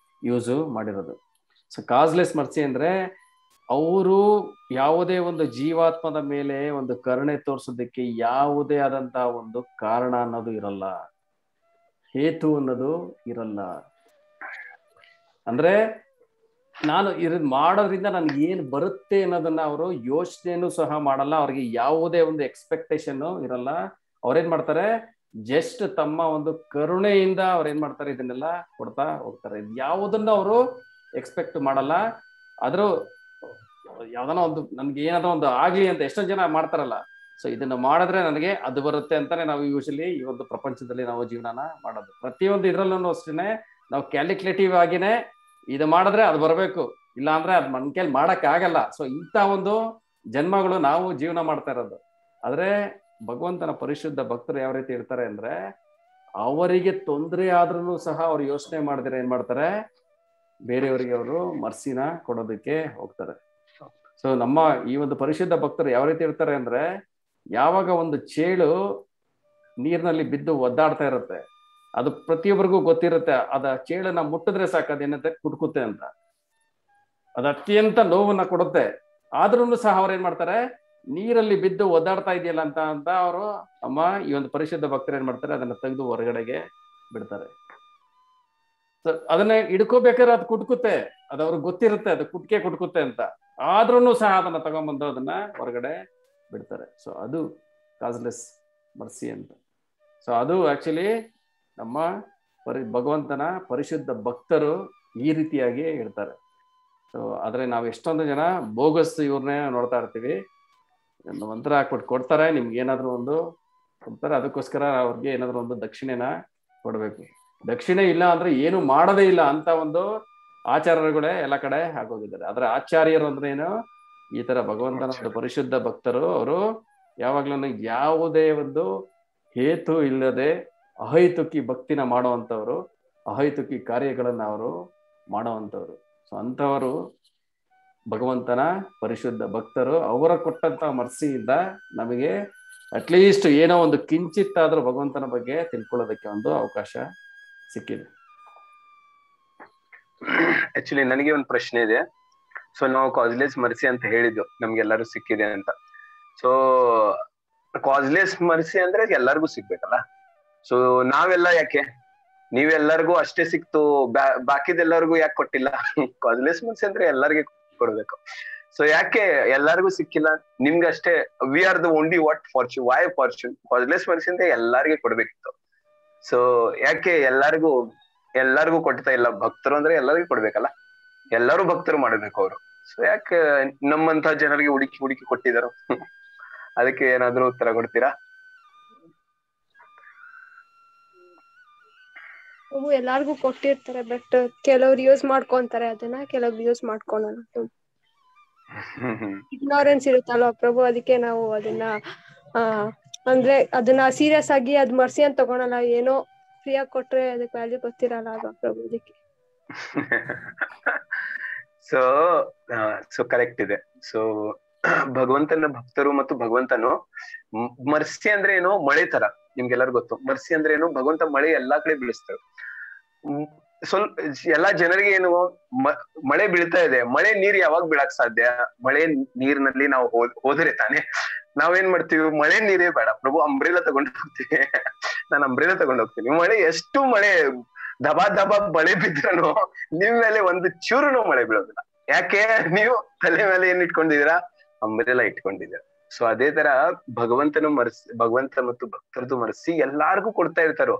ಯೂಸ್ ಮಾಡಿರೋದು. ಸೊ ಕಾಸ್ಲೆಸ್ ಮರ್ಸಿ ಅಂದ್ರೆ ಅವರು ಯಾವುದೇ ಒಂದು ಜೀವಾತ್ಮದ ಮೇಲೆ ಒಂದು ಕರುಣೆ ತೋರಿಸೋದಕ್ಕೆ ಯಾವುದೇ ಆದಂತಹ ಒಂದು ಕಾರಣ ಅನ್ನೋದು ಇರಲ್ಲ, ಹೇತು ಅನ್ನೋದು ಇರಲ್ಲ. ಅಂದ್ರೆ ನಾನು ಇದನ್ನ ಮಾಡೋದ್ರಿಂದ ನನ್ಗೆ ಏನ್ ಬರುತ್ತೆ ಅನ್ನೋದನ್ನ ಅವರು ಯೋಚನೆನೂ ಸಹ ಮಾಡಲ್ಲ, ಅವ್ರಿಗೆ ಯಾವುದೇ ಒಂದು ಎಕ್ಸ್ಪೆಕ್ಟೇಷನ್ ಇರಲ್ಲ. ಅವ್ರೇನ್ ಮಾಡ್ತಾರೆ, ಜಸ್ಟ್ ತಮ್ಮ ಒಂದು ಕರುಣೆಯಿಂದ ಅವ್ರೇನ್ ಮಾಡ್ತಾರೆ, ಇದನ್ನೆಲ್ಲ ಕೊಡ್ತಾ ಹೋಗ್ತಾರೆ. ಯಾವುದನ್ನ ಅವರು ಎಕ್ಸ್ಪೆಕ್ಟ್ ಮಾಡಲ್ಲ. ಆದ್ರೂ ಯಾವ್ದನ ಒಂದು ನನ್ಗೆ ಏನಾದ್ರೂ ಒಂದು ಆಗ್ಲಿ ಅಂತ ಎಷ್ಟೊಂದು ಜನ ಮಾಡ್ತಾರಲ್ಲ, ಸೊ ಇದನ್ನ ಮಾಡಿದ್ರೆ ನನಗೆ ಅದು ಬರುತ್ತೆ ಅಂತಾನೆ ನಾವು ಯೂಶಲಿ ಈ ಒಂದು ಪ್ರಪಂಚದಲ್ಲಿ ನಾವು ಜೀವನನ ಮಾಡೋದು. ಪ್ರತಿಯೊಂದು ಇದ್ರಲ್ಲೂ ಅಷ್ಟೇನೆ ನಾವು ಕ್ಯಾಲ್ಕುಲೇಟಿವ್ ಆಗಿನೇ ಇದು ಮಾಡಿದ್ರೆ ಅದು ಬರಬೇಕು, ಇಲ್ಲ ಅಂದ್ರೆ ಅದು ಮನ್ ಕೈಲಿ ಮಾಡಕ್ ಆಗಲ್ಲ. ಸೊ ಇಂಥ ಒಂದು ಜನ್ಮಗಳು ನಾವು ಜೀವನ ಮಾಡ್ತಾ ಇರೋದು. ಆದ್ರೆ ಭಗವಂತನ ಪರಿಶುದ್ಧ ಭಕ್ತರು ಯಾವ ರೀತಿ ಇರ್ತಾರೆ ಅಂದ್ರೆ, ಅವರಿಗೆ ತೊಂದರೆ ಆದ್ರೂ ಸಹ ಅವ್ರು ಯೋಚನೆ ಮಾಡಿದ್ರೆ ಏನ್ ಮಾಡ್ತಾರೆ, ಬೇರೆಯವರಿಗೆ ಅವರು ಮರ್ಸಿನ ಕೊಡೋದಕ್ಕೆ ಹೋಗ್ತಾರೆ. ಸೊ ನಮ್ಮ ಈ ಒಂದು ಪರಿಶುದ್ಧ ಭಕ್ತರು ಯಾವ ರೀತಿ ಇರ್ತಾರೆ ಅಂದ್ರೆ, ಯಾವಾಗ ಒಂದು ಚೇಳು ನೀರಿನಲ್ಲಿ ಬಿದ್ದು ಒದ್ದಾಡ್ತಾ ಇರುತ್ತೆ, ಅದು ಪ್ರತಿಯೊಬ್ಬರಿಗೂ ಗೊತ್ತಿರುತ್ತೆ, ಅದ ಚೇಳನ್ನ ಮುಟ್ಟಿದ್ರೆ ಸಾಕು ಅದೇನಂತೆ ಕುಟ್ಕುತ್ತೆ ಅಂತ, ಅದು ಅತ್ಯಂತ ನೋವನ್ನ ಕೊಡುತ್ತೆ. ಆದ್ರೂ ಸಹ ಅವ್ರು ಏನ್ ಮಾಡ್ತಾರೆ, ನೀರಲ್ಲಿ ಬಿದ್ದು ಒದ್ದಾಡ್ತಾ ಇದೆಯಲ್ಲ ಅಂತ ಅವರು ನಮ್ಮ ಈ ಒಂದು ಪರಿಶುದ್ಧ ಭಕ್ತರು ಏನ್ ಮಾಡ್ತಾರೆ, ಅದನ್ನ ತೆಗೆದು ಹೊರಗಡೆಗೆ ಬಿಡ್ತಾರೆ. ಅದನ್ನ ಹಿಡ್ಕೋಬೇಕಾದ್ರೆ ಅದು ಕುಟ್ಕುತ್ತೆ, ಅದು ಅವ್ರಿಗೆ ಗೊತ್ತಿರುತ್ತೆ ಅದು ಕುಟ್ಕುತ್ತೆ ಅಂತ, ಆದ್ರೂ ಸಹ ಅದನ್ನ ತಗೊಂಡ್ಬಂದು ಅದನ್ನ ಹೊರಗಡೆ ಬಿಡ್ತಾರೆ. ಸೊ ಅದು ಕಾಸ್ಲೆಸ್ ಮರ್ಸಿ ಅಂತ. ಸೊ ಅದು ಆಕ್ಚುಲಿ ನಮ್ಮ ಭಗವಂತನ ಪರಿಶುದ್ಧ ಭಕ್ತರು ಈ ರೀತಿಯಾಗಿ ಇರ್ತಾರೆ. ಸೊ ಆದ್ರೆ ನಾವು ಎಷ್ಟೊಂದು ಜನ ಬೋಗಸ್ ಇವ್ರನ್ನೇ ನೋಡ್ತಾ ಇರ್ತೀವಿ, ಮಂತ್ರ ಹಾಕ್ಬಿಟ್ಟು ಕೊಡ್ತಾರೆ, ನಿಮ್ಗೆ ಏನಾದ್ರು ಒಂದು ಕೊಡ್ತಾರೆ, ಅದಕ್ಕೋಸ್ಕರ ಅವ್ರಿಗೆ ಏನಾದ್ರು ಒಂದು ದಕ್ಷಿಣೆನ ಕೊಡ್ಬೇಕು. ದಕ್ಷಿಣೆ ಇಲ್ಲ ಅಂದ್ರೆ ಏನು ಮಾಡೋದೇ ಇಲ್ಲ ಅಂತ ಒಂದು ಆಚಾರ್ಯರುಗಳೇ ಎಲ್ಲ ಕಡೆ ಆಗೋಗಿದ್ದಾರೆ. ಆದ್ರೆ ಆಚಾರ್ಯರು ಅಂದ್ರೆ ಏನು, ಈ ತರ ಭಗವಂತನ ಒಂದು ಪರಿಶುದ್ಧ ಭಕ್ತರು ಅವರು ಯಾವಾಗ್ಲೂ ಯಾವುದೇ ಒಂದು ಹೇತು ಇಲ್ಲದೆ ಅಹೈತುಕಿ ಭಕ್ತಿನ ಮಾಡುವಂಥವ್ರು, ಅಹೈತುಕಿ ಕಾರ್ಯಗಳನ್ನ ಅವರು ಮಾಡುವಂಥವ್ರು. ಸೊ ಅಂಥವರು ಭಗವಂತನ ಪರಿಶುದ್ಧ ಭಕ್ತರು. ಅವರ ಕೊಟ್ಟಂತ ಮರ್ಸಿಯಿಂದ ನಮಗೆ ಅಟ್ಲೀಸ್ಟ್ ಏನೋ ಒಂದು ಕಿಂಚಿತ್ತಾದ್ರೂ ಭಗವಂತನ ಬಗ್ಗೆ ತಿಳ್ಕೊಳ್ಳೋದಕ್ಕೆ ಒಂದು ಅವಕಾಶ ಸಿಕ್ಕಿದೆ. ಆಕ್ಚುಲಿ ನನಗೆ ಒಂದು ಪ್ರಶ್ನೆ ಇದೆ. ಸೊ ನಾವು ಕಾಸ್ಲೆಸ್ ಮರ್ಸಿ ಅಂತ ಹೇಳಿದ್ವು, ನಮ್ಗೆಲ್ಲರೂ ಸಿಕ್ಕಿದೆ ಅಂತ. ಸೊ ಕಾಸ್ಲೆಸ್ ಮರ್ಸಿ ಅಂದ್ರೆ ಎಲ್ಲರಿಗೂ ಸಿಗ್ಬೇಕಲ್ಲ. ಸೊ ನಾವೆಲ್ಲ ಯಾಕೆ, ನೀವೆಲ್ಲರಿಗೂ ಅಷ್ಟೇ ಸಿಕ್ತು, ಬಾಕಿದೆಲ್ಲರಿಗೂ ಯಾಕೆ ಕೊಟ್ಟಿಲ್ಲ? ಕಾಸ್ಲೆಸ್ ಮರ್ಸಿ ಅಂದ್ರೆ ಎಲ್ಲರಿಗೂ ಕೊಡ್ಬೇಕು. ಸೊ ಯಾಕೆ ಎಲ್ಲರಿಗೂ ಸಿಕ್ಕಿಲ್ಲ, ನಿಮ್ಗಷ್ಟೇ? We are the only what fortune, why fortune? Causeless mercy ಅಂದ್ರೆ ಎಲ್ಲರಿಗೂ ಕೊಡ್ಬೇಕಿತ್ತು. ಸೊ ಯಾಕೆ ಎಲ್ಲರಿಗೂ ಎಲ್ಲರಿಗೂ ಕೊಡ್ತಾ ಇಲ್ಲ. ಭಕ್ತರು ಅಂದ್ರೆ ಎಲ್ಲರಿಗೂ ಕೊಡ್ಬೇಕಲ್ಲ, ಎಲ್ಲರೂ ಭಕ್ತರು ಮಾಡಬೇಕು ಅವರು. ಸೊ ಯಾಕೆ ನಮ್ಮಂತ ಜನರಿಗೆ ಹುಡುಕಿ ಹುಡುಕಿ ಕೊಟ್ಟಿದ್ದಾರೆ? ಅದಕ್ಕೆ ಏನಾದ್ರು ಉತ್ತರ ಕೊಡ್ತೀರಾ? ಪ್ರಭು ಎಲ್ಲಾರ್ಗು ಕೊಟ್ಟಿರ್ತಾರೆ, ಬಟ್ ಕೆಲವ್ರು ಯೂಸ್ ಮಾಡ್ಕೊಂತಾರೆ ಅದನ್ನ, ಕೆಲವ್ರು ಯೂಸ್ ಮಾಡ್ಕೊಳಲ್ಲ. ಇಗ್ನೋರೆನ್ಸ್ ಇರುತ್ತಲ್ವಾ ಪ್ರಭು, ಅದಕ್ಕೆ ನಾವು ಅದನ್ನ ಅಂದ್ರೆ ಅದನ್ನ ಸೀರಿಯಸ್ ಆಗಿ ಅದ್ ಮರ್ಸಿ ಅಂತ ತಗೊಳಲ್ಲ. ಏನೋ ಫ್ರೀ ಆಗಿ ಕೊಟ್ರೆ ಅದಕ್ಕೆ ವ್ಯಾಲ್ಯೂ ಗೊತ್ತಿರಲ್ಲ ಅಲ್ವಾ ಪ್ರಭು, ಅದಕ್ಕೆ. ಸೊ ಕರೆಕ್ಟ್ ಇದೆ. ಸೊ ಭಗವಂತನ ಭಕ್ತರು ಮತ್ತು ಭಗವಂತನು ಮರ್ಸಿ ಅಂದ್ರೆ ಏನು? ಮಳೆ ತರ. ನಿಮ್ಗೆಲ್ಲರಿಗೂ ಗೊತ್ತು ಮರ್ಸಿ ಅಂದ್ರೆ ಏನು? ಭಗವಂತ ಮಳೆ ಎಲ್ಲಾ ಕಡೆ ಬೀಳಿಸ್ತಾರೆ. ಸ್ವಲ್ಪ ಎಲ್ಲಾ ಜನರಿಗೆ ಏನು, ಮಳೆ ಬೀಳ್ತಾ ಇದೆ, ಮಳೆ ನೀರ್ ಯಾವಾಗ ಬೀಳಕ್ ಸಾಧ್ಯ? ಮಳೆ ನೀರಿನಲ್ಲಿ ನಾವು ಹೋದ್ರೆ ತಾನೆ. ನಾವೇನ್ ಮಾಡ್ತೀವಿ? ಮಳೆ ನೀರೇ ಬೇಡ ಪ್ರಭು, ಅಂಬ್ರೆಲಾ ತಗೊಂಡು ಹೋಗ್ತೀವಿ. ನಾನು ಅಂಬ್ರೆಲಾ ತಗೊಂಡು ಹೋಗ್ತೀನಿ. ಮಳೆ ಎಷ್ಟು ಮಳೆ ದಬಾ ದಬಾ ಮಳೆ ಬಿದ್ರೂ ನಿಮ್ ಮೇಲೆ ಒಂದು ಚೂರುನು ಮಳೆ ಬೀಳೋದಿಲ್ಲ. ಯಾಕೆ? ನೀವು ತಲೆ ಮೇಲೆ ಏನ್ ಇಟ್ಕೊಂಡಿದೀರಾ? ಅಂಬ್ರೆಲಾ ಇಟ್ಕೊಂಡಿದ್ದೀರಾ. ಸೊ ಅದೇ ತರ ಭಗವಂತ ಮತ್ತು ಭಕ್ತರದು ಮರ್ಸಿ ಎಲ್ಲಾರ್ಗು ಕೊಡ್ತಾ ಇರ್ತಾರೋ.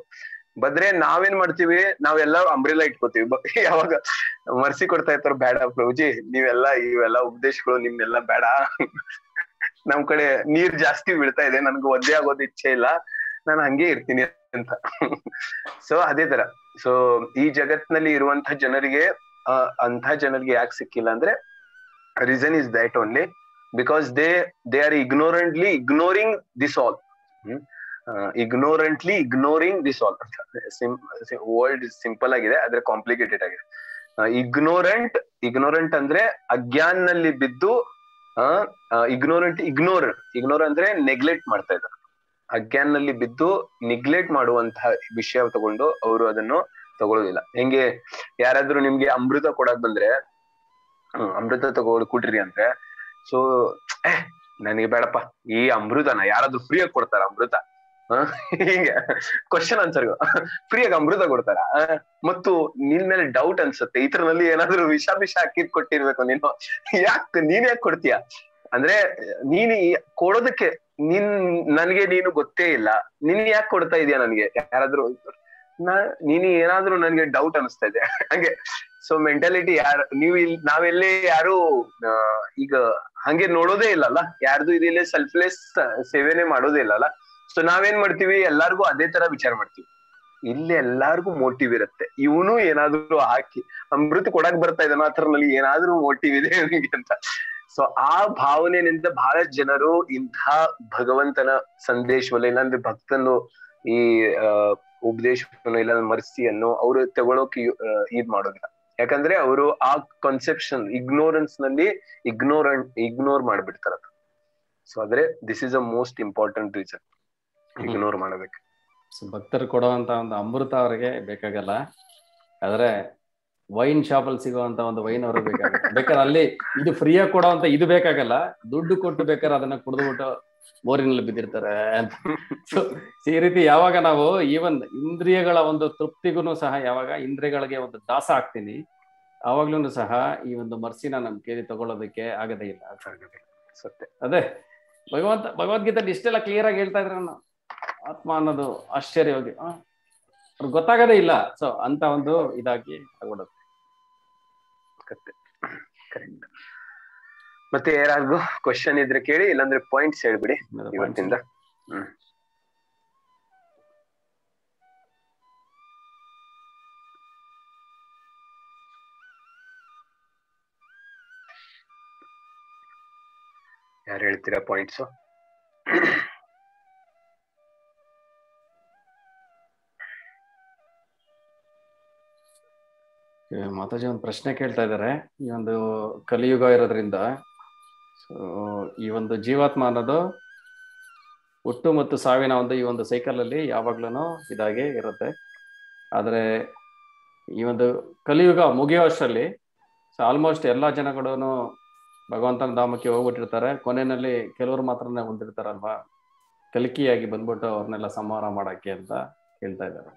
ಬದ್ರೆ ನಾವೇನ್ ಮಾಡ್ತೀವಿ? ನಾವೆಲ್ಲ ಅಂಬ್ರೆಲಾ ಇಟ್ಕೋತೀವಿ. ಯಾವಾಗ ಮರ್ಸಿ ಕೊಡ್ತಾ ಇರ್ತಾರೋ, ಬೇಡ ಪ್ರಭುಜಿ ಇವೆಲ್ಲ ಉಪದೇಶಗಳು ನಿಮ್ನೆಲ್ಲ ಬೇಡ, ನಮ್ ಕಡೆ ನೀರ್ ಜಾಸ್ತಿ ಬೀಳ್ತಾ ಇದೆ, ನನ್ಗೆ ಒದ್ದೆ ಆಗೋದು ಇಚ್ಛೆ ಇಲ್ಲ, ನಾನು ಹಂಗೆ ಇರ್ತೀನಿ ಅಂತ. ಸೊ ಅದೇ ತರ. ಸೊ ಈ ಜಗತ್ನಲ್ಲಿ ಇರುವಂತಹ ಜನರಿಗೆ ಅಂಥ ಜನರಿಗೆ ಯಾಕೆ ಸಿಕ್ಕಿಲ್ಲ ಅಂದ್ರೆ, reason is that only because they are ignorantly ignoring this all. ignorantly ignoring this all. Word simple ಆಗಿದೆ, ಆದ್ರೆ ಕಾಂಪ್ಲಿಕೇಟೆಡ್ ಆಗಿದೆ. ignorant ಅಂದ್ರೆ ಅಜ್ಞಾನಲ್ಲಿ ಬಿದ್ದು, ಇಗ್ನೋರ್ ಅಂದ್ರೆ ನೆಗ್ಲೆಕ್ಟ್ ಮಾಡ್ತಾ ಇದ್ದಾರೆ. ಅಜ್ಞಾನಲ್ಲಿ ಬಿದ್ದು ನೆಗ್ಲೆಕ್ಟ್ ಮಾಡುವಂತಹ ವಿಷಯ ತಗೊಂಡು ಅವರು ಅದನ್ನು ತಗೊಳ್ಳೋದಿಲ್ಲ. ಹೆಂಗೆ ಯಾರಾದ್ರೂ ನಿಮ್ಗೆ ಅಮೃತ ಕೊಡಕ್ ಬಂದ್ರೆ, ಅಮೃತ ತಗೊಂಡು ಕುಡ್ರಿ ಅಂದ್ರೆ, ಸೊ ನನಗೆ ಬೇಡಪ್ಪ ಈ ಅಮೃತನ, ಯಾರಾದ್ರೂ ಫ್ರೀಯಾಗಿ ಕೊಡ್ತಾರ ಅಮೃತ? ಹಿಂಗೆ ಕ್ವಶನ್ ಆನ್ಸರ್ ಫ್ರೀಯಾಗಿ ಅಮೃತ ಕೊಡ್ತಾರ? ಮತ್ತು ನಿನ್ ಮೇಲೆ ಡೌಟ್ ಅನ್ಸುತ್ತೆ, ಇದ್ರಲ್ಲಿ ಏನಾದ್ರು ವಿಷ ಹಾಕಿದ್ ಕೊಟ್ಟಿರ್ಬೇಕು ನೀನು, ನೀನ್ ಯಾಕೆ ಕೊಡ್ತೀಯ ಅಂದ್ರೆ, ನೀನ್ ಕೊಡೋದಕ್ಕೆ ನನ್ಗೆ ನೀನು ಗೊತ್ತೇ ಇಲ್ಲ, ನೀನ್ ಯಾಕೆ ಕೊಡ್ತಾ ಇದೀಯ ನನ್ಗೆ? ಯಾರಾದ್ರೂ ನೀನು ಏನಾದ್ರೂ ನನ್ಗೆ ಡೌಟ್ ಅನಿಸ್ತಾ ಇದೆ ಹಂಗೆ. ಸೊ ಮೆಂಟಾಲಿಟಿ ನಾವೆಲ್ಲೇ ಯಾರು ಈಗ ಹಂಗೆ ನೋಡೋದೇ ಇಲ್ಲಲ್ಲ, ಯಾರ್ದು ಇದಿಲ್ಲೇ ಸೆಲ್ಫ್ಲೆಸ್ ಸೇವೆನೆ ಮಾಡೋದೇ ಇಲ್ಲಲ್ಲ. ಸೊ ನಾವೇನ್ ಮಾಡ್ತೀವಿ? ಎಲ್ಲಾರ್ಗು ಅದೇ ತರ ವಿಚಾರ ಮಾಡ್ತೀವಿ. ಇಲ್ಲಿ ಎಲ್ಲಾರ್ಗು ಮೋಟಿವ್ ಇರುತ್ತೆ, ಇವನು ಏನಾದ್ರು ಹಾಕಿ ಅಮೃತ ಕೊಡಕ್ ಬರ್ತಾ ಇದ್ದಾನ, ಆತರಲ್ಲಿ ಏನಾದ್ರೂ ಮೋಟಿವ್ ಇದೆ ಅವನಿಗೆ ಅಂತ. ಸೊ ಆ ಭಾವನೆಯಿಂದ ಬಹಳ ಜನರು ಇಂಥ ಭಗವಂತನ ಸಂದೇಶವಲ್ಲ, ಇಲ್ಲಾಂದ್ರೆ ಭಕ್ತನು ಈ ಉಪದೇಶವನ್ನು ಇಲ್ಲ ಮರ್ಸಿಯನ್ನು ಅವರು ತಗೊಳೋಕೆ ಇದ್ ಮಾಡೋದಿಲ್ಲ. ಯಾಕಂದ್ರೆ ಅವರು ಆ ಕಾನ್ಸೆಪ್ಷನ್ ಇಗ್ನೋರೆನ್ಸ್ ನಲ್ಲಿ ಇಗ್ನೋರ್ ಮಾಡ್ಬಿಡ್ತಾರ. ಸೊ ಆದ್ರೆ this is a most important reason, ignore ಮಾಡಬೇಕು. ಭಕ್ತರು ಕೊಡುವಂತ ಒಂದು ಅಮೃತ ಅವ್ರಿಗೆ ಬೇಕಾಗಲ್ಲ, ಆದ್ರೆ ವೈನ್ ಶಾಪ್ ಅಲ್ಲಿ ಸಿಗುವಂತ ಒಂದು ವೈನ್ ಅವ್ರಿಗೆ ಬೇಕಾಗುತ್ತೆ. ಬೇಕಾದ್ರೆ ಅಲ್ಲಿ ಇದು ಫ್ರೀಯಾಗಿ ಕೊಡುವಂತ ಇದು ಬೇಕಾಗಲ್ಲ, ದುಡ್ಡು ಕೊಟ್ಟು ಬೇಕಾದ್ರೆ ಅದನ್ನ ಕುಡಿದ್ಬಿಟ್ಟು ಬೋರಿನಲ್ಲಿ ಬಿದ್ದಿರ್ತಾರೆ ಅಂತ. ಈ ರೀತಿ ಯಾವಾಗ ನಾವು ಈವನ್ ಇಂದ್ರಿಯಗಳ ಒಂದು ತೃಪ್ತಿಗೂ ಸಹ, ಯಾವಾಗ ಇಂದ್ರಿಯಗಳಿಗೆ ಒಂದು ದಾಸ ಆಗ್ತೀನಿ, ಆವಾಗ್ಲೂ ಸಹ ಈ ಒಂದು ಮರ್ಸಿನ ನಮ್ ಕೇಳಿ ತಗೊಳ್ಳೋದಕ್ಕೆ ಆಗದೇ ಇಲ್ಲ. ಸತ್ಯ. ಅದೇ ಭಗವದ್ಗೀತೆಯಲ್ಲಿ ಇಷ್ಟೆಲ್ಲ ಕ್ಲಿಯರ್ ಆಗಿ ಹೇಳ್ತಾ ಇದ್ರೆ ನಾನು ಆತ್ಮ ಅನ್ನೋದು ಆಶ್ಚರ್ಯವಾಗಿ ಅವ್ರಿಗೆ ಗೊತ್ತಾಗದೇ ಇಲ್ಲ. ಸೊ ಅಂತ ಒಂದು ಇದಾಗಿ ಆಗ್ಬಿಡುತ್ತೆ. ಕರೆಕ್ಟ್. ಮತ್ತೆ ಯಾರಾದ್ರೂ ಕ್ವಶನ್ ಇದ್ರೆ ಕೇಳಿ, ಇಲ್ಲಾಂದ್ರೆ ಪಾಯಿಂಟ್ಸ್ ಹೇಳ್ಬಿಡಿ ಇವತ್ತಿಂದ. ಯಾರು ಹೇಳ್ತೀರಾ ಪಾಯಿಂಟ್ಸ್? ಮಾತಾಜಿ ಒಂದು ಪ್ರಶ್ನೆ ಕೇಳ್ತಾ ಇದ್ದಾರೆ. ಈ ಒಂದು ಕಲಿಯುಗ ಇರೋದ್ರಿಂದ ಸೊ ಈ ಒಂದು ಜೀವಾತ್ಮ ಅನ್ನೋದು ಹುಟ್ಟು ಮತ್ತು ಸಾವಿನ ಒಂದು ಈ ಒಂದು ಸೈಕಲ್ ಅಲ್ಲಿ ಯಾವಾಗ್ಲೂ ಇದಾಗಿ ಇರುತ್ತೆ. ಆದ್ರೆ ಈ ಒಂದು ಕಲಿಯುಗ ಮುಗಿಯೋಷ್ಟರಲ್ಲಿ ಆಲ್ಮೋಸ್ಟ್ ಎಲ್ಲಾ ಜನಗಳು ಭಗವಂತನ ಧಾಮಕ್ಕೆ ಹೋಗ್ಬಿಟ್ಟಿರ್ತಾರೆ. ಕೊನೆಯಲ್ಲಿ ಕೆಲವರು ಮಾತ್ರನೇ ಹೊಂದಿರ್ತಾರಲ್ವಾ, ಕಲಿಕೆಯಾಗಿ ಬಂದ್ಬಿಟ್ಟು ಅವ್ರನ್ನೆಲ್ಲ ಸಂಹಾರ ಮಾಡಕ್ಕೆ ಅಂತ ಹೇಳ್ತಾ ಇದ್ದಾರೆ.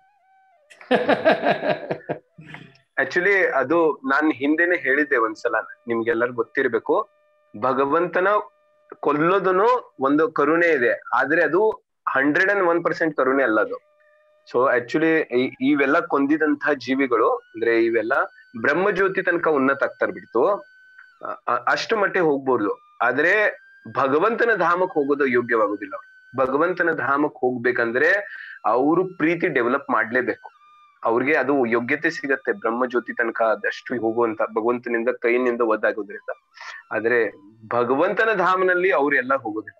ಆಕ್ಚುಲಿ ಅದು ನಾನ್ ಹಿಂದೆನೆ ಹೇಳಿದ್ದೆ ಒಂದ್ಸಲ, ನಿಮ್ಗೆಲ್ಲರಿಗೂ ಗೊತ್ತಿರ್ಬೇಕು. ಭಗವಂತನ ಕೊಲ್ಲೋದನು ಒಂದು ಕರುಣೆ ಇದೆ, ಆದ್ರೆ ಅದು 101% ಕರುಣೆ ಅಲ್ಲ. ಅದು ಸೊ ಆಕ್ಚುಲಿ ಇವೆಲ್ಲ ಕೊಂದಿದಂತಹ ಜೀವಿಗಳು ಅಂದ್ರೆ ಇವೆಲ್ಲ ಬ್ರಹ್ಮಜ್ಯೋತಿ ತನಕ ಉನ್ನತ ಆಗ್ತಾ ಬಿಡ್ತು, ಅಷ್ಟು ಮಟ್ಟಿಗೆ ಹೋಗ್ಬೋದು. ಆದ್ರೆ ಭಗವಂತನ ಧಾಮಕ್ಕೆ ಹೋಗೋದು ಯೋಗ್ಯವಾಗುದಿಲ್ಲ. ಭಗವಂತನ ಧಾಮಕ್ಕೆ ಹೋಗ್ಬೇಕಂದ್ರೆ ಅವರು ಪ್ರೀತಿ ಡೆವಲಪ್ ಮಾಡ್ಲೇಬೇಕು. ಅವ್ರಿಗೆ ಅದು ಯೋಗ್ಯತೆ ಸಿಗತ್ತೆ ಬ್ರಹ್ಮಜ್ಯೋತಿ ತನಕ ಅದಷ್ಟು ಹೋಗುವಂತ, ಭಗವಂತನಿಂದ ಕೈನಿಂದ ಒದ್ದಾಗೋದ್ರಿಂದ. ಆದ್ರೆ ಭಗವಂತನ ಧಾಮನಲ್ಲಿ ಅವ್ರು ಎಲ್ಲ ಹೋಗೋದಿಲ್ಲ.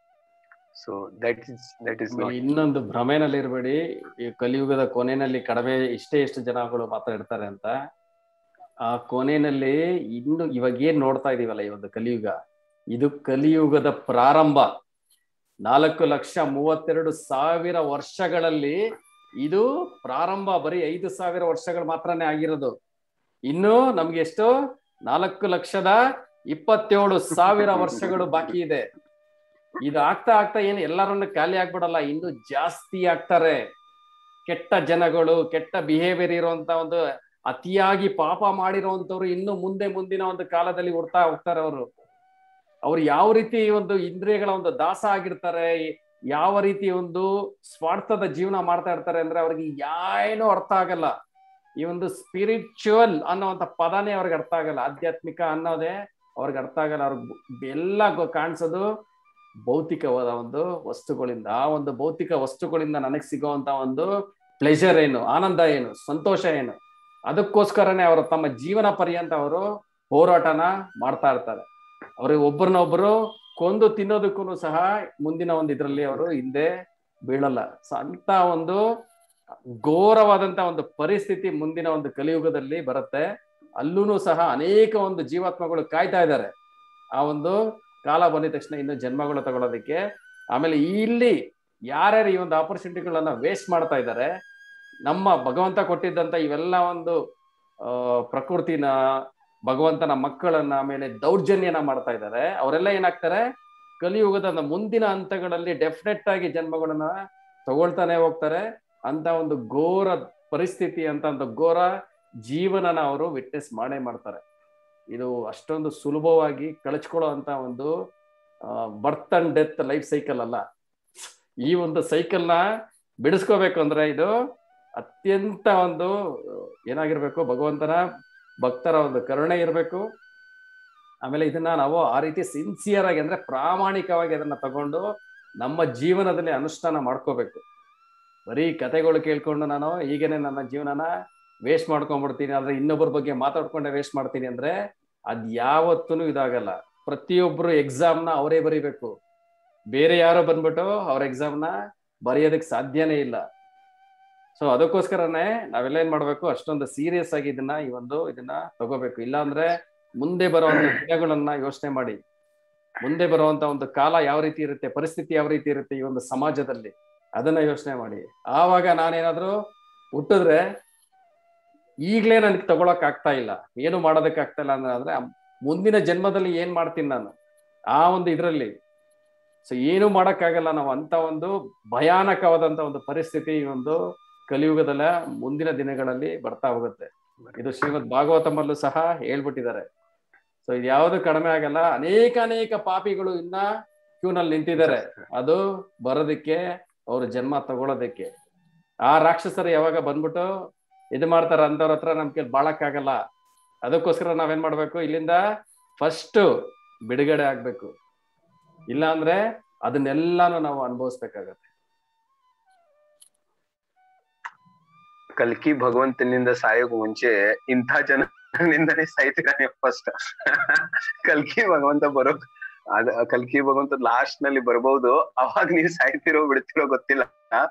ಸೊ ದಟ್ ಇಸ್ ಇನ್ನೊಂದು ಭ್ರಮೆನಲ್ಲಿ ಇರ್ಬೇಡಿ, ಈ ಕಲಿಯುಗದ ಕೊನೆಯಲ್ಲಿ ಕಡಿಮೆ ಇಷ್ಟು ಜನಗಳು ಮಾತ್ರ ಇರ್ತಾರೆ ಅಂತ. ಆ ಕೊನೆಯಲ್ಲಿ ಇನ್ನು ಇವಾಗ ಏನ್ ನೋಡ್ತಾ ಇದೀವಲ್ಲ ಈ ಒಂದು ಕಲಿಯುಗ, ಇದು ಕಲಿಯುಗದ ಪ್ರಾರಂಭ. 4,32,000 ವರ್ಷಗಳಲ್ಲಿ ಇದು ಪ್ರಾರಂಭ. ಬರೀ 5,000 ವರ್ಷಗಳು ಮಾತ್ರನೇ ಆಗಿರೋದು. ಇನ್ನು ನಮ್ಗೆ ಎಷ್ಟು 4,27,000 ವರ್ಷಗಳು ಬಾಕಿ ಇದೆ. ಇದು ಆಗ್ತಾ ಆಗ್ತಾ ಏನು ಎಲ್ಲರನ್ನು ಖಾಲಿ ಆಗ್ಬಿಡಲ್ಲ, ಇನ್ನು ಜಾಸ್ತಿ ಆಗ್ತಾರೆ. ಕೆಟ್ಟ ಜನಗಳು, ಕೆಟ್ಟ ಬಿಹೇವಿಯರ್ ಇರುವಂತ ಒಂದು ಅತಿಯಾಗಿ ಪಾಪ ಮಾಡಿರುವಂತವ್ರು ಇನ್ನು ಮುಂದಿನ ಒಂದು ಕಾಲದಲ್ಲಿ ಹುಡ್ತಾ ಹೋಗ್ತಾರೆ. ಅವ್ರು ಯಾವ ರೀತಿ ಒಂದು ಇಂದ್ರಿಯಗಳ ಒಂದು ದಾಸ ಆಗಿರ್ತಾರೆ, ಯಾವ ರೀತಿ ಒಂದು ಸ್ವಾರ್ಥದ ಜೀವನ ಮಾಡ್ತಾ ಇರ್ತಾರೆ ಅಂದ್ರೆ ಅವ್ರಿಗೆ ಏನೂ ಅರ್ಥ ಆಗಲ್ಲ. ಈ ಒಂದು ಸ್ಪಿರಿಚುವಲ್ ಅನ್ನೋವಂಥ ಪದನೇ ಅವ್ರಿಗೆ ಅರ್ಥ ಆಗಲ್ಲ, ಆಧ್ಯಾತ್ಮಿಕ ಅನ್ನೋದೇ ಅವ್ರಿಗೆ ಅರ್ಥ ಆಗಲ್ಲ. ಅವ್ರಿಗೆ ಎಲ್ಲ ಕಾಣಿಸೋದು ಭೌತಿಕವಾದ ಒಂದು ವಸ್ತುಗಳಿಂದ. ಆ ಒಂದು ಭೌತಿಕ ವಸ್ತುಗಳಿಂದ ನನಗೆ ಸಿಗುವಂತ ಒಂದು ಪ್ಲೆಜರ್ ಏನು, ಆನಂದ ಏನು, ಸಂತೋಷ ಏನು, ಅದಕ್ಕೋಸ್ಕರನೇ ಅವರು ತಮ್ಮ ಜೀವನ ಪರ್ಯಂತ ಅವರು ಹೋರಾಟನ ಮಾಡ್ತಾ ಇರ್ತಾರೆ. ಅವ್ರಿಗೆ ಒಬ್ಬರನ್ನೊಬ್ಬರು ಕೊಂದು ತಿನ್ನೋದಕ್ಕೂ ಸಹ ಮುಂದಿನ ಒಂದು ಇದರಲ್ಲಿ ಅವರು ಹಿಂದೆ ಬೀಳಲ್ಲ. ಸೊ ಅಂತ ಒಂದು ಘೋರವಾದಂತ ಒಂದು ಪರಿಸ್ಥಿತಿ ಮುಂದಿನ ಒಂದು ಕಲಿಯುಗದಲ್ಲಿ ಬರುತ್ತೆ. ಅಲ್ಲೂ ಸಹ ಅನೇಕ ಒಂದು ಜೀವಾತ್ಮಗಳು ಕಾಯ್ತಾ ಇದ್ದಾರೆ ಆ ಒಂದು ಕಾಲ ಬಂದಿದ ತಕ್ಷಣ ಇನ್ನು ಜನ್ಮಗಳು ತಗೊಳ್ಳೋದಕ್ಕೆ. ಆಮೇಲೆ ಇಲ್ಲಿ ಯಾರ್ಯಾರು ಈ ಒಂದು ಆಪರ್ಚುನಿಟಿಗಳನ್ನ ವೇಸ್ಟ್ ಮಾಡ್ತಾ ಇದ್ದಾರೆ, ನಮ್ಮ ಭಗವಂತ ಕೊಟ್ಟಿದ್ದಂತ ಇವೆಲ್ಲ ಒಂದು ಪ್ರಕೃತಿನ, ಭಗವಂತನ ಮಕ್ಕಳನ್ನ ಆಮೇಲೆ ದೌರ್ಜನ್ಯನ ಮಾಡ್ತಾ ಇದ್ದಾರೆ, ಅವರೆಲ್ಲ ಏನಾಗ್ತಾರೆ ಕಲಿಯುಗದ ಮುಂದಿನ ಹಂತಗಳಲ್ಲಿ ಡೆಫಿನೆಟ್ ಆಗಿ ಜನ್ಮಗಳನ್ನ ತಗೊಳ್ತಾನೆ ಹೋಗ್ತಾರೆ. ಅಂತ ಒಂದು ಘೋರ ಪರಿಸ್ಥಿತಿ, ಅಂತ ಒಂದು ಘೋರ ಜೀವನನ ಅವರು ವಿಟ್ನೆಸ್ ಮಾಡೇ ಮಾಡ್ತಾರೆ. ಇದು ಅಷ್ಟೊಂದು ಸುಲಭವಾಗಿ ಕಳಚ್ಕೊಳ್ಳೋ ಅಂತ ಒಂದು ಬರ್ತ್ ಅಂಡ್ ಡೆತ್ ಲೈಫ್ ಸೈಕಲ್ ಅಲ್ಲ. ಈ ಒಂದು ಸೈಕಲ್ನ ಬಿಡಿಸ್ಕೋಬೇಕು ಅಂದ್ರೆ ಇದು ಅತ್ಯಂತ ಒಂದು ಏನಾಗಿರ್ಬೇಕು, ಭಗವಂತನ ಭಕ್ತರ ಒಂದು ಕರುಣೆ ಇರಬೇಕು. ಆಮೇಲೆ ಇದನ್ನ ನಾವು ಆ ರೀತಿ ಸಿನ್ಸಿಯರ್ ಆಗಿ ಅಂದ್ರೆ ಪ್ರಾಮಾಣಿಕವಾಗಿ ಅದನ್ನ ತಗೊಂಡು ನಮ್ಮ ಜೀವನದಲ್ಲಿ ಅನುಷ್ಠಾನ ಮಾಡ್ಕೋಬೇಕು. ಬರೀ ಕತೆಗಳು ಕೇಳ್ಕೊಂಡು ನಾನು ಹೀಗೇನೆ ನನ್ನ ಜೀವನನ ವೇಸ್ಟ್ ಮಾಡ್ಕೊಂಡ್ಬಿಡ್ತೀನಿ, ಆದ್ರೆ ಇನ್ನೊಬ್ಬರ ಬಗ್ಗೆ ಮಾತಾಡ್ಕೊಂಡೆ ವೇಸ್ಟ್ ಮಾಡ್ತೀನಿ ಅಂದ್ರೆ ಅದ್ ಯಾವತ್ತೂ ಇದಾಗಲ್ಲ. ಪ್ರತಿಯೊಬ್ರು ಎಕ್ಸಾಮ್ನ ಅವರೇ ಬರೀಬೇಕು, ಬೇರೆ ಯಾರೋ ಬಂದ್ಬಿಟ್ಟು ಅವ್ರ ಎಕ್ಸಾಮ್ನ ಬರೆಯೋದಕ್ಕೆ ಸಾಧ್ಯನೇ ಇಲ್ಲ. ಸೊ ಅದಕ್ಕೋಸ್ಕರನೇ ನಾವೆಲ್ಲ ಏನ್ ಮಾಡ್ಬೇಕು, ಅಷ್ಟೊಂದು ಸೀರಿಯಸ್ ಆಗಿ ಇದನ್ನ ತಗೋಬೇಕು. ಇಲ್ಲಾಂದ್ರೆ ಮುಂದೆ ಬರುವಂತ ದಿನಗಳನ್ನ ಯೋಚನೆ ಮಾಡಿ, ಮುಂದೆ ಬರುವಂತ ಒಂದು ಕಾಲ ಯಾವ ರೀತಿ ಇರುತ್ತೆ, ಪರಿಸ್ಥಿತಿ ಯಾವ ರೀತಿ ಇರುತ್ತೆ ಈ ಒಂದು ಸಮಾಜದಲ್ಲಿ, ಅದನ್ನ ಯೋಚನೆ ಮಾಡಿ. ಆವಾಗ ನಾನೇನಾದ್ರೂ ಹುಟ್ಟಿದ್ರೆ ಈಗ್ಲೇ ನನ್ಗೆ ತಗೊಳಕ್ ಆಗ್ತಾ ಇಲ್ಲ, ಏನು ಮಾಡೋದಕ್ಕೆ ಆಗ್ತಾ ಇಲ್ಲ ಅಂದ್ರೆ ಮುಂದಿನ ಜನ್ಮದಲ್ಲಿ ಏನ್ ಮಾಡ್ತೀನಿ ನಾನು ಆ ಒಂದು ಇದ್ರಲ್ಲಿ. ಸೊ ಏನು ಮಾಡಕ್ಕಾಗಲ್ಲ ನಾವು. ಅಂತ ಒಂದು ಭಯಾನಕವಾದಂತ ಒಂದು ಪರಿಸ್ಥಿತಿ ಈ ಒಂದು ಕಲಿಯುಗದಲ್ಲ ಮುಂದಿನ ದಿನಗಳಲ್ಲಿ ಬರ್ತಾ ಹೋಗುತ್ತೆ. ಇದು ಶ್ರೀಮದ್ ಭಾಗವತಮಲ್ಲೂ ಸಹ ಹೇಳ್ಬಿಟ್ಟಿದ್ದಾರೆ. ಸೊ ಇದು ಯಾವುದು ಕಡಿಮೆ ಆಗಲ್ಲ. ಅನೇಕ ಪಾಪಿಗಳು ಇನ್ನ ಕ್ಯೂನಲ್ಲಿ ನಿಂತಿದ್ದಾರೆ ಅದು ಬರೋದಕ್ಕೆ, ಅವ್ರ ಜನ್ಮ ತಗೊಳ್ಳೋದಕ್ಕೆ. ಆ ರಾಕ್ಷಸರು ಯಾವಾಗ ಬಂದ್ಬಿಟ್ಟು ಇದು ಮಾಡ್ತಾರ ಅಂತವ್ರ ಹತ್ರ ನಮ್ ಕೈಲಿ ಬಾಳಕ್ಕಾಗಲ್ಲ. ಅದಕ್ಕೋಸ್ಕರ ನಾವೇನ್ ಮಾಡ್ಬೇಕು, ಇಲ್ಲಿಂದ ಫಸ್ಟ್ ಬಿಡುಗಡೆ ಆಗ್ಬೇಕು. ಇಲ್ಲ ಅಂದ್ರೆ ಅದನ್ನೆಲ್ಲಾನು ನಾವು ಅನುಭವಿಸ್ಬೇಕಾಗತ್ತೆ. ಕಲ್ಕಿ ಭಗವಂತನಿಂದ ಸಾಯೋಕ್ ಮುಂಚೆ ಇಂಥ ಜನರಿಂದನೇ ಸಾಯ್ತೀರಾನೆ ಫಸ್ಟ್. ಕಲ್ಕಿ ಭಗವಂತ ಕಲ್ಕಿ ಭಗವಂತ ಲಾಸ್ಟ್ ನಲ್ಲಿ ಬರ್ಬಹುದು, ಅವಾಗ ನೀವು ಸಾಯ್ತಿರೋ ಬಿಡ್ತಿರೋ ಗೊತ್ತಿಲ್ಲ.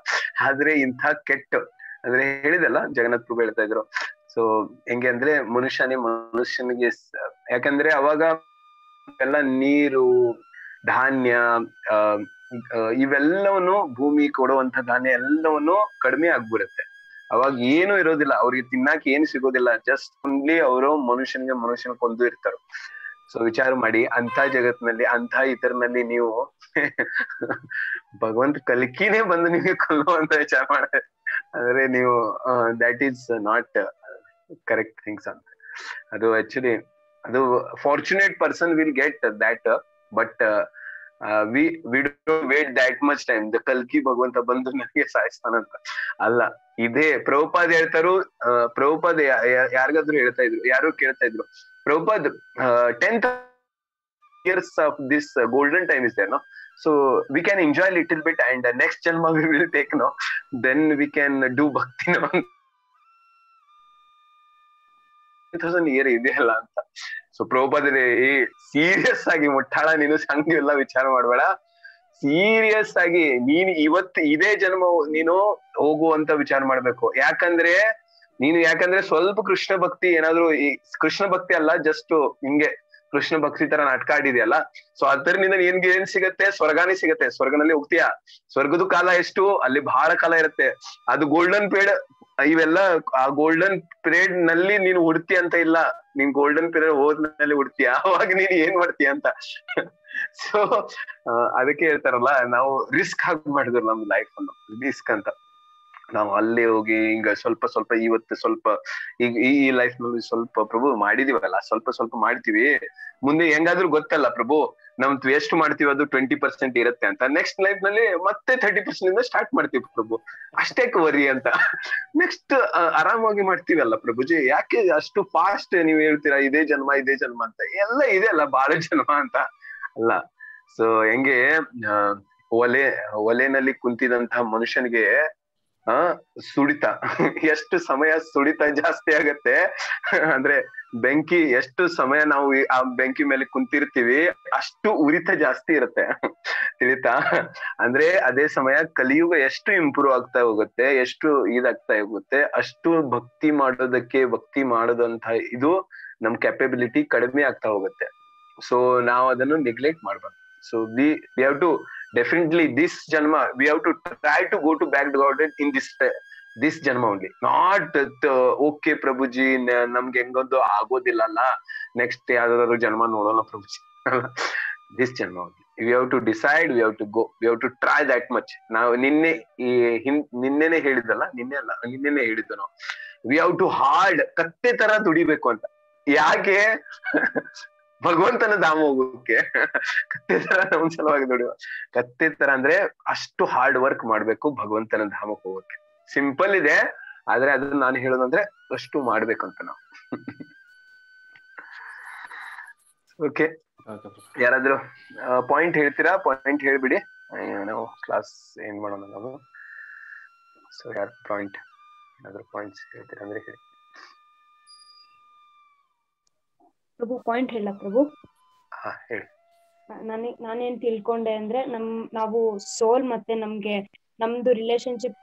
ಆದ್ರೆ ಇಂಥ ಕೆಟ್ಟ ಅಂದ್ರೆ ಹೇಳಿದಲ್ಲ ಜಗನ್ನಾಥ್ ಪ್ರಭು ಹೇಳ್ತಾ ಇದ್ರು. ಸೊ ಹೆಂಗೆ ಅಂದ್ರೆ ಮನುಷ್ಯನಿಗೆ ಯಾಕಂದ್ರೆ ಅವಾಗ ಎಲ್ಲ ನೀರು, ಧಾನ್ಯ, ಇವೆಲ್ಲವನ್ನು ಭೂಮಿ ಕೊಡುವಂತ ಧಾನ್ಯ ಎಲ್ಲವನ್ನು ಕಡಿಮೆ ಆಗ್ಬಿಡುತ್ತೆ. ಅವಾಗ ಏನು ಇರೋದಿಲ್ಲ, ಅವ್ರಿಗೆ ತಿನ್ನಾಕ ಏನು ಸಿಗೋದಿಲ್ಲ. ಜಸ್ಟ್ ಓನ್ಲಿ ಅವರು ಮನುಷ್ಯನ ಕೊಂದು ಇರ್ತಾರ. ಸೊ ವಿಚಾರ ಮಾಡಿ, ಅಂತ ಜಗತ್ನಲ್ಲಿ ಅಂತ ಇತರನಲ್ಲಿ ನೀವು ಭಗವಂತ ಕಲ್ಕಿನೇ ಬಂದು ನಿಮಗೆ ಕೊಲ್ಲುವಂತ ವಿಚಾರ ಮಾಡಿದ್ರೆ ಅಂದ್ರೆ ನೀವು that is not correct things ಅಂತ. ಅದು ಆಕ್ಚುಲಿ ಅದು fortunate person will get that, but we don't wait that much time ಕಲ್ಕಿ ಭಗವಂತ ಬಂದು ನನಗೆ ಸಾಯಿಸ್ತಾನಂತ ಅಲ್ಲ. ಇದೇ ಪ್ರಭುಪಾದ್ ಹೇಳ್ತಾರು. ಪ್ರಭುಪಾದ್ ಯಾರಿಗಾದ್ರು ಹೇಳ್ತಾ ಇದ್ರು, ಯಾರು ಕೇಳ್ತಾ ಇದ್ರು, Prabhupad 10th years of this golden time is there, no? So we can enjoy a little bit and next janma we will take, no? Then we can do bhakti, no? 1000 year ಇದೆಯಲ್ಲ ಅಂತ. ಸೊ ಪ್ರಭುಪಾದ್ರೆ ಸೀರಿಯಸ್ ಆಗಿ ಮುಟ್ಟಾಳ, ನೀನು ಹಂಗೆಲ್ಲ ವಿಚಾರ ಮಾಡ್ಬೇಡ, serious ಆಗಿ ನೀನ್ ಇವತ್ತು ಇದೇ ಜನ್ಮ ನೀನು ಹೋಗುವಂತ ವಿಚಾರ ಮಾಡ್ಬೇಕು. ಯಾಕಂದ್ರೆ ಸ್ವಲ್ಪ ಕೃಷ್ಣ ಭಕ್ತಿ ಏನಾದ್ರು, ಈ ಕೃಷ್ಣ ಭಕ್ತಿ ಅಲ್ಲ, ಜಸ್ಟ್ ಹಿಂಗೆ ಕೃಷ್ಣ ಭಕ್ತಿ ತರ ನಾಟಕ ಆಡಿದೆಯಲ್ಲ, ಸೊ ಅದರಿಂದ ನಿನ್ಗೆ ಏನ್ ಸಿಗತ್ತೆ? ಸ್ವರ್ಗಾನೇ ಸಿಗತ್ತೆ. ಸ್ವರ್ಗನಲ್ಲಿ ಹೋಗ್ತೀಯಾ? ಸ್ವರ್ಗದ ಕಾಲ ಎಷ್ಟು? ಅಲ್ಲಿ ಬಹಳ ಕಾಲ ಇರುತ್ತೆ. ಅದು ಗೋಲ್ಡನ್ ಪೀರಿಯಡ್. ಇವೆಲ್ಲ ಆ ಗೋಲ್ಡನ್ ಪೀರಿಯಡ್ ನಲ್ಲಿ ನೀನು ಹುಡ್ತಿ ಅಂತ ಇಲ್ಲ, ನೀನ್ ಗೋಲ್ಡನ್ ಪೀರಿಯಡ್ ಹೋದ್ಮೇಲೆ ಹುಡ್ತೀಯ, ಅವಾಗ ನೀನ್ ಏನ್ ಮಾಡ್ತೀಯ ಅಂತ. ಸೊ ಅದಕ್ಕೆ ಹೇಳ್ತಾರಲ್ಲ, ನಾವು ರಿಸ್ಕ್ ಹಾಕ್ಬಾರ್ದು ನಮ್ ಲೈಫ್ ಅನ್ನು, ರಿಸ್ಕ್ ಅಂತ. ನಾವು ಅಲ್ಲೇ ಹೋಗಿ ಹಿಂಗ ಸ್ವಲ್ಪ ಇವತ್ತು ಸ್ವಲ್ಪ ಈಗ ಈ ಲೈಫ್ ನಲ್ಲಿ ಸ್ವಲ್ಪ ಪ್ರಭು ಮಾಡಿದೀವಲ್ಲ, ಸ್ವಲ್ಪ ಮಾಡ್ತೀವಿ, ಮುಂದೆ ಹೆಂಗಾದ್ರೂ ಗೊತ್ತಲ್ಲ ಪ್ರಭು, ನಮ್ದು ಎಷ್ಟು ಮಾಡ್ತೀವಿ ಅದು 20% ಇರುತ್ತೆ ಅಂತ. ನೆಕ್ಸ್ಟ್ ಲೈಫ್ ನಲ್ಲಿ ಮತ್ತೆ 30% ಇಂದ ಸ್ಟಾರ್ಟ್ ಮಾಡ್ತೀವಿ ಪ್ರಭು, ಅಷ್ಟೇ ವರಿ ಅಂತ. ನೆಕ್ಸ್ಟ್ ಆರಾಮಾಗಿ ಮಾಡ್ತೀವಲ್ಲ ಪ್ರಭುಜಿ, ಯಾಕೆ ಅಷ್ಟು ಫಾಸ್ಟ್ ನೀವು ಹೇಳ್ತೀರಾ ಇದೇ ಜನ್ಮ ಅಂತ? ಎಲ್ಲ ಇದೆ ಅಲ್ಲ ಬಾಳ ಜನ್ಮ ಅಂತ ಅಲ್ಲ. ಸೊ ಹೆಂಗೆ ಒಲೆನಲ್ಲಿ ಕುಂತಿದಂತಹ ಮನುಷ್ಯನಿಗೆ ಸುಡಿತ, ಎಷ್ಟು ಸಮಯ ಸುಡಿತ ಜಾಸ್ತಿ ಆಗತ್ತೆ ಅಂದ್ರೆ, ಬೆಂಕಿ ಎಷ್ಟು ಸಮಯ ನಾವು ಆ ಬೆಂಕಿ ಮೇಲೆ ಕುಂತಿರ್ತೀವಿ ಅಷ್ಟು ಉರಿತ ಜಾಸ್ತಿ ಇರುತ್ತೆ, ತಿಳಿತಾ? ಅಂದ್ರೆ ಅದೇ ಸಮಯ ಕಲಿಯುಗ ಎಷ್ಟು ಇಂಪ್ರೂವ್ ಆಗ್ತಾ ಹೋಗುತ್ತೆ, ಎಷ್ಟು ಇದಾಗ್ತಾ ಹೋಗುತ್ತೆ, ಅಷ್ಟು ಭಕ್ತಿ ಮಾಡೋದಂತ ಇದು ನಮ್ ಕ್ಯಾಪಬಿಲಿಟಿ ಕಡಿಮೆ ಆಗ್ತಾ ಹೋಗುತ್ತೆ. ಸೊ ನಾವು ಅದನ್ನು ನೆಗ್ಲೆಕ್ಟ್ ಮಾಡ್ಬಾರ್ದು. So we have to definitely this janma we have to try to go to back to God in this janma only, not okay ಪ್ರಭುಜಿ ನಮ್ಗೆ ಹೆಂಗೊಂದು ಆಗೋದಿಲ್ಲ ಅಲ್ಲ, ನೆಕ್ಸ್ಟ್ ಯಾವ್ದಾದ್ರು ಜನ್ಮ ನೋಡೋಣ ಪ್ರಭುಜಿ. this janma only we have to decide, we have to go, we have to try that much. ನಾವು ನಿನ್ನೆನೆ ಹೇಳಿದ್ದು ನಾವು we have to hard ಕತ್ತೆ ತರ ದುಡಿಬೇಕು ಅಂತ. ಯಾಕೆ? ಭಗವಂತನ ಧಾಮ ಹೋಗೋಕೆ. ಕತ್ತೆ ತರ ನಮ್ ಸಲುವಾಗಿ ದುಡಿಯುವ, ಕತ್ತೆ ತರ ಅಂದ್ರೆ ಅಷ್ಟು ಹಾರ್ಡ್ ವರ್ಕ್ ಮಾಡ್ಬೇಕು ಭಗವಂತನ ಧಾಮಕ್ಕೆ ಹೋಗೋಕೆ. ಸಿಂಪಲ್ ಇದೆ, ಆದ್ರೆ ಅದನ್ನ ನಾನು ಹೇಳೋದಂದ್ರೆ ಅಷ್ಟು ಮಾಡ್ಬೇಕಂತ ನಾವು. ಓಕೆ, ಯಾರಾದ್ರೂ ಪಾಯಿಂಟ್ ಹೇಳ್ತೀರಾ? ಪಾಯಿಂಟ್ ಹೇಳ್ಬಿಡಿ, ನಾವು ಕ್ಲಾಸ್ ಏನ್ ಮಾಡೋಣ ನಾವು. ಸೊ ಯಾರು ಏನಾದ್ರು ಪಾಯಿಂಟ್ಸ್ ಹೇಳ್ತೀರಾ ಅಂದ್ರೆ ಹೇಳಿ. ಪ್ರಭು ಪಾಯಿಂಟ್ ಹೇಳ ಪ್ರಭು. ಹೇಳಿ. ನಾನೇನ್ ತಿಳ್ಕೊಂಡೆ ಅಂದ್ರೆ, ನಾವು ಸೋಲ್ ಮತ್ತೆ ನಮ್ದು ರಿಲೇಶನ್ಶಿಪ್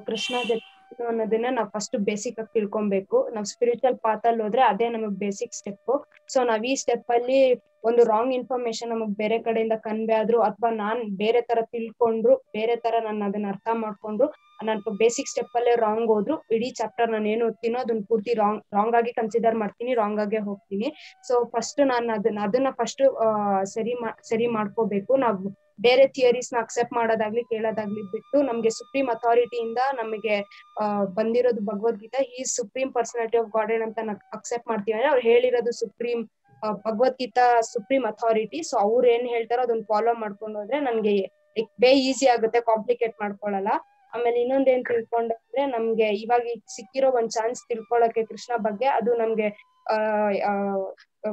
ಕೃಷ್ಣ ಜೊತೆ ಅನ್ನೋದನ್ನ ನಾವು ಫಸ್ಟ್ ಬೇಸಿಕ್ ಆಗಿ ತಿಳ್ಕೊಬೇಕು. ನಾವ್ ಸ್ಪಿರಿಚುವಲ್ ಪಾತ್ ಅಲ್ಲಿ ಹೋದ್ರೆ ಅದೇ ನಮಗ್ ಬೇಸಿಕ್ ಸ್ಟೆಪ್. ಸೊ ನಾವ್ ಈ ಸ್ಟೆಪ್ ಅಲ್ಲಿ ಒಂದು ರಾಂಗ್ ಇನ್ಫಾರ್ಮೇಶನ್ ನಮಗ್ ಬೇರೆ ಕಡೆಯಿಂದ ಕನ್ವೆ ಆದ್ರು, ಅಥವಾ ನಾನ್ ಬೇರೆ ತರ ತಿಳ್ಕೊಂಡ್ರು, ಬೇರೆ ತರ ನಾನು ಅದನ್ನ ಅರ್ಥ ಮಾಡ್ಕೊಂಡ್ರು, ನಾನು ಬೇಸಿಕ್ ಸ್ಟೆಪ್ ಅಲ್ಲೇ ರಾಂಗ್ ಹೋದ್ರು, ಇಡೀ ಚಾಪ್ಟರ್ ನಾನು ಏನು ಓದ್ತೀನೋ ಅದನ್ನ ಪೂರ್ತಿ ರಾಂಗ್ ಆಗಿ ಕನ್ಸಿಡರ್ ಮಾಡ್ತೀನಿ, ರಾಂಗ್ ಆಗೇ ಹೋಗ್ತೀನಿ. ಸೊ ಫಸ್ಟ್ ನಾನು ಅದನ್ನ ಫಸ್ಟ್ ಸರಿ ಮಾಡ್ಕೋಬೇಕು. ನಾವು ಬೇರೆ ಥಿಯರೀಸ್ ನ ಅಕ್ಸೆಪ್ಟ್ ಮಾಡೋದಾಗ್ಲಿ ಕೇಳೋದಾಗ್ಲಿ ಬಿಟ್ಟು, ನಮ್ಗೆ ಸುಪ್ರೀಂ ಅಥಾರಿಟಿಯಿಂದ ನಮಗೆ ಬಂದಿರೋದು ಭಗವದ್ಗೀತಾ, ಈ ಸುಪ್ರೀಂ ಪರ್ಸನಾಲಿಟಿ ಆಫ್ ಗಾಡ್ ಅಂತ ಅಕ್ಸೆಪ್ಟ್ ಮಾಡ್ತೀವಿ ಅಂದ್ರೆ, ಅವ್ರು ಹೇಳಿರೋದು supreme Bhagavad Gita supreme authority. So ಅವ್ರು ಏನ್ ಹೇಳ್ತಾರೋ ಅದನ್ನ ಫಾಲೋ ಮಾಡ್ಕೊಂಡು ಹೋದ್ರೆ ನನ್ಗೆ ಈಸಿ ಆಗುತ್ತೆ, ಕಾಂಪ್ಲಿಕೇಟ್ ಮಾಡ್ಕೊಳಲ್ಲ. ಆಮೇಲೆ ಇನ್ನೊಂದೇನ್ ತಿಳ್ಕೊಂಡ್ರೆ, ನಮ್ಗೆ ಇವಾಗ ಸಿಕ್ಕಿರೋ ಒಂದ್ ಚಾನ್ಸ್ ತಿಳ್ಕೊಳಕ್ಕೆ ಕೃಷ್ಣ ಬಗ್ಗೆ, ಅದು ನಮ್ಗೆ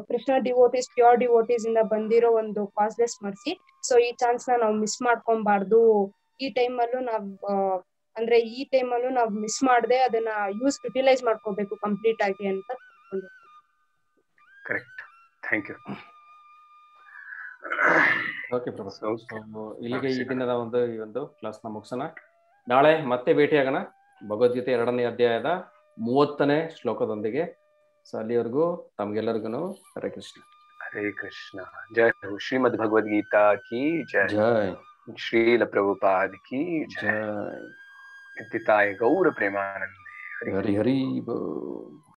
ಕೃಷ್ಣ ಡಿವೋಟೀಸ್, ಪ್ಯೂರ್ ಡಿವೋಟೀಸ್ ಇಂದ ಬಂದಿರೋ ಒಂದು ಕಾಸ್ಲೆಸ್ ಮರ್ಸಿ. ಸೊ ಈ ಚಾನ್ಸ್ ನಾವು ಮಿಸ್ ಮಾಡ್ಕೊಬಾರ್ದು. ಈ ಟೈಮಲ್ಲೂ ನಾವ್ ಮಿಸ್ ಮಾಡದೆ ಅದನ್ನ ಯುಟಿಲೈಸ್ ಮಾಡ್ಕೋಬೇಕು ಕಂಪ್ಲೀಟ್ ಆಗಿ ಅಂತ ತಿಳ್ಕೊಂಡಿದ್ದೀನಿ. Correct, thank you. Okay professor, ಇಲ್ಲಿಗೆ ಈ ದಿನದ ಈ ಒಂದು ಕ್ಲಾಸ್ ನ ಮುಗಿಸೋಣ. ನಾಳೆ ಮತ್ತೆ ಭೇಟಿಯಾಗೋಣ ಭಗವದ್ಗೀತೆ 2ನೇ ಅಧ್ಯಾಯದ 30ನೇ ಶ್ಲೋಕದೊಂದಿಗೆ. ಸೊ ಅಲ್ಲಿವರೆಗೂ ತಮ್ಗೆಲ್ಲರಿಗೂ ಹರೇ ಕೃಷ್ಣ. ಹರೇ ಕೃಷ್ಣ. ಜಯ ಶ್ರೀಮದ್ ಭಗವದ್ಗೀತಾ ಕಿ ಜಯ. ಜಯ ಶ್ರೀಲ ಪ್ರಭುಪಾದ್ ಕಿ ಜಯ. ಜಯ. ನಿತ್ಯತಾಯ ಗೌರ ಪ್ರೇಮಾನಂದೇ. ಹರಿ ಹರಿ.